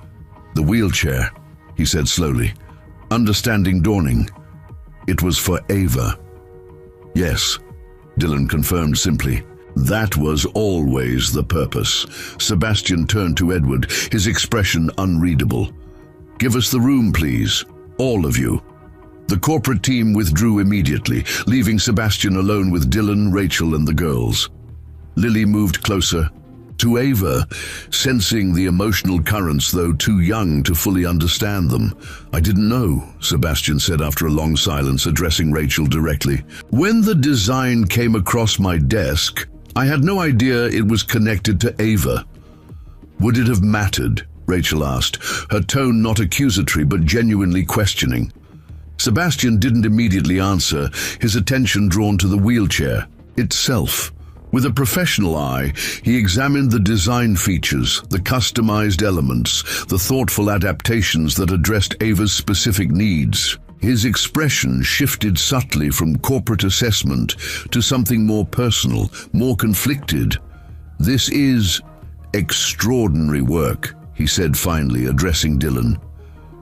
The wheelchair, he said slowly, understanding dawning. It was for Ava. Yes, Dylan confirmed simply. That was always the purpose. Sebastian turned to Edward, his expression unreadable. Give us the room, please. All of you. The corporate team withdrew immediately, leaving Sebastian alone with Dylan, Rachel, and the girls. Lily moved closer to Ava, sensing the emotional currents, though too young to fully understand them. I didn't know, Sebastian said after a long silence, addressing Rachel directly. When the design came across my desk, I had no idea it was connected to Ava. Would it have mattered? Rachel asked, her tone not accusatory but genuinely questioning. Sebastian didn't immediately answer, his attention drawn to the wheelchair itself. With a professional eye, he examined the design features, the customized elements, the thoughtful adaptations that addressed Ava's specific needs. His expression shifted subtly from corporate assessment to something more personal, more conflicted. This is extraordinary work, he said finally, addressing Dylan.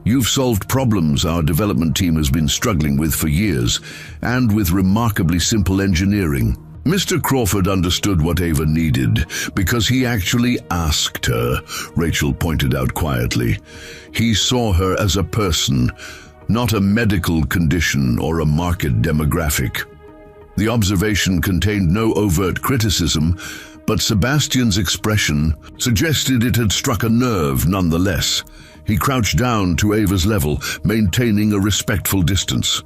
You've solved problems our development team has been struggling with for years, and with remarkably simple engineering. Mr. Crawford understood what Ava needed, because he actually asked her, Rachel pointed out quietly. He saw her as a person, not a medical condition or a market demographic. The observation contained no overt criticism, but Sebastian's expression suggested it had struck a nerve nonetheless. He crouched down to Ava's level, maintaining a respectful distance.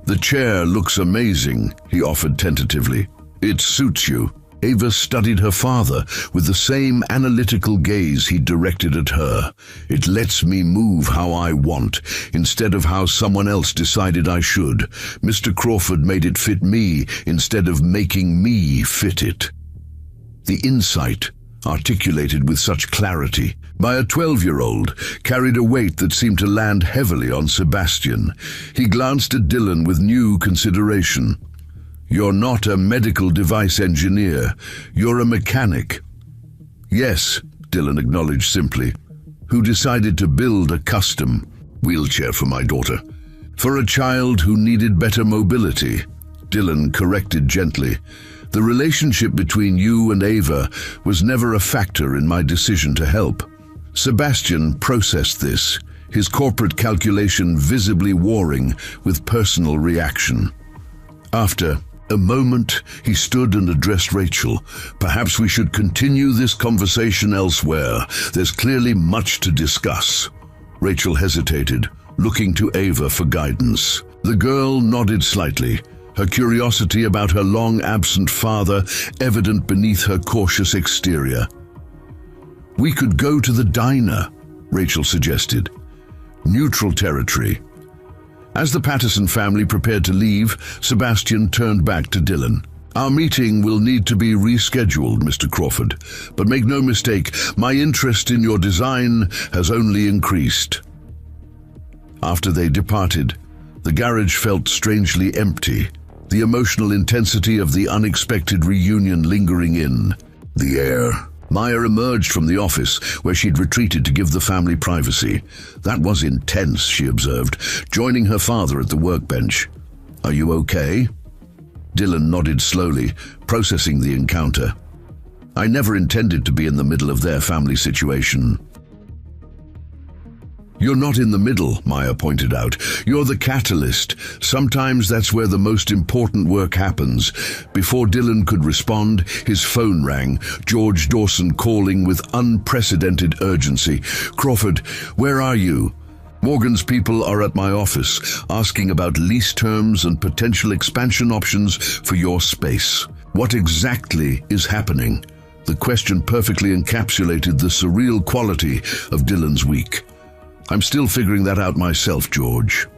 The chair looks amazing, he offered tentatively. It suits you. Ava studied her father with the same analytical gaze he directed at her. It lets me move how I want, instead of how someone else decided I should. Mr. Crawford made it fit me instead of making me fit it. The insight, articulated with such clarity by a 12-year-old, carried a weight that seemed to land heavily on Sebastian. He glanced at Dylan with new consideration. You're not a medical device engineer, you're a mechanic. Yes, Dylan acknowledged simply, who decided to build a custom, Wheelchair for my daughter. For a child who needed better mobility, Dylan corrected gently. The relationship between you and Ava was never a factor in my decision to help. Sebastian processed this, his corporate calculation visibly warring with personal reaction. After a moment, he stood and addressed Rachel. Perhaps we should continue this conversation elsewhere. There's clearly much to discuss. Rachel hesitated, looking to Ava for guidance. The girl nodded slightly, her curiosity about her long-absent father evident beneath her cautious exterior. We could go to the diner, Rachel suggested. Neutral territory. As the Patterson family prepared to leave, Sebastian turned back to Dylan. Our meeting will need to be rescheduled, Mr. Crawford, but make no mistake, my interest in your design has only increased. After they departed, the garage felt strangely empty, the emotional intensity of the unexpected reunion lingering in the air. Maya emerged from the office, where she'd retreated to give the family privacy. That was intense, she observed, joining her father at the workbench. Are you okay? Dylan nodded slowly, processing the encounter. I never intended to be in the middle of their family situation. You're not in the middle, Maya pointed out. You're the catalyst. Sometimes that's where the most important work happens. Before Dylan could respond, his phone rang, George Dawson calling with unprecedented urgency. Crawford, where are you? Morgan's people are at my office, asking about lease terms and potential expansion options for your space. What exactly is happening? The question perfectly encapsulated the surreal quality of Dylan's week. I'm still figuring that out myself, George.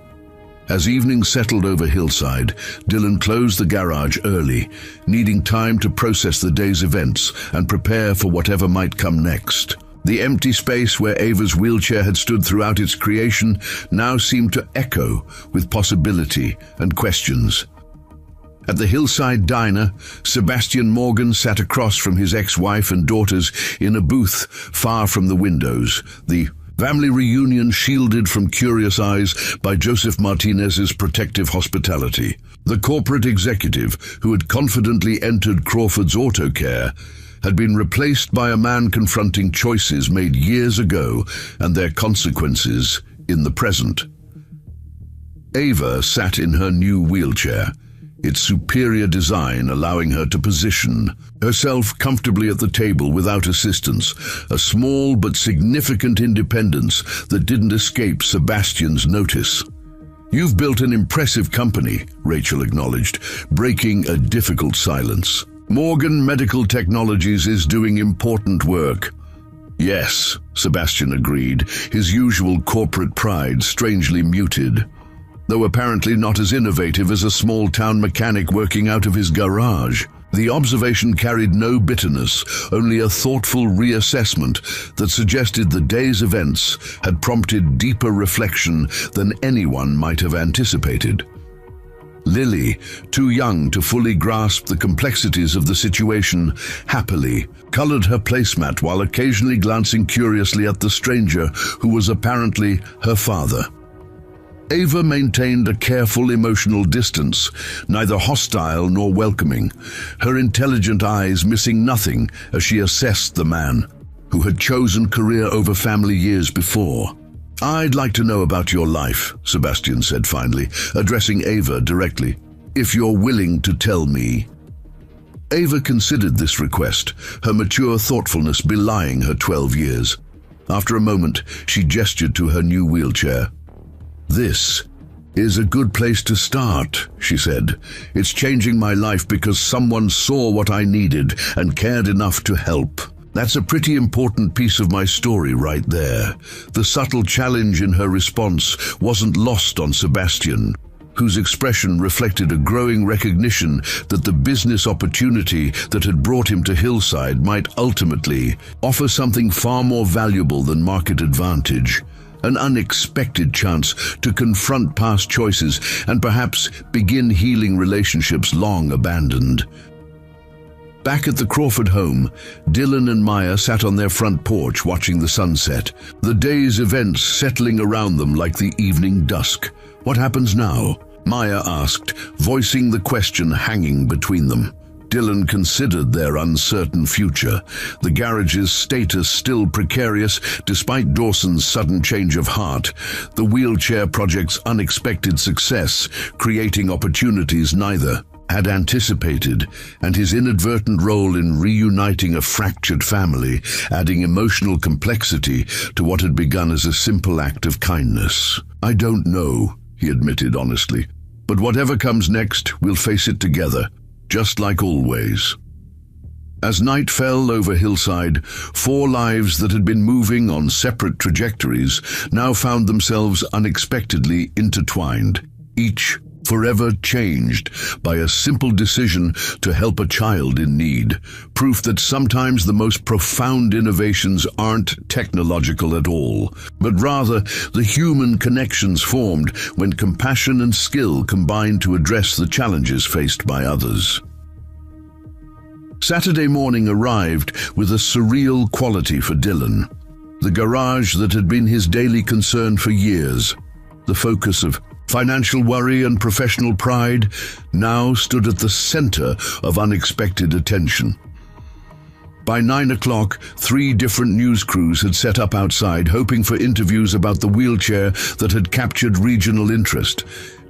As evening settled over Hillside, Dylan closed the garage early, needing time to process the day's events and prepare for whatever might come next. The empty space where Ava's wheelchair had stood throughout its creation now seemed to echo with possibility and questions. At the Hillside Diner, Sebastian Morgan sat across from his ex-wife and daughters in a booth far from the windows, the family reunion shielded from curious eyes by Joseph Martinez's protective hospitality. The corporate executive, who had confidently entered Crawford's auto care, had been replaced by a man confronting choices made years ago and their consequences in the present. Ava sat in her new wheelchair, its superior design allowing her to position herself comfortably at the table without assistance, a small but significant independence that didn't escape Sebastian's notice. You've built an impressive company, Rachel acknowledged, breaking a difficult silence. Morgan Medical Technologies is doing important work. Yes, Sebastian agreed, his usual corporate pride strangely muted. Though apparently not as innovative as a small-town mechanic working out of his garage. The observation carried no bitterness, only a thoughtful reassessment that suggested the day's events had prompted deeper reflection than anyone might have anticipated. Lily, too young to fully grasp the complexities of the situation, happily colored her placemat while occasionally glancing curiously at the stranger who was apparently her father. Ava maintained a careful emotional distance, neither hostile nor welcoming, her intelligent eyes missing nothing as she assessed the man, who had chosen career over family years before. I'd like to know about your life, Sebastian said finally, addressing Ava directly, if you're willing to tell me. Ava considered this request, her mature thoughtfulness belying her 12 years. After a moment, she gestured to her new wheelchair. This is a good place to start, she said. It's changing my life because someone saw what I needed and cared enough to help. That's a pretty important piece of my story right there. The subtle challenge in her response wasn't lost on Sebastian, whose expression reflected a growing recognition that the business opportunity that had brought him to Hillside might ultimately offer something far more valuable than market advantage. An unexpected chance to confront past choices and perhaps begin healing relationships long abandoned. Back at the Crawford home, Dylan and Maya sat on their front porch watching the sunset, the day's events settling around them like the evening dusk. "What happens now?" Maya asked, voicing the question hanging between them. Dylan considered their uncertain future, the garage's status still precarious despite Dawson's sudden change of heart, the wheelchair project's unexpected success, creating opportunities neither had anticipated, and his inadvertent role in reuniting a fractured family, adding emotional complexity to what had begun as a simple act of kindness. "I don't know," he admitted honestly, "but whatever comes next, we'll face it together, just like always." As night fell over Hillside, 4 lives that had been moving on separate trajectories now found themselves unexpectedly intertwined, each forever changed by a simple decision to help a child in need. Proof that sometimes the most profound innovations aren't technological at all, but rather the human connections formed when compassion and skill combined to address the challenges faced by others. Saturday morning arrived with a surreal quality for Dylan. The garage that had been his daily concern for years, the focus of financial worry and professional pride, now stood at the center of unexpected attention. By 9 o'clock, 3 different news crews had set up outside, hoping for interviews about the wheelchair that had captured regional interest.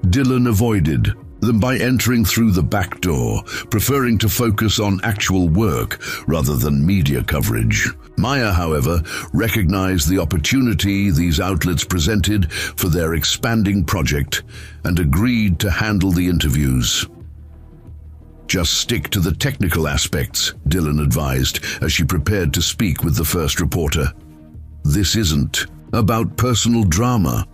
Dylan avoided them by entering through the back door, preferring to focus on actual work rather than media coverage. Maya, however, recognized the opportunity these outlets presented for their expanding project and agreed to handle the interviews. "Just stick to the technical aspects," Dylan advised as she prepared to speak with the first reporter. "This isn't about personal drama."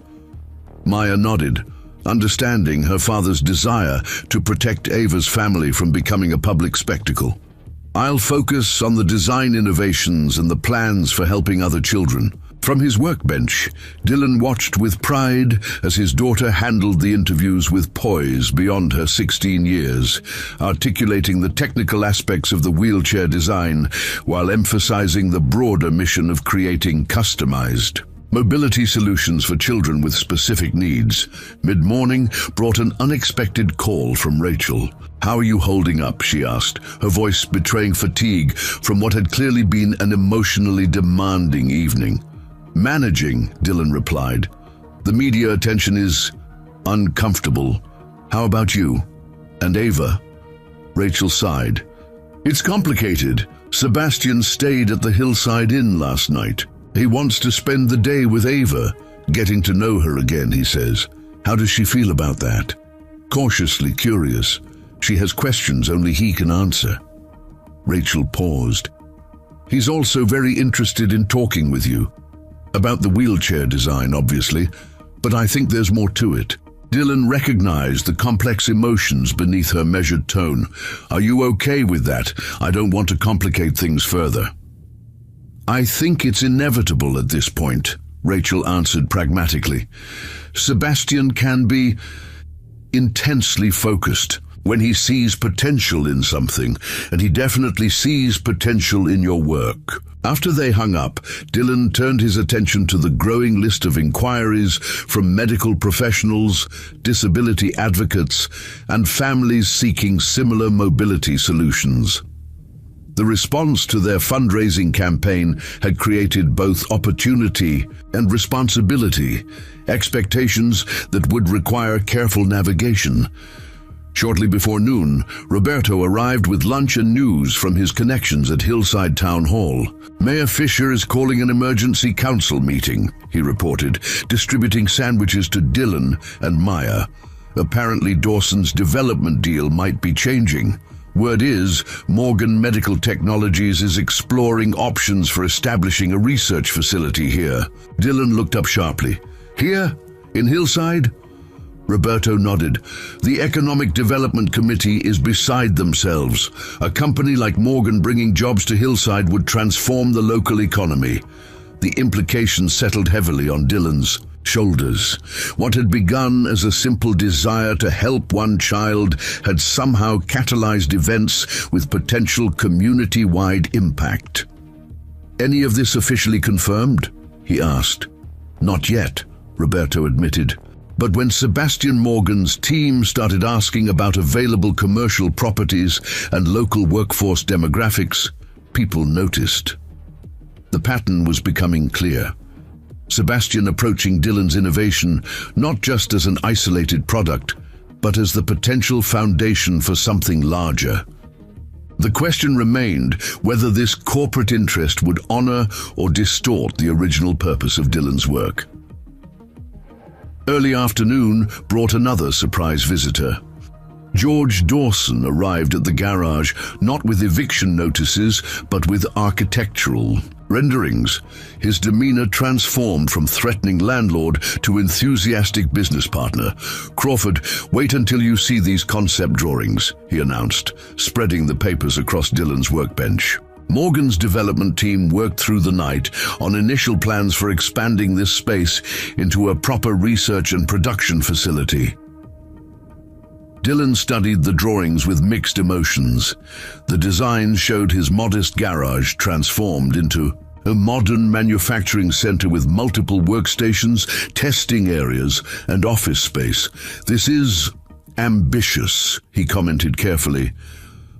Maya nodded, understanding her father's desire to protect Ava's family from becoming a public spectacle. "I'll focus on the design innovations and the plans for helping other children." From his workbench, Dylan watched with pride as his daughter handled the interviews with poise beyond her 16 years, articulating the technical aspects of the wheelchair design while emphasizing the broader mission of creating customized mobility solutions for children with specific needs. Mid-morning brought an unexpected call from Rachel. "How are you holding up?" she asked, her voice betraying fatigue from what had clearly been an emotionally demanding evening. "Managing," Dylan replied. "The media attention is uncomfortable. How about you? And Ava?" Rachel sighed. "It's complicated. Sebastian stayed at the Hillside Inn last night. He wants to spend the day with Ava, getting to know her again, he says. How does she feel about that?" Cautiously curious. She has questions only he can answer. Rachel paused. "He's also very interested in talking with you. About the wheelchair design, obviously, but I think there's more to it." Dylan recognized the complex emotions beneath her measured tone. "Are you okay with that? I don't want to complicate things further." "I think it's inevitable at this point," Rachel answered pragmatically. "Sebastian can be intensely focused when he sees potential in something, and he definitely sees potential in your work." After they hung up, Dylan turned his attention to the growing list of inquiries from medical professionals, disability advocates, and families seeking similar mobility solutions. The response to their fundraising campaign had created both opportunity and responsibility, expectations that would require careful navigation. Shortly before noon, Roberto arrived with lunch and news from his connections at Hillside Town Hall. "Mayor Fisher is calling an emergency council meeting," he reported, distributing sandwiches to Dylan and Maya. Apparently Dawson's development deal might be changing. Word is, Morgan Medical Technologies is exploring options for establishing a research facility here. Dylan looked up sharply. "Here? In Hillside?" Roberto nodded. "The Economic Development Committee is beside themselves. A company like Morgan bringing jobs to Hillside would transform the local economy." The implications settled heavily on Dylan's shoulders. What had begun as a simple desire to help one child had somehow catalyzed events with potential community-wide impact. "Any of this officially confirmed?" he asked. "Not yet," Roberto admitted. But when Sebastian Morgan's team started asking about available commercial properties and local workforce demographics, people noticed. The pattern was becoming clear. Sebastian approaching Dylan's innovation not just as an isolated product, but as the potential foundation for something larger. The question remained whether this corporate interest would honor or distort the original purpose of Dylan's work. Early afternoon brought another surprise visitor. George Dawson arrived at the garage not with eviction notices, but with architectural renderings. His demeanor transformed from threatening landlord to enthusiastic business partner. "Crawford, wait until you see these concept drawings," he announced, spreading the papers across Dylan's workbench. Morgan's development team worked through the night on initial plans for expanding this space into a proper research and production facility. Dylan studied the drawings with mixed emotions. The designs showed his modest garage transformed into a modern manufacturing center with multiple workstations, testing areas, and office space. "This is ambitious," he commented carefully,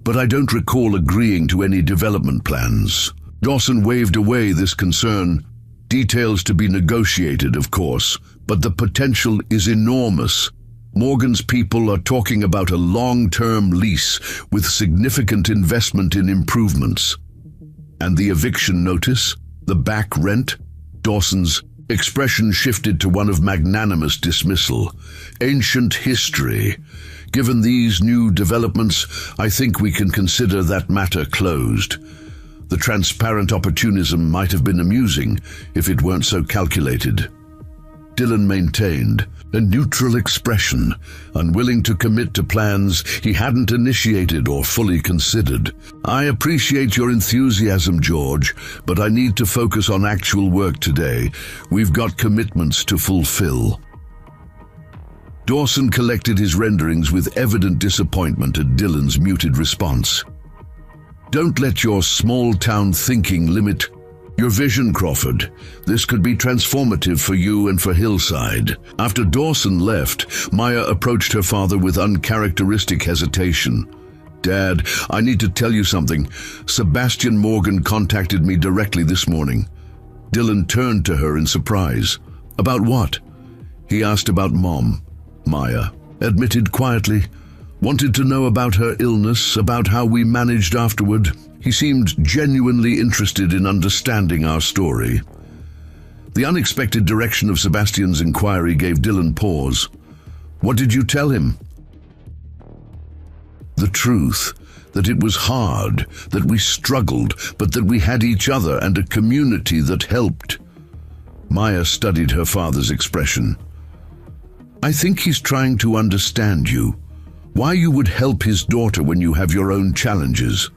"but I don't recall agreeing to any development plans." Dawson waved away this concern. "Details to be negotiated, of course, but the potential is enormous. Morgan's people are talking about a long-term lease with significant investment in improvements." "And the eviction notice? The back rent?" Dawson's expression shifted to one of magnanimous dismissal. "Ancient history. Given these new developments, I think we can consider that matter closed. The transparent opportunism might have been amusing if it weren't so calculated." Dylan maintained a neutral expression, unwilling to commit to plans he hadn't initiated or fully considered. "I appreciate your enthusiasm, George, but I need to focus on actual work today. We've got commitments to fulfill." Dawson collected his renderings with evident disappointment at Dylan's muted response. "Don't let your small-town thinking limit your vision, Crawford. This could be transformative for you and for Hillside." After Dawson left, Maya approached her father with uncharacteristic hesitation. "Dad, I need to tell you something. Sebastian Morgan contacted me directly this morning." Dylan turned to her in surprise. "About what?" "He asked about Mom," Maya admitted quietly. "Wanted to know about her illness, about how we managed afterward. He seemed genuinely interested in understanding our story." The unexpected direction of Sebastian's inquiry gave Dylan pause. "What did you tell him?" "The truth, that it was hard, that we struggled, but that we had each other and a community that helped." Maya studied her father's expression. "I think he's trying to understand you. Why you would help his daughter when you have your own challenges."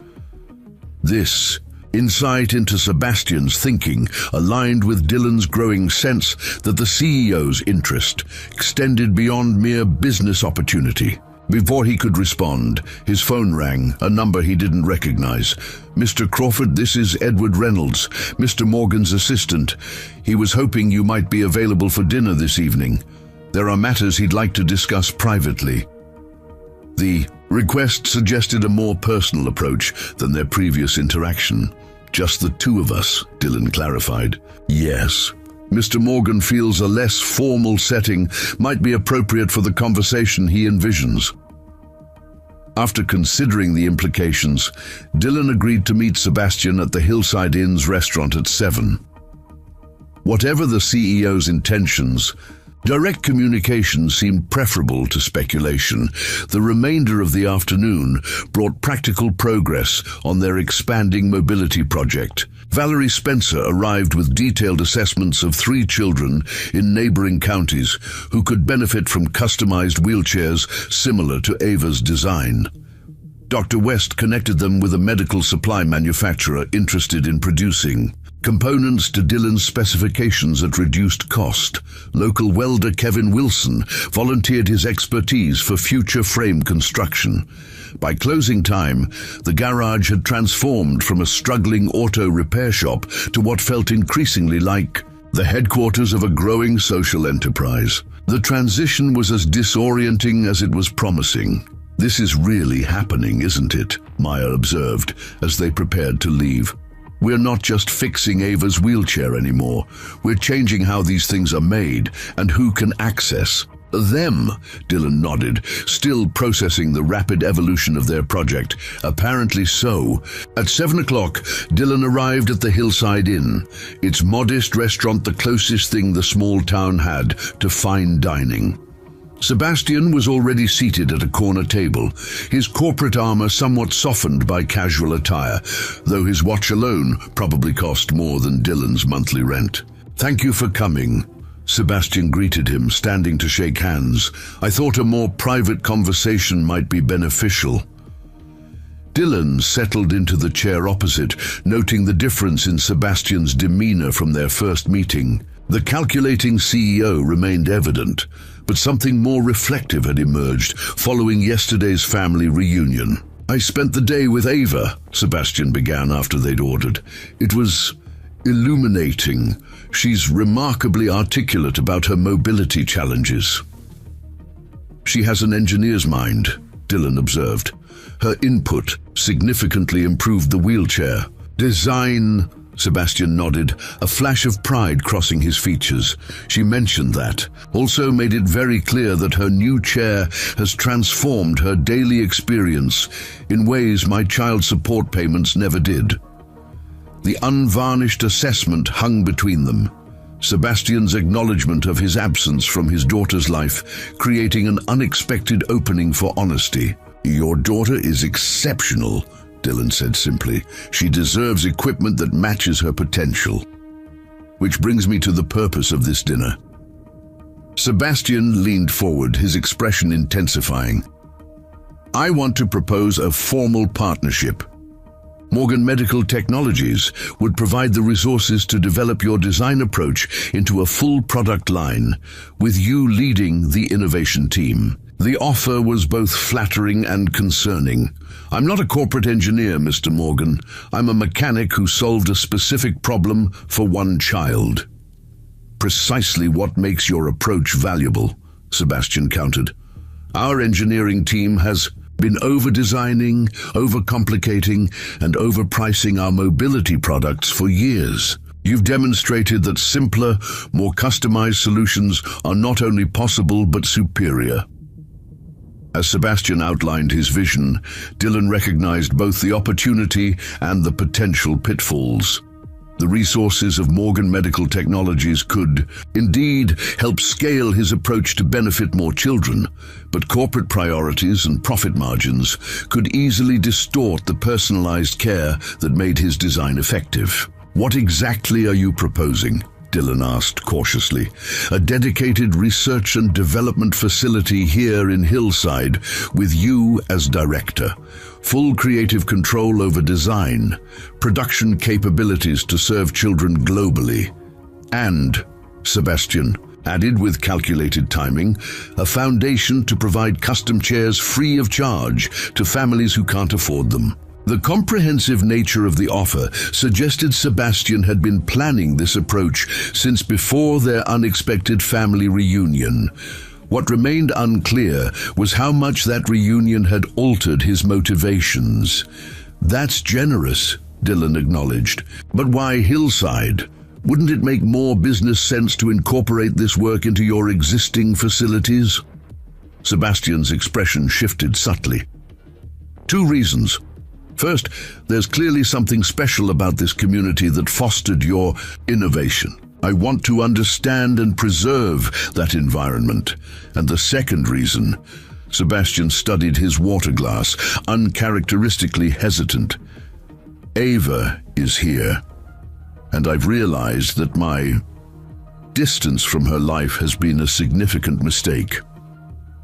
This insight into Sebastian's thinking aligned with Dylan's growing sense that the CEO's interest extended beyond mere business opportunity. Before he could respond, his phone rang, a number he didn't recognize. "Mr. Crawford, this is Edward Reynolds, Mr. Morgan's assistant. He was hoping you might be available for dinner this evening. There are matters he'd like to discuss privately." The request suggested a more personal approach than their previous interaction. "Just the two of us," Dylan clarified. "Yes. Mr. Morgan feels a less formal setting might be appropriate for the conversation he envisions." After considering the implications, Dylan agreed to meet Sebastian at the Hillside Inn's restaurant at 7. Whatever the CEO's intentions, direct communication seemed preferable to speculation. The remainder of the afternoon brought practical progress on their expanding mobility project. Valerie Spencer arrived with detailed assessments of 3 children in neighboring counties who could benefit from customized wheelchairs similar to Ava's design. Dr. West connected them with a medical supply manufacturer interested in producing Components to Dylan's specifications at reduced cost. Local welder Kevin Wilson volunteered his expertise for future frame construction. By closing time, the garage had transformed from a struggling auto repair shop to what felt increasingly like the headquarters of a growing social enterprise. The transition was as disorienting as it was promising. "This is really happening, isn't it?" Maya observed as they prepared to leave. "We're not just fixing Ava's wheelchair anymore. We're changing how these things are made and who can access them." Dylan nodded, still processing the rapid evolution of their project. "Apparently so." At 7 o'clock, Dylan arrived at the Hillside Inn, its modest restaurant the closest thing the small town had to fine dining. Sebastian was already seated at a corner table, his corporate armor somewhat softened by casual attire, though his watch alone probably cost more than Dylan's monthly rent. "Thank you for coming," Sebastian greeted him, standing to shake hands. "I thought a more private conversation might be beneficial." Dylan settled into the chair opposite, noting the difference in Sebastian's demeanor from their first meeting. The calculating CEO remained evident, but something more reflective had emerged following yesterday's family reunion. "I spent the day with Ava," Sebastian began after they'd ordered. "It was illuminating. She's remarkably articulate about her mobility challenges." "She has an engineer's mind," Dylan observed. "Her input significantly improved the wheelchair. Design," Sebastian nodded, a flash of pride crossing his features. "She mentioned that. Also made it very clear that her new chair has transformed her daily experience in ways my child support payments never did." The unvarnished assessment hung between them, Sebastian's acknowledgement of his absence from his daughter's life, creating an unexpected opening for honesty. "Your daughter is exceptional," Dylan said simply. "She deserves equipment that matches her potential." Which brings me to the purpose of this dinner. Sebastian leaned forward, his expression intensifying. "I want to propose a formal partnership. Morgan Medical Technologies would provide the resources to develop your design approach into a full product line, with you leading the innovation team." The offer was both flattering and concerning. "I'm not a corporate engineer, Mr. Morgan. I'm a mechanic who solved a specific problem for one child." "Precisely what makes your approach valuable," Sebastian countered. "Our engineering team has been over-designing, over-complicating, and overpricing our mobility products for years. You've demonstrated that simpler, more customized solutions are not only possible but superior." As Sebastian outlined his vision, Dylan recognized both the opportunity and the potential pitfalls. The resources of Morgan Medical Technologies could, indeed, help scale his approach to benefit more children, but corporate priorities and profit margins could easily distort the personalized care that made his design effective. "What exactly are you proposing?" Dylan asked cautiously. "A dedicated research and development facility here in Hillside, with you as director. Full creative control over design, production capabilities to serve children globally. And," Sebastian added with calculated timing, "a foundation to provide custom chairs free of charge to families who can't afford them." The comprehensive nature of the offer suggested Sebastian had been planning this approach since before their unexpected family reunion. What remained unclear was how much that reunion had altered his motivations. "That's generous," Dylan acknowledged. "But why Hillside? Wouldn't it make more business sense to incorporate this work into your existing facilities?" Sebastian's expression shifted subtly. "Two reasons. First, there's clearly something special about this community that fostered your innovation. I want to understand and preserve that environment. And the second reason," Sebastian studied his water glass, uncharacteristically hesitant. "Ava is here, and I've realized that my distance from her life has been a significant mistake.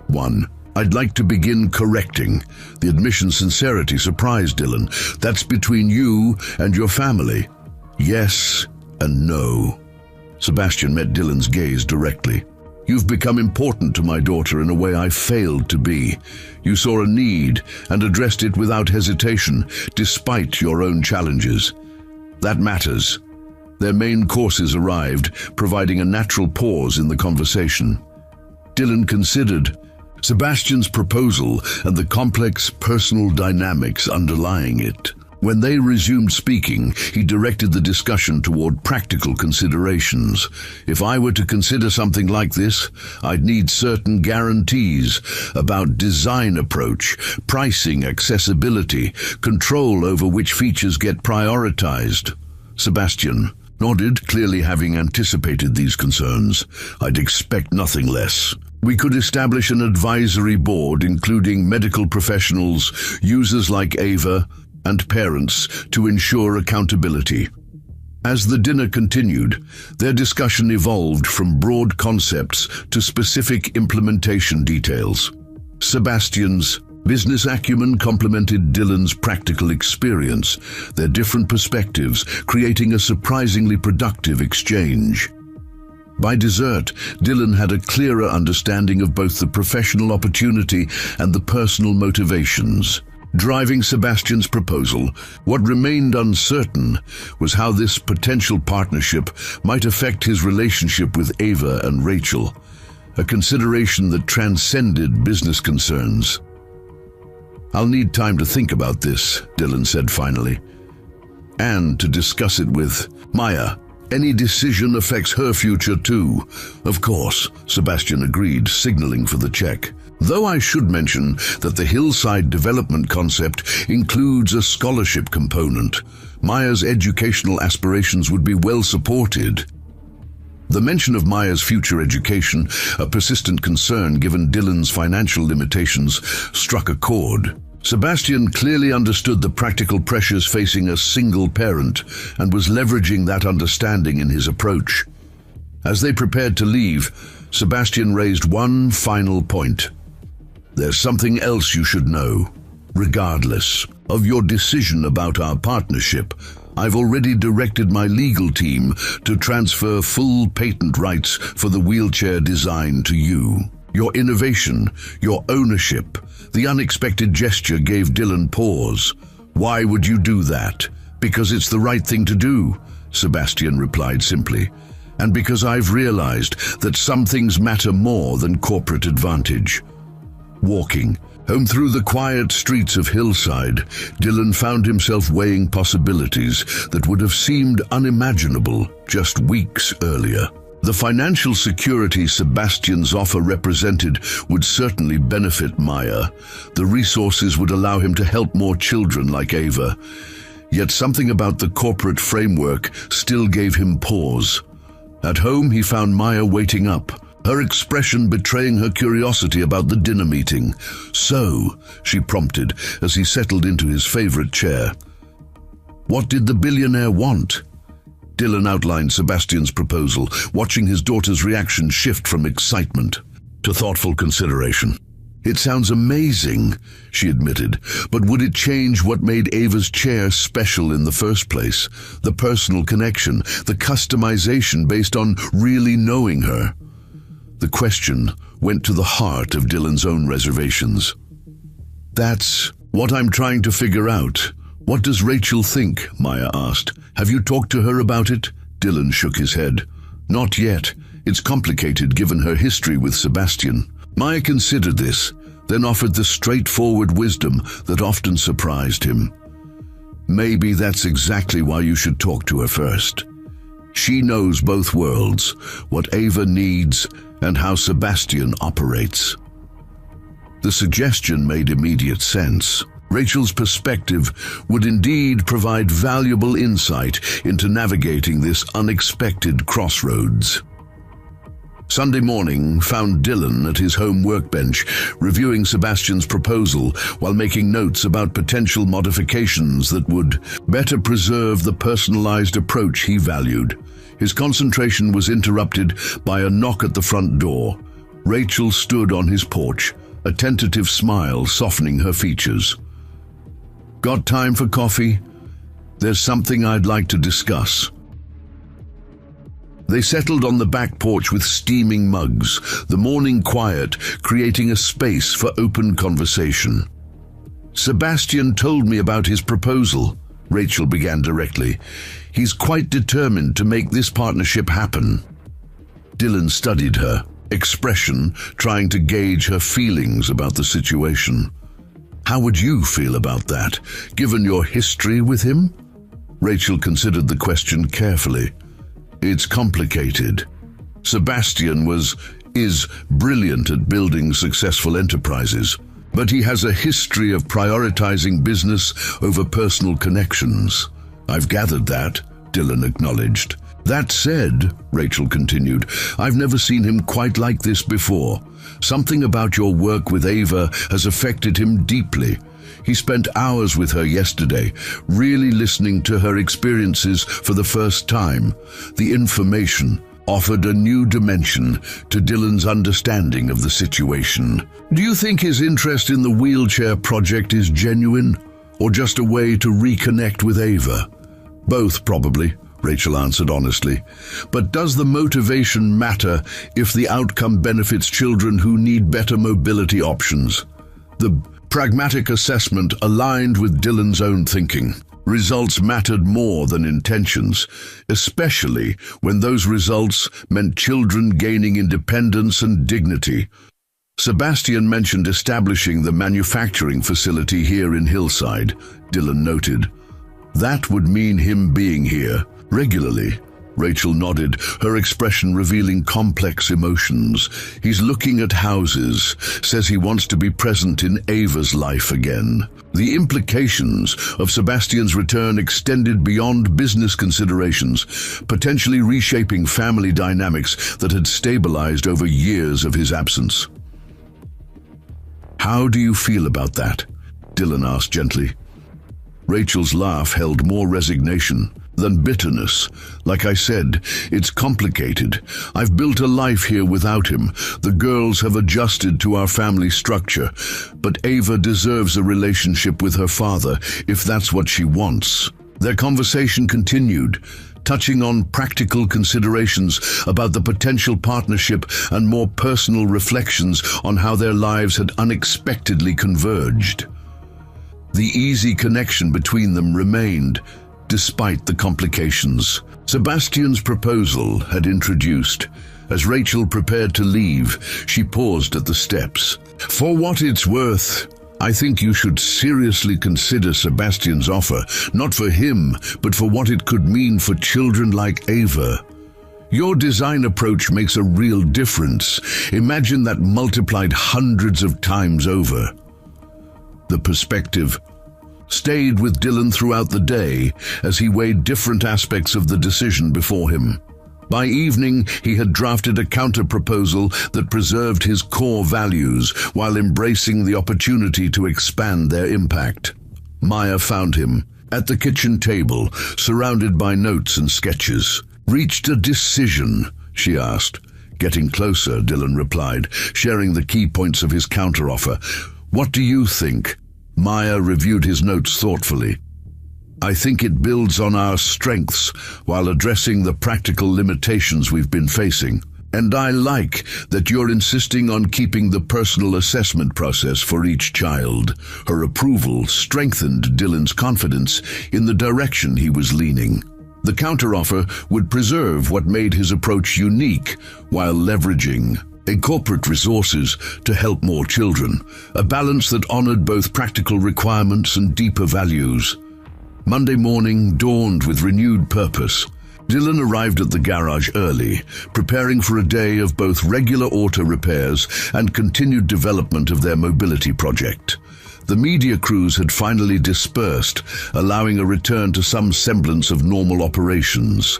One, I'd like to begin correcting." The admission's sincerity surprised Dylan. "That's between you and your family. Yes and no. Sebastian met Dylan's gaze directly. You've become important to my daughter in a way I failed to be. You saw a need and addressed it without hesitation, despite your own challenges. That matters. Their main courses arrived, providing a natural pause in the conversation. Dylan considered Sebastian's proposal and the complex personal dynamics underlying it. When they resumed speaking, he directed the discussion toward practical considerations. If I were to consider something like this, I'd need certain guarantees about design approach, pricing, accessibility, control over which features get prioritized. Sebastian nodded, clearly having anticipated these concerns. I'd expect nothing less. We could establish an advisory board including medical professionals, users like Ava, and parents to ensure accountability. As the dinner continued, their discussion evolved from broad concepts to specific implementation details. Sebastian's business acumen complemented Dylan's practical experience, their different perspectives creating a surprisingly productive exchange. By dessert, Dylan had a clearer understanding of both the professional opportunity and the personal motivations driving Sebastian's proposal. What remained uncertain was how this potential partnership might affect his relationship with Ava and Rachel, a consideration that transcended business concerns. I'll need time to think about this, Dylan said finally, and to discuss it with Maya. Any decision affects her future too. Of course, Sebastian agreed, signaling for the check. Though I should mention that the hillside development concept includes a scholarship component. Maya's educational aspirations would be well supported. The mention of Maya's future education, a persistent concern given Dylan's financial limitations, struck a chord. Sebastian clearly understood the practical pressures facing a single parent and was leveraging that understanding in his approach. As they prepared to leave, Sebastian raised one final point. There's something else you should know. Regardless of your decision about our partnership, I've already directed my legal team to transfer full patent rights for the wheelchair design to you. Your innovation, your ownership. The unexpected gesture gave Dylan pause. Why would you do that? Because it's the right thing to do, Sebastian replied simply. And because I've realized that some things matter more than corporate advantage. Walking home through the quiet streets of Hillside, Dylan found himself weighing possibilities that would have seemed unimaginable just weeks earlier. The financial security Sebastian's offer represented would certainly benefit Maya. The resources would allow him to help more children like Ava. Yet something about the corporate framework still gave him pause. At home, he found Maya waiting up, her expression betraying her curiosity about the dinner meeting. So, she prompted as he settled into his favorite chair. What did the billionaire want? Dylan outlined Sebastian's proposal, watching his daughter's reaction shift from excitement to thoughtful consideration. It sounds amazing, she admitted, but would it change what made Ava's chair special in the first place? The personal connection, the customization based on really knowing her. The question went to the heart of Dylan's own reservations. That's what I'm trying to figure out. What does Rachel think? Maya asked. Have you talked to her about it? Dylan shook his head. Not yet. It's complicated given her history with Sebastian. Maya considered this, then offered the straightforward wisdom that often surprised him. Maybe that's exactly why you should talk to her first. She knows both worlds, what Ava needs and how Sebastian operates. The suggestion made immediate sense. Rachel's perspective would indeed provide valuable insight into navigating this unexpected crossroads. Sunday morning found Dylan at his home workbench, reviewing Sebastian's proposal while making notes about potential modifications that would better preserve the personalized approach he valued. His concentration was interrupted by a knock at the front door. Rachel stood on his porch, a tentative smile softening her features. Got time for coffee? There's something I'd like to discuss." They settled on the back porch with steaming mugs, the morning quiet creating a space for open conversation. "Sebastian told me about his proposal," Rachel began directly. "He's quite determined to make this partnership happen." Dylan studied her expression, trying to gauge her feelings about the situation. "How would you feel about that, given your history with him?" Rachel considered the question carefully. "It's complicated. Sebastian is brilliant at building successful enterprises, but he has a history of prioritizing business over personal connections." "I've gathered that," Dylan acknowledged. "That said," Rachel continued, "I've never seen him quite like this before. Something about your work with Ava has affected him deeply. He spent hours with her yesterday, really listening to her experiences for the first time. The information offered a new dimension to Dylan's understanding of the situation." "Do you think his interest in the wheelchair project is genuine, or just a way to reconnect with Ava?" "Both, probably," Rachel answered honestly. "But does the motivation matter if the outcome benefits children who need better mobility options?" The pragmatic assessment aligned with Dylan's own thinking. Results mattered more than intentions, especially when those results meant children gaining independence and dignity. Sebastian mentioned establishing the manufacturing facility here in Hillside, Dylan noted. "That would mean him being here regularly." Rachel nodded, her expression revealing complex emotions. "He's looking at houses, says he wants to be present in Ava's life again." The implications of Sebastian's return extended beyond business considerations, potentially reshaping family dynamics that had stabilized over years of his absence. "How do you feel about that?" Dylan asked gently. Rachel's laugh held more resignation than bitterness. "Like I said, it's complicated. I've built a life here without him. The girls have adjusted to our family structure, but Ava deserves a relationship with her father if that's what she wants." Their conversation continued, touching on practical considerations about the potential partnership and more personal reflections on how their lives had unexpectedly converged. The easy connection between them remained, despite the complications. Sebastian's proposal had introduced. As Rachel prepared to leave, she paused at the steps. "For what it's worth, I think you should seriously consider Sebastian's offer, not for him, but for what it could mean for children like Ava. Your design approach makes a real difference. Imagine that multiplied hundreds of times over." The perspective stayed with Dylan throughout the day as he weighed different aspects of the decision before him. By evening, he had drafted a counter-proposal that preserved his core values while embracing the opportunity to expand their impact. Maya found him at the kitchen table, surrounded by notes and sketches. "Reached a decision?" she asked. "Getting closer," Dylan replied, sharing the key points of his counteroffer. "What do you think?" Maya reviewed his notes thoughtfully. "I think it builds on our strengths while addressing the practical limitations we've been facing. And I like that you're insisting on keeping the personal assessment process for each child." Her approval strengthened Dylan's confidence in the direction he was leaning. The counteroffer would preserve what made his approach unique while leveraging corporate resources to help more children, a balance that honored both practical requirements and deeper values. Monday morning dawned with renewed purpose. Dylan arrived at the garage early, preparing for a day of both regular auto repairs and continued development of their mobility project. The media crews had finally dispersed, allowing a return to some semblance of normal operations.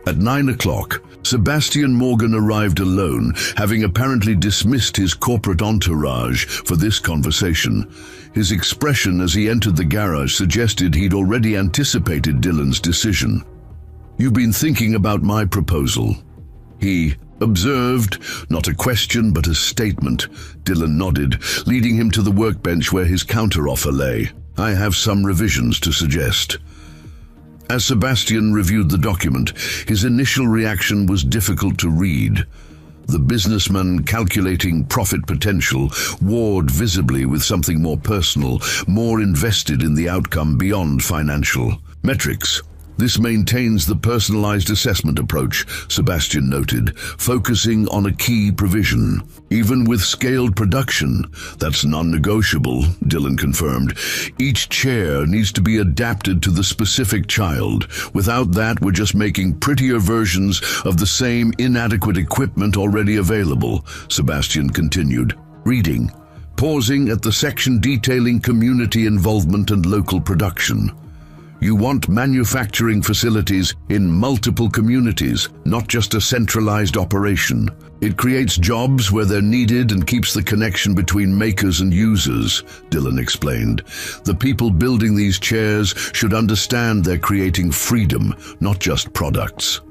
At 9 o'clock, Sebastian Morgan arrived alone, having apparently dismissed his corporate entourage for this conversation. His expression as he entered the garage suggested he'd already anticipated Dylan's decision. "You've been thinking about my proposal," he observed, not a question but a statement. Dylan nodded, leading him to the workbench where his counteroffer lay. "I have some revisions to suggest." As Sebastian reviewed the document, his initial reaction was difficult to read. The businessman, calculating profit potential, warred visibly with something more personal, more invested in the outcome beyond financial metrics. This maintains the personalized assessment approach, Sebastian noted, focusing on a key provision. Even with scaled production, that's non-negotiable, Dylan confirmed. Each chair needs to be adapted to the specific child. Without that, we're just making prettier versions of the same inadequate equipment already available, Sebastian continued, reading, pausing at the section detailing community involvement and local production. You want manufacturing facilities in multiple communities, not just a centralized operation. It creates jobs where they're needed and keeps the connection between makers and users, Dylan explained. The people building these chairs should understand they're creating freedom, not just products.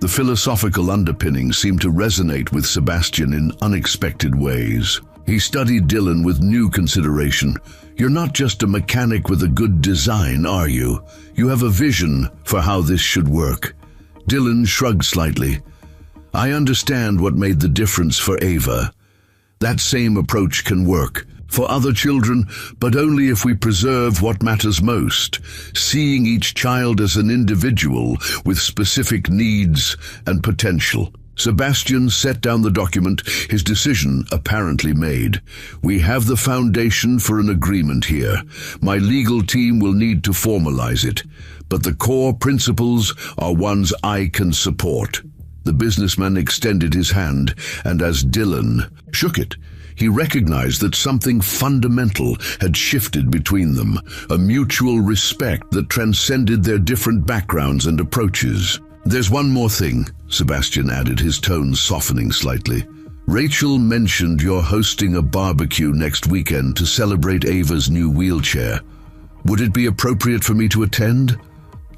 The philosophical underpinnings seemed to resonate with Sebastian in unexpected ways. He studied Dylan with new consideration. You're not just a mechanic with a good design, are you? You have a vision for how this should work. Dylan shrugged slightly. I understand what made the difference for Ava. That same approach can work for other children, but only if we preserve what matters most, seeing each child as an individual with specific needs and potential. Sebastian set down the document, his decision apparently made. We have the foundation for an agreement here. My legal team will need to formalize it, but the core principles are ones I can support. The businessman extended his hand, and as Dylan shook it, he recognized that something fundamental had shifted between them, a mutual respect that transcended their different backgrounds and approaches. There's one more thing, Sebastian added, his tone softening slightly. Rachel mentioned you're hosting a barbecue next weekend to celebrate Ava's new wheelchair. Would it be appropriate for me to attend?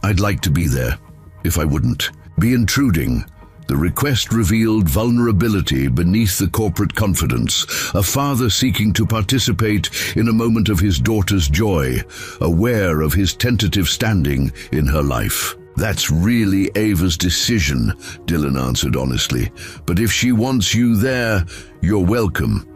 I'd like to be there, if I wouldn't be intruding. The request revealed vulnerability beneath the corporate confidence, a father seeking to participate in a moment of his daughter's joy, aware of his tentative standing in her life. That's really Ava's decision, Dylan answered honestly. But if she wants you there, you're welcome.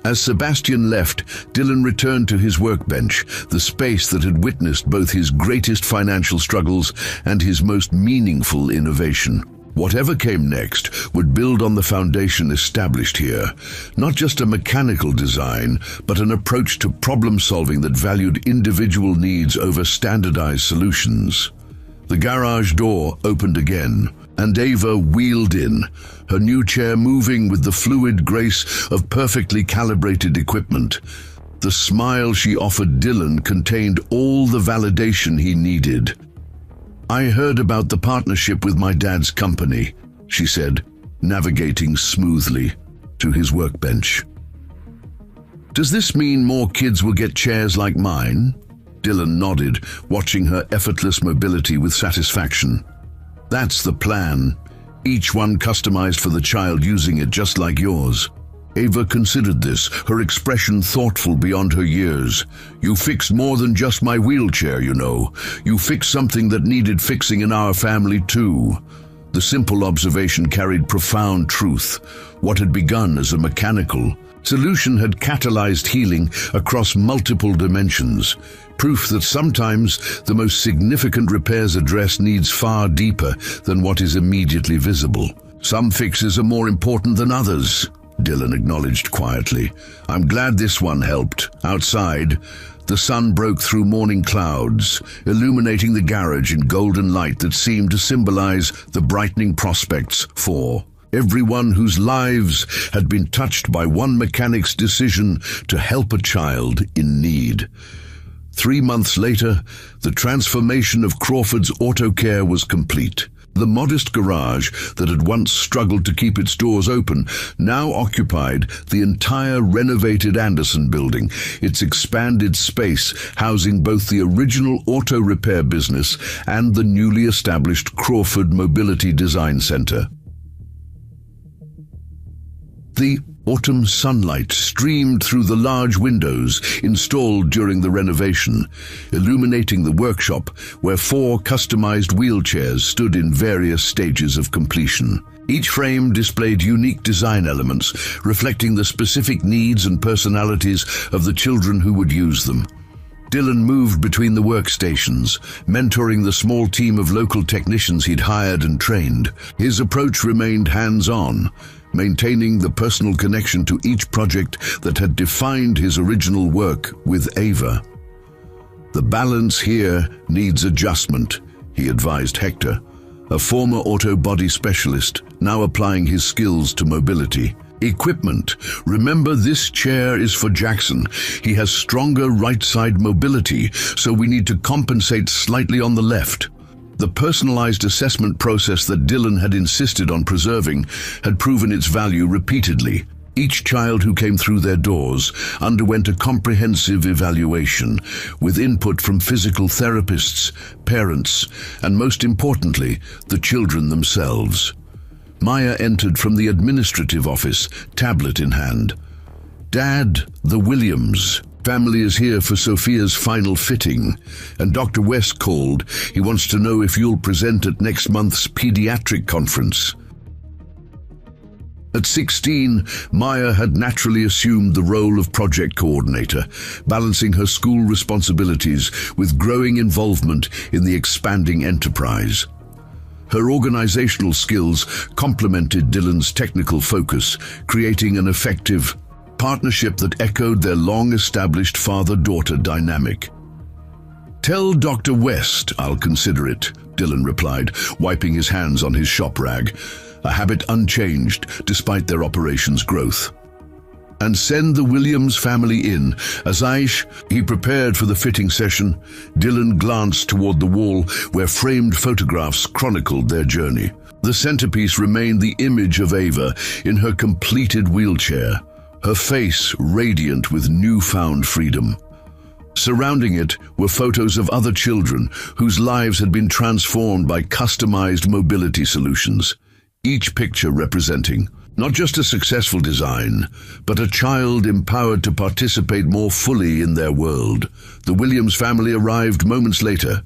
As Sebastian left, Dylan returned to his workbench, the space that had witnessed both his greatest financial struggles and his most meaningful innovation. Whatever came next would build on the foundation established here, not just a mechanical design, but an approach to problem-solving that valued individual needs over standardized solutions. The garage door opened again, and Ava wheeled in, her new chair moving with the fluid grace of perfectly calibrated equipment. The smile she offered Dylan contained all the validation he needed. I heard about the partnership with my dad's company, she said, navigating smoothly to his workbench. Does this mean more kids will get chairs like mine? Dylan nodded, watching her effortless mobility with satisfaction. That's the plan. Each one customized for the child, using it just like yours. Ava considered this, her expression thoughtful beyond her years. You fixed more than just my wheelchair, you know. You fixed something that needed fixing in our family too. The simple observation carried profound truth. What had begun as a mechanical solution had catalyzed healing across multiple dimensions. Proof that sometimes the most significant repairs addressed needs far deeper than what is immediately visible. Some fixes are more important than others, Dylan acknowledged quietly. I'm glad this one helped. Outside, the sun broke through morning clouds, illuminating the garage in golden light that seemed to symbolize the brightening prospects for everyone whose lives had been touched by one mechanic's decision to help a child in need. 3 months later, the transformation of Crawford's Auto Care was complete. The modest garage that had once struggled to keep its doors open now occupied the entire renovated Anderson building, its expanded space housing both the original auto repair business and the newly established Crawford Mobility Design Center. The Autumn sunlight streamed through the large windows installed during the renovation, illuminating the workshop where 4 customized wheelchairs stood in various stages of completion. Each frame displayed unique design elements, reflecting the specific needs and personalities of the children who would use them. Dylan moved between the workstations, mentoring the small team of local technicians he'd hired and trained. His approach remained hands-on, maintaining the personal connection to each project that had defined his original work with Ava. "The balance here needs adjustment," he advised Hector, a former auto body specialist now applying his skills to mobility. "Equipment. Remember, this chair is for Jackson. He has stronger right-side mobility, so we need to compensate slightly on the left." The personalized assessment process that Dylan had insisted on preserving had proven its value repeatedly. Each child who came through their doors underwent a comprehensive evaluation, with input from physical therapists, parents, and most importantly, the children themselves. Maya entered from the administrative office, tablet in hand. "Dad, the Williams family is here for Sophia's final fitting, and Dr. West called. He wants to know if you'll present at next month's pediatric conference." At 16, Maya had naturally assumed the role of project coordinator, balancing her school responsibilities with growing involvement in the expanding enterprise. Her organizational skills complemented Dylan's technical focus, creating an effective partnership that echoed their long-established father-daughter dynamic. "Tell Dr. West I'll consider it," Dylan replied, wiping his hands on his shop rag, a habit unchanged despite their operation's growth. "And send the Williams family in." As he prepared for the fitting session, Dylan glanced toward the wall where framed photographs chronicled their journey. The centerpiece remained the image of Ava in her completed wheelchair, her face radiant with newfound freedom. Surrounding it were photos of other children whose lives had been transformed by customized mobility solutions, each picture representing not just a successful design, but a child empowered to participate more fully in their world. The Williams family arrived moments later,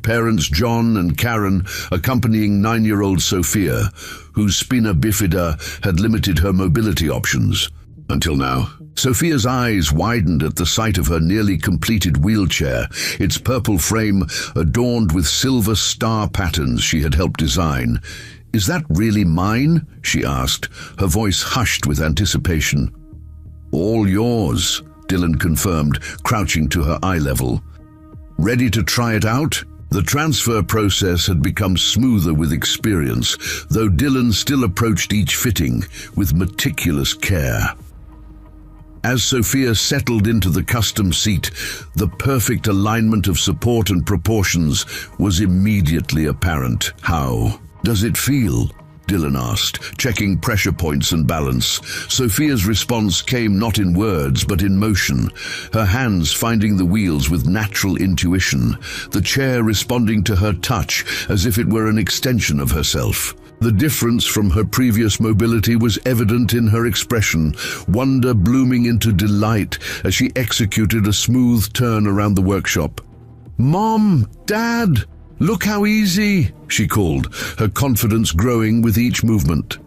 parents John and Karen accompanying 9-year-old Sophia, whose spina bifida had limited her mobility options. Until now, Sophia's eyes widened at the sight of her nearly completed wheelchair, its purple frame adorned with silver star patterns she had helped design. "Is that really mine?" she asked, her voice hushed with anticipation. "All yours," Dylan confirmed, crouching to her eye level. "Ready to try it out?" The transfer process had become smoother with experience, though Dylan still approached each fitting with meticulous care. As Sophia settled into the custom seat, the perfect alignment of support and proportions was immediately apparent. "How does it feel?" Dylan asked, checking pressure points and balance. Sophia's response came not in words, but in motion, her hands finding the wheels with natural intuition, the chair responding to her touch as if it were an extension of herself. The difference from her previous mobility was evident in her expression, wonder blooming into delight as she executed a smooth turn around the workshop. "Mom! Dad! Look how easy!" she called, her confidence growing with each movement.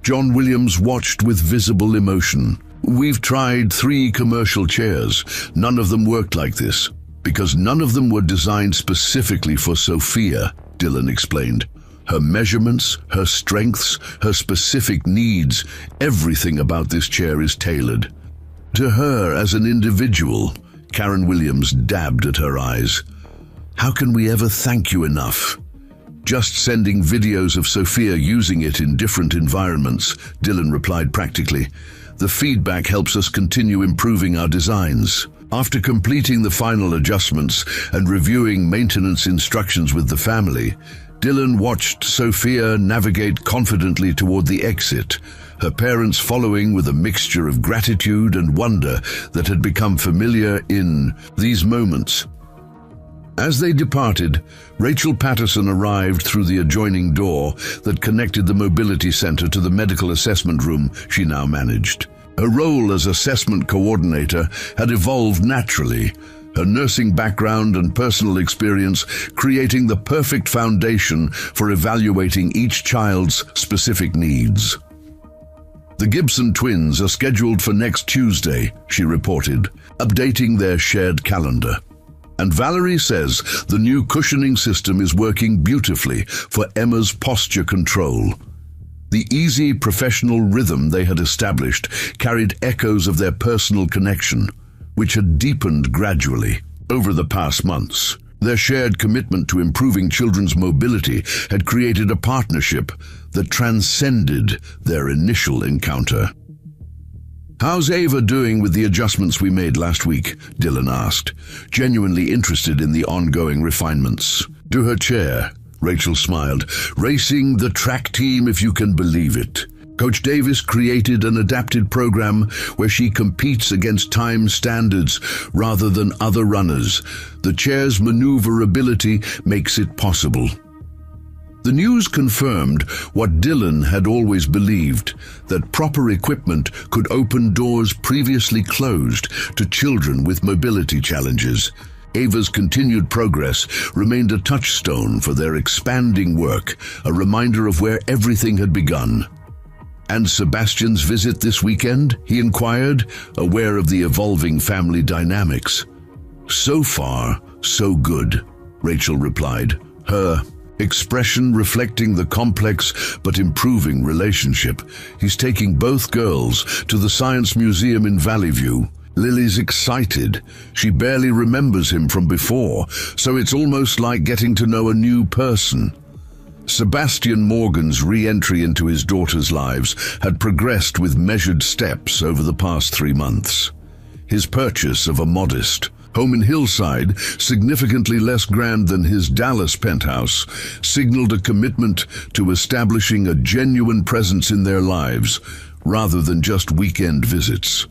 John Williams watched with visible emotion. "We've tried 3 commercial chairs. None of them worked like this, because none of them were designed specifically for Sophia," Dylan explained. "Her measurements, her strengths, her specific needs, everything about this chair is tailored to her as an individual." Karen Williams dabbed at her eyes. "How can we ever thank you enough?" "Just sending videos of Sophia using it in different environments," Dylan replied practically. "The feedback helps us continue improving our designs." After completing the final adjustments and reviewing maintenance instructions with the family, Dylan watched Sophia navigate confidently toward the exit, her parents following with a mixture of gratitude and wonder that had become familiar in these moments. As they departed, Rachel Patterson arrived through the adjoining door that connected the mobility center to the medical assessment room she now managed. Her role as assessment coordinator had evolved naturally, her nursing background and personal experience creating the perfect foundation for evaluating each child's specific needs. The Gibson twins are scheduled for next Tuesday, she reported, updating their shared calendar. And Valerie says the new cushioning system is working beautifully for Emma's posture control. The easy professional rhythm they had established carried echoes of their personal connection, which had deepened gradually over the past months. Their shared commitment to improving children's mobility had created a partnership that transcended their initial encounter. "How's Ava doing with the adjustments we made last week?" Dylan asked, genuinely interested in the ongoing refinements. To her chair, Rachel smiled. "Racing the track team, if you can believe it. Coach Davis created an adapted program where she competes against time standards rather than other runners. The chair's maneuverability makes it possible." The news confirmed what Dylan had always believed, that proper equipment could open doors previously closed to children with mobility challenges. Ava's continued progress remained a touchstone for their expanding work, a reminder of where everything had begun. "And Sebastian's visit this weekend?" he inquired, aware of the evolving family dynamics. "So far, so good," Rachel replied, her expression reflecting the complex but improving relationship. "He's taking both girls to the Science Museum in Valley View. Lily's excited. She barely remembers him from before, so it's almost like getting to know a new person." Sebastian Morgan's re-entry into his daughter's lives had progressed with measured steps over the past 3 months. His purchase of a modest home in Hillside, significantly less grand than his Dallas penthouse, signaled a commitment to establishing a genuine presence in their lives, rather than just weekend visits.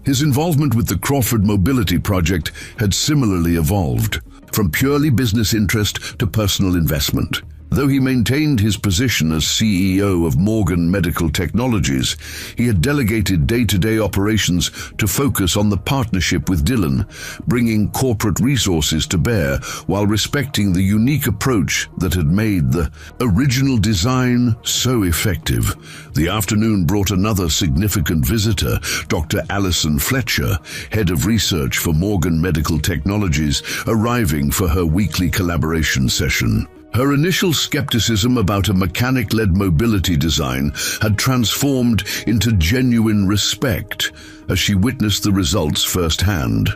His involvement with the Crawford Mobility Project had similarly evolved, from purely business interest to personal investment. Though he maintained his position as CEO of Morgan Medical Technologies, he had delegated day-to-day operations to focus on the partnership with Dylan, bringing corporate resources to bear while respecting the unique approach that had made the original design so effective. The afternoon brought another significant visitor, Dr. Alison Fletcher, head of research for Morgan Medical Technologies, arriving for her weekly collaboration session. Her initial skepticism about a mechanic-led mobility design had transformed into genuine respect as she witnessed the results firsthand.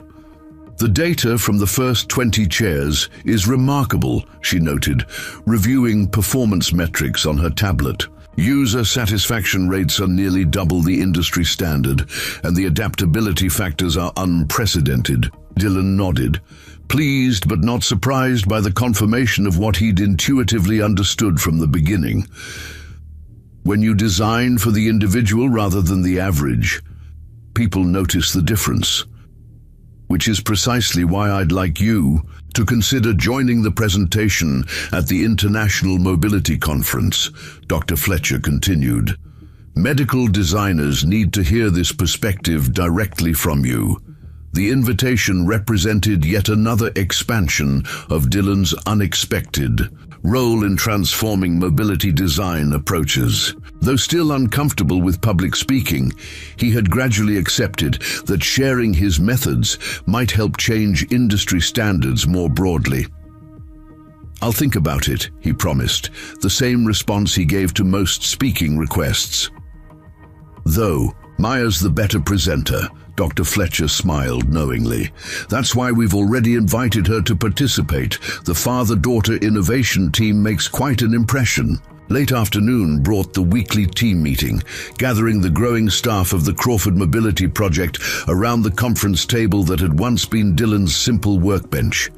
"The data from the first 20 chairs is remarkable," she noted, reviewing performance metrics on her tablet. "User satisfaction rates are nearly double the industry standard, and the adaptability factors are unprecedented." Dylan nodded, pleased but not surprised by the confirmation of what he'd intuitively understood from the beginning. When you design for the individual rather than the average, people notice the difference. Which is precisely why I'd like you to consider joining the presentation at the International Mobility Conference, Dr. Fletcher continued. Medical designers need to hear this perspective directly from you. The invitation represented yet another expansion of Dylan's unexpected role in transforming mobility design approaches. Though still uncomfortable with public speaking, he had gradually accepted that sharing his methods might help change industry standards more broadly. "I'll think about it," he promised, the same response he gave to most speaking requests. "Though Maya's the better presenter," Dr. Fletcher smiled knowingly. "That's why we've already invited her to participate. The father-daughter innovation team makes quite an impression." Late afternoon brought the weekly team meeting, gathering the growing staff of the Crawford Mobility Project around the conference table that had once been Dylan's simple workbench.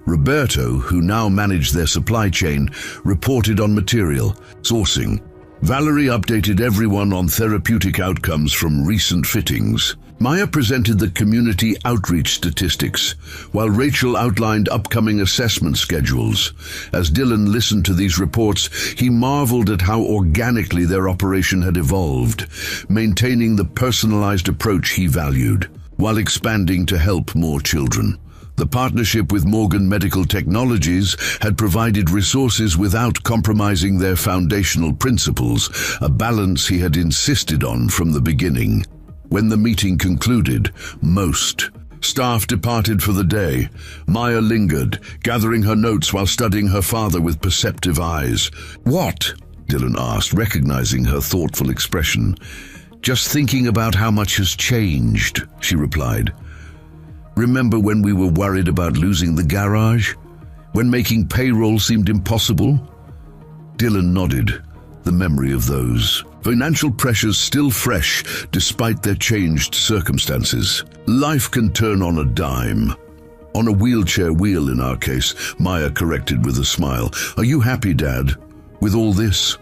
Roberto, who now managed their supply chain, reported on material sourcing. Valerie updated everyone on therapeutic outcomes from recent fittings. Maya presented the community outreach statistics, while Rachel outlined upcoming assessment schedules. As Dylan listened to these reports, he marveled at how organically their operation had evolved, maintaining the personalized approach he valued, while expanding to help more children. The partnership with Morgan Medical Technologies had provided resources without compromising their foundational principles, a balance he had insisted on from the beginning. When the meeting concluded, most staff departed for the day. Maya lingered, gathering her notes while studying her father with perceptive eyes. "What?" Dylan asked, recognizing her thoughtful expression. "Just thinking about how much has changed," she replied. "Remember when we were worried about losing the garage? When making payroll seemed impossible?" Dylan nodded, the memory of those financial pressures still fresh despite their changed circumstances. Life can turn on a dime. On a wheelchair wheel in our case, Maya corrected with a smile. "Are you happy, Dad, with all this?"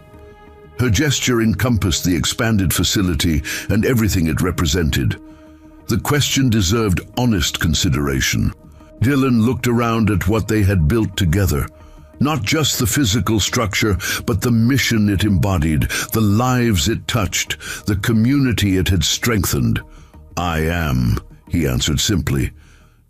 Her gesture encompassed the expanded facility and everything it represented. The question deserved honest consideration. Dylan looked around at what they had built together. Not just the physical structure, but the mission it embodied, the lives it touched, the community it had strengthened. "I am," he answered simply.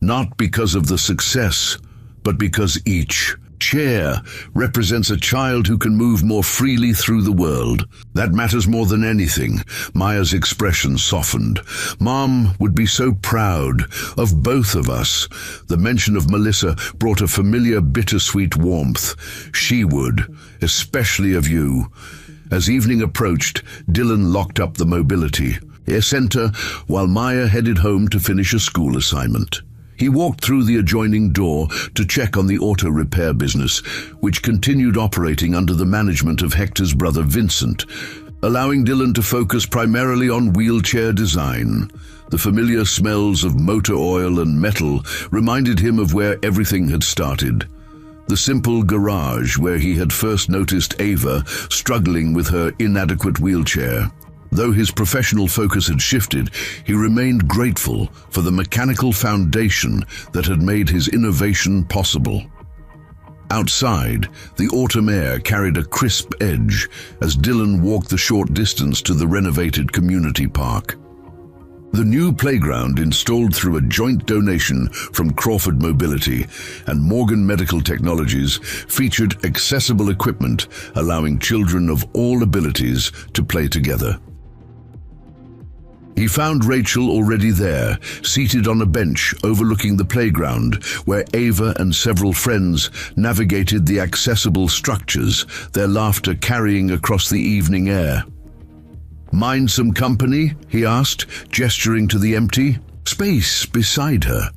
"Not because of the success, but because each chair represents a child who can move more freely through the world. That matters more than anything." Maya's expression softened. "Mom would be so proud of both of us." The mention of Melissa brought a familiar bittersweet warmth. "She would, especially of you." As evening approached, Dylan locked up the mobility center while Maya headed home to finish a school assignment. He walked through the adjoining door to check on the auto repair business, which continued operating under the management of Hector's brother Vincent, allowing Dylan to focus primarily on wheelchair design. The familiar smells of motor oil and metal reminded him of where everything had started. The simple garage where he had first noticed Ava struggling with her inadequate wheelchair. Though his professional focus had shifted, he remained grateful for the mechanical foundation that had made his innovation possible. Outside, the autumn air carried a crisp edge as Dylan walked the short distance to the renovated community park. The new playground, installed through a joint donation from Crawford Mobility and Morgan Medical Technologies, featured accessible equipment allowing children of all abilities to play together. He found Rachel already there, seated on a bench overlooking the playground, where Ava and several friends navigated the accessible structures, their laughter carrying across the evening air. "Mind some company?" he asked, gesturing to the empty space beside her.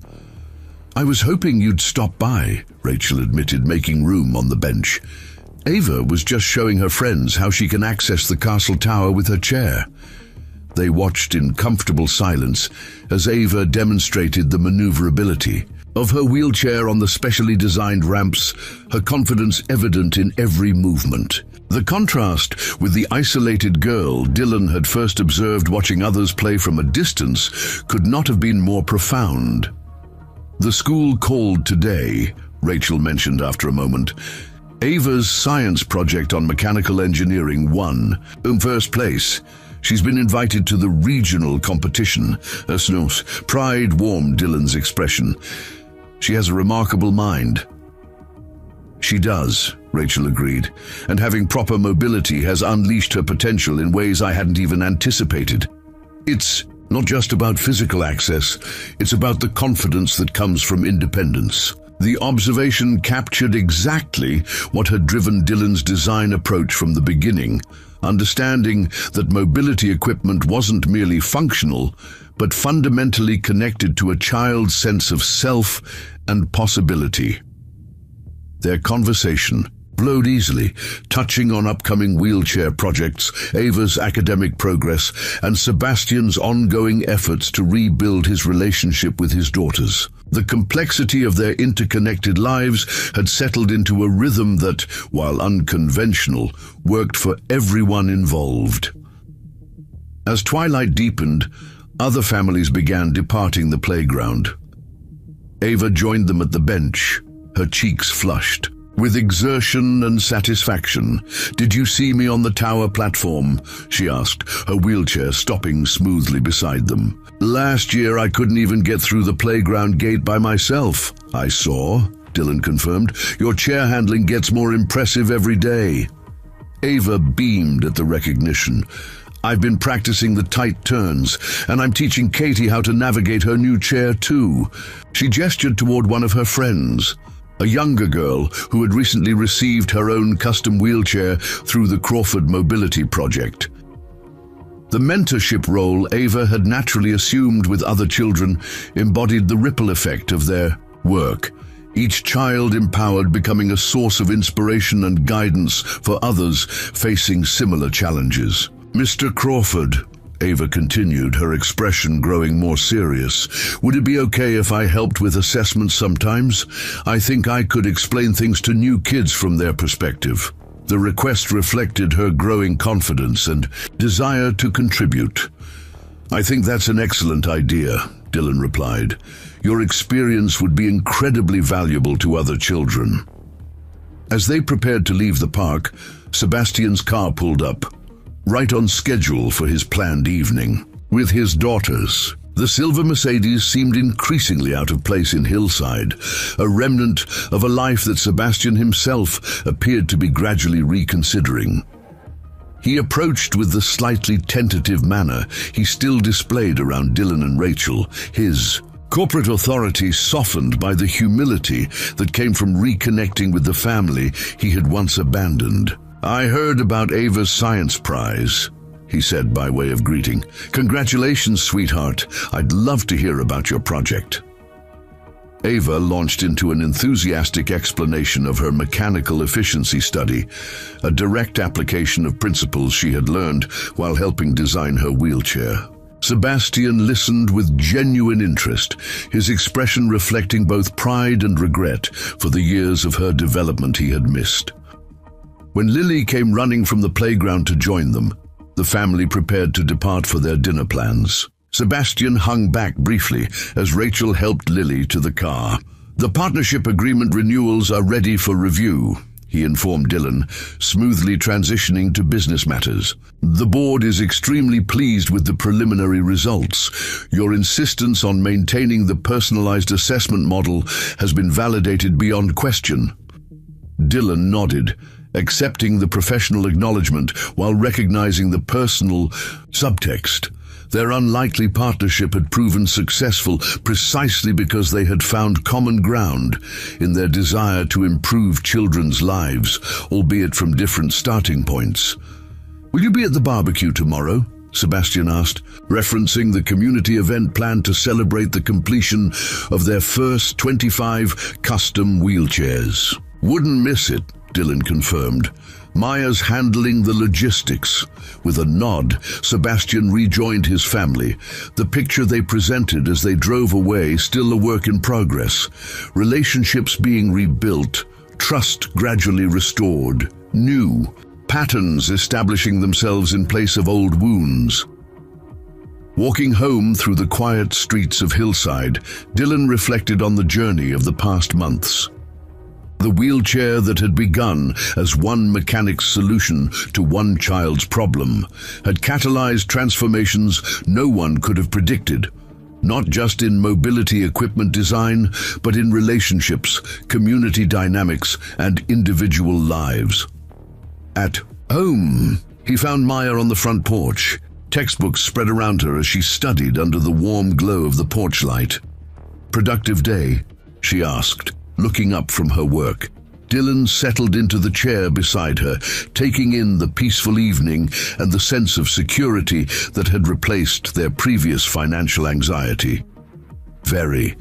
"I was hoping you'd stop by," Rachel admitted, making room on the bench. Ava was just showing her friends how she can access the castle tower with her chair. They watched in comfortable silence as Ava demonstrated the maneuverability of her wheelchair on the specially designed ramps, her confidence evident in every movement. The contrast with the isolated girl Dylan had first observed watching others play from a distance could not have been more profound. "The school called today," Rachel mentioned after a moment. "Ava's science project on mechanical engineering won in first place. She's been invited to the regional competition." Pride warmed Dylan's expression. "She has a remarkable mind." "She does," Rachel agreed, "and having proper mobility has unleashed her potential in ways I hadn't even anticipated. It's not just about physical access, it's about the confidence that comes from independence." The observation captured exactly what had driven Dylan's design approach from the beginning, understanding that mobility equipment wasn't merely functional, but fundamentally connected to a child's sense of self and possibility. Their conversation flowed easily, touching on upcoming wheelchair projects, Ava's academic progress, and Sebastian's ongoing efforts to rebuild his relationship with his daughters. The complexity of their interconnected lives had settled into a rhythm that, while unconventional, worked for everyone involved. As twilight deepened, Other families began departing the playground. Ava joined them at the bench, her cheeks flushed with exertion and satisfaction. "Did you see me on the tower platform?" she asked, her wheelchair stopping smoothly beside them. "Last year I couldn't even get through the playground gate by myself." "I saw," Dylan confirmed. "Your chair handling gets more impressive every day." Ava beamed at the recognition. "I've been practicing the tight turns, and I'm teaching Katie how to navigate her new chair too." She gestured toward one of her friends, a younger girl who had recently received her own custom wheelchair through the Crawford Mobility Project. The mentorship role Ava had naturally assumed with other children embodied the ripple effect of their work, each child empowered becoming a source of inspiration and guidance for others facing similar challenges. "Mr. Crawford," Ava continued, her expression growing more serious, "would it be okay if I helped with assessments sometimes? I think I could explain things to new kids from their perspective." The request reflected her growing confidence and desire to contribute. "I think that's an excellent idea," Dylan replied. "Your experience would be incredibly valuable to other children." As they prepared to leave the park, Sebastian's car pulled up, right on schedule for his planned evening. With his daughters, the silver Mercedes seemed increasingly out of place in Hillside, a remnant of a life that Sebastian himself appeared to be gradually reconsidering. He approached with the slightly tentative manner he still displayed around Dylan and Rachel, his corporate authority softened by the humility that came from reconnecting with the family he had once abandoned. "I heard about Ava's science prize," he said by way of greeting. "Congratulations, sweetheart. I'd love to hear about your project." Ava launched into an enthusiastic explanation of her mechanical efficiency study, a direct application of principles she had learned while helping design her wheelchair. Sebastian listened with genuine interest, his expression reflecting both pride and regret for the years of her development he had missed. When Lily came running from the playground to join them, the family prepared to depart for their dinner plans. Sebastian hung back briefly as Rachel helped Lily to the car. "The partnership agreement renewals are ready for review," he informed Dylan, smoothly transitioning to business matters. "The board is extremely pleased with the preliminary results. Your insistence on maintaining the personalized assessment model has been validated beyond question." Dylan nodded, accepting the professional acknowledgement while recognizing the personal subtext. Their unlikely partnership had proven successful precisely because they had found common ground in their desire to improve children's lives, albeit from different starting points. "Will you be at the barbecue tomorrow?" Sebastian asked, referencing the community event planned to celebrate the completion of their first 25 custom wheelchairs. "Wouldn't miss it," Dylan confirmed. "Maya's handling the logistics." With a nod, Sebastian rejoined his family, the picture they presented as they drove away still a work in progress, relationships being rebuilt, trust gradually restored, new patterns establishing themselves in place of old wounds. Walking home through the quiet streets of Hillside, Dylan reflected on the journey of the past months. The wheelchair that had begun as one mechanic's solution to one child's problem had catalyzed transformations no one could have predicted, not just in mobility equipment design, but in relationships, community dynamics, and individual lives. At home, he found Maya on the front porch, textbooks spread around her as she studied under the warm glow of the porch light. "Productive day?" she asked, looking up from her work. Dylan settled into the chair beside her, taking in the peaceful evening and the sense of security that had replaced their previous financial anxiety. "Very.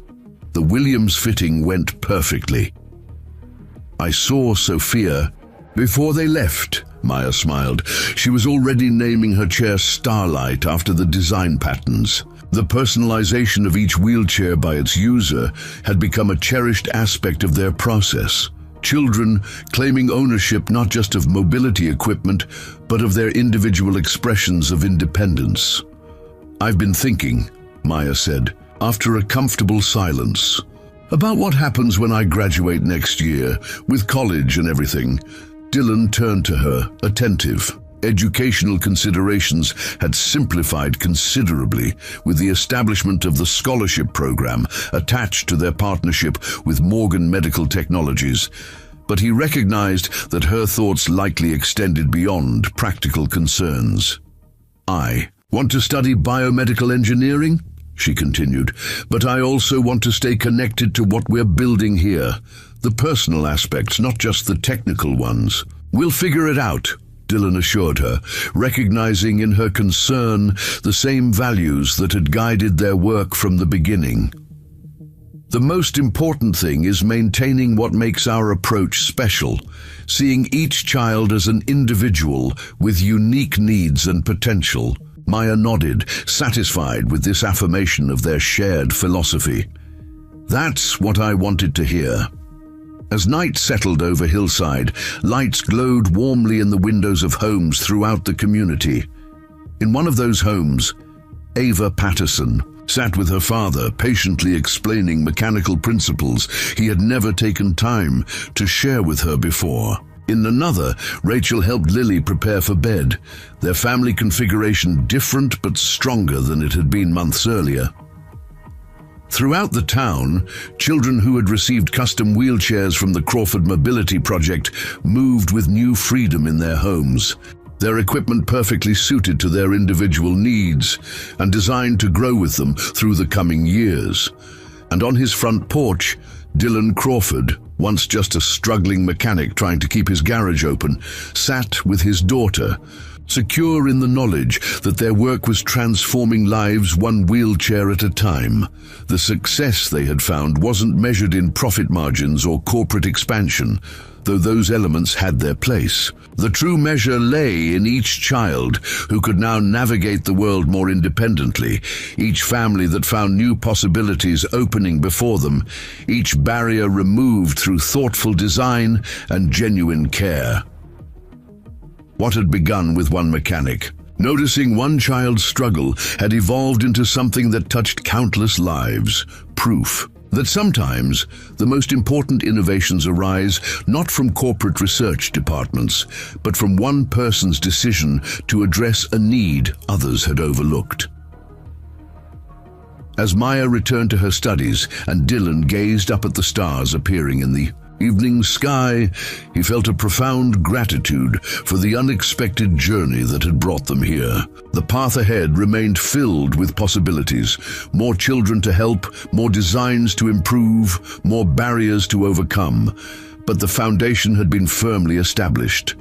The Williams fitting went perfectly." "I saw Sophia before they left," Maya smiled. She was already naming her chair Starlight after the design patterns. The personalization of each wheelchair by its user had become a cherished aspect of their process. Children claiming ownership not just of mobility equipment, but of their individual expressions of independence. "I've been thinking," Maya said, after a comfortable silence, "about what happens when I graduate next year, with college and everything." Dylan turned to her, attentive. Educational considerations had simplified considerably with the establishment of the scholarship program attached to their partnership with Morgan Medical Technologies. But he recognized that her thoughts likely extended beyond practical concerns. "I want to study biomedical engineering," she continued, "but I also want to stay connected to what we're building here. The personal aspects, not just the technical ones. We'll figure it out," Dylan assured her, recognizing in her concern the same values that had guided their work from the beginning. "The most important thing is maintaining what makes our approach special, seeing each child as an individual with unique needs and potential." Maya nodded, satisfied with this affirmation of their shared philosophy. "That's what I wanted to hear." As night settled over Hillside, lights glowed warmly in the windows of homes throughout the community. In one of those homes, Ava Patterson sat with her father, patiently explaining mechanical principles he had never taken time to share with her before. In another, Rachel helped Lily prepare for bed, their family configuration different but stronger than it had been months earlier. Throughout the town, children who had received custom wheelchairs from the Crawford Mobility Project moved with new freedom in their homes, their equipment perfectly suited to their individual needs and designed to grow with them through the coming years. And on his front porch, Dylan Crawford, once just a struggling mechanic trying to keep his garage open, sat with his daughter, secure in the knowledge that their work was transforming lives one wheelchair at a time. The success they had found wasn't measured in profit margins or corporate expansion, though those elements had their place. The true measure lay in each child who could now navigate the world more independently, each family that found new possibilities opening before them, each barrier removed through thoughtful design and genuine care. What had begun with one mechanic, noticing one child's struggle, had evolved into something that touched countless lives. Proof that sometimes the most important innovations arise not from corporate research departments, but from one person's decision to address a need others had overlooked. As Maya returned to her studies and Dylan gazed up at the stars appearing in the evening sky, he felt a profound gratitude for the unexpected journey that had brought them here. The path ahead remained filled with possibilities, more children to help, more designs to improve, more barriers to overcome. But the foundation had been firmly established.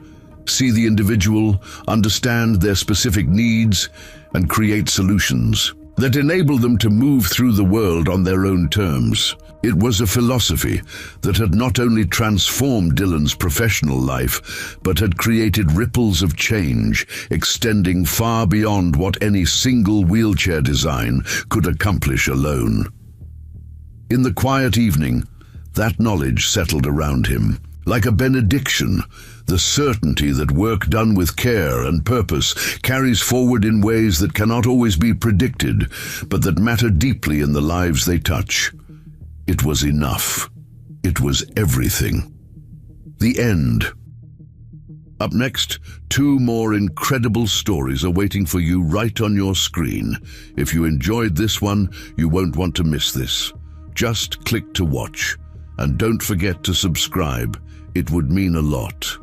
See the individual, understand their specific needs, and create solutions that enable them to move through the world on their own terms. It was a philosophy that had not only transformed Dylan's professional life, but had created ripples of change, extending far beyond what any single wheelchair design could accomplish alone. In the quiet evening, that knowledge settled around him. Like a benediction, the certainty that work done with care and purpose carries forward in ways that cannot always be predicted, but that matter deeply in the lives they touch. It was enough. It was everything. The end. Up next, 2 more incredible stories are waiting for you right on your screen. If you enjoyed this one, you won't want to miss this. Just click to watch. And don't forget to subscribe. It would mean a lot.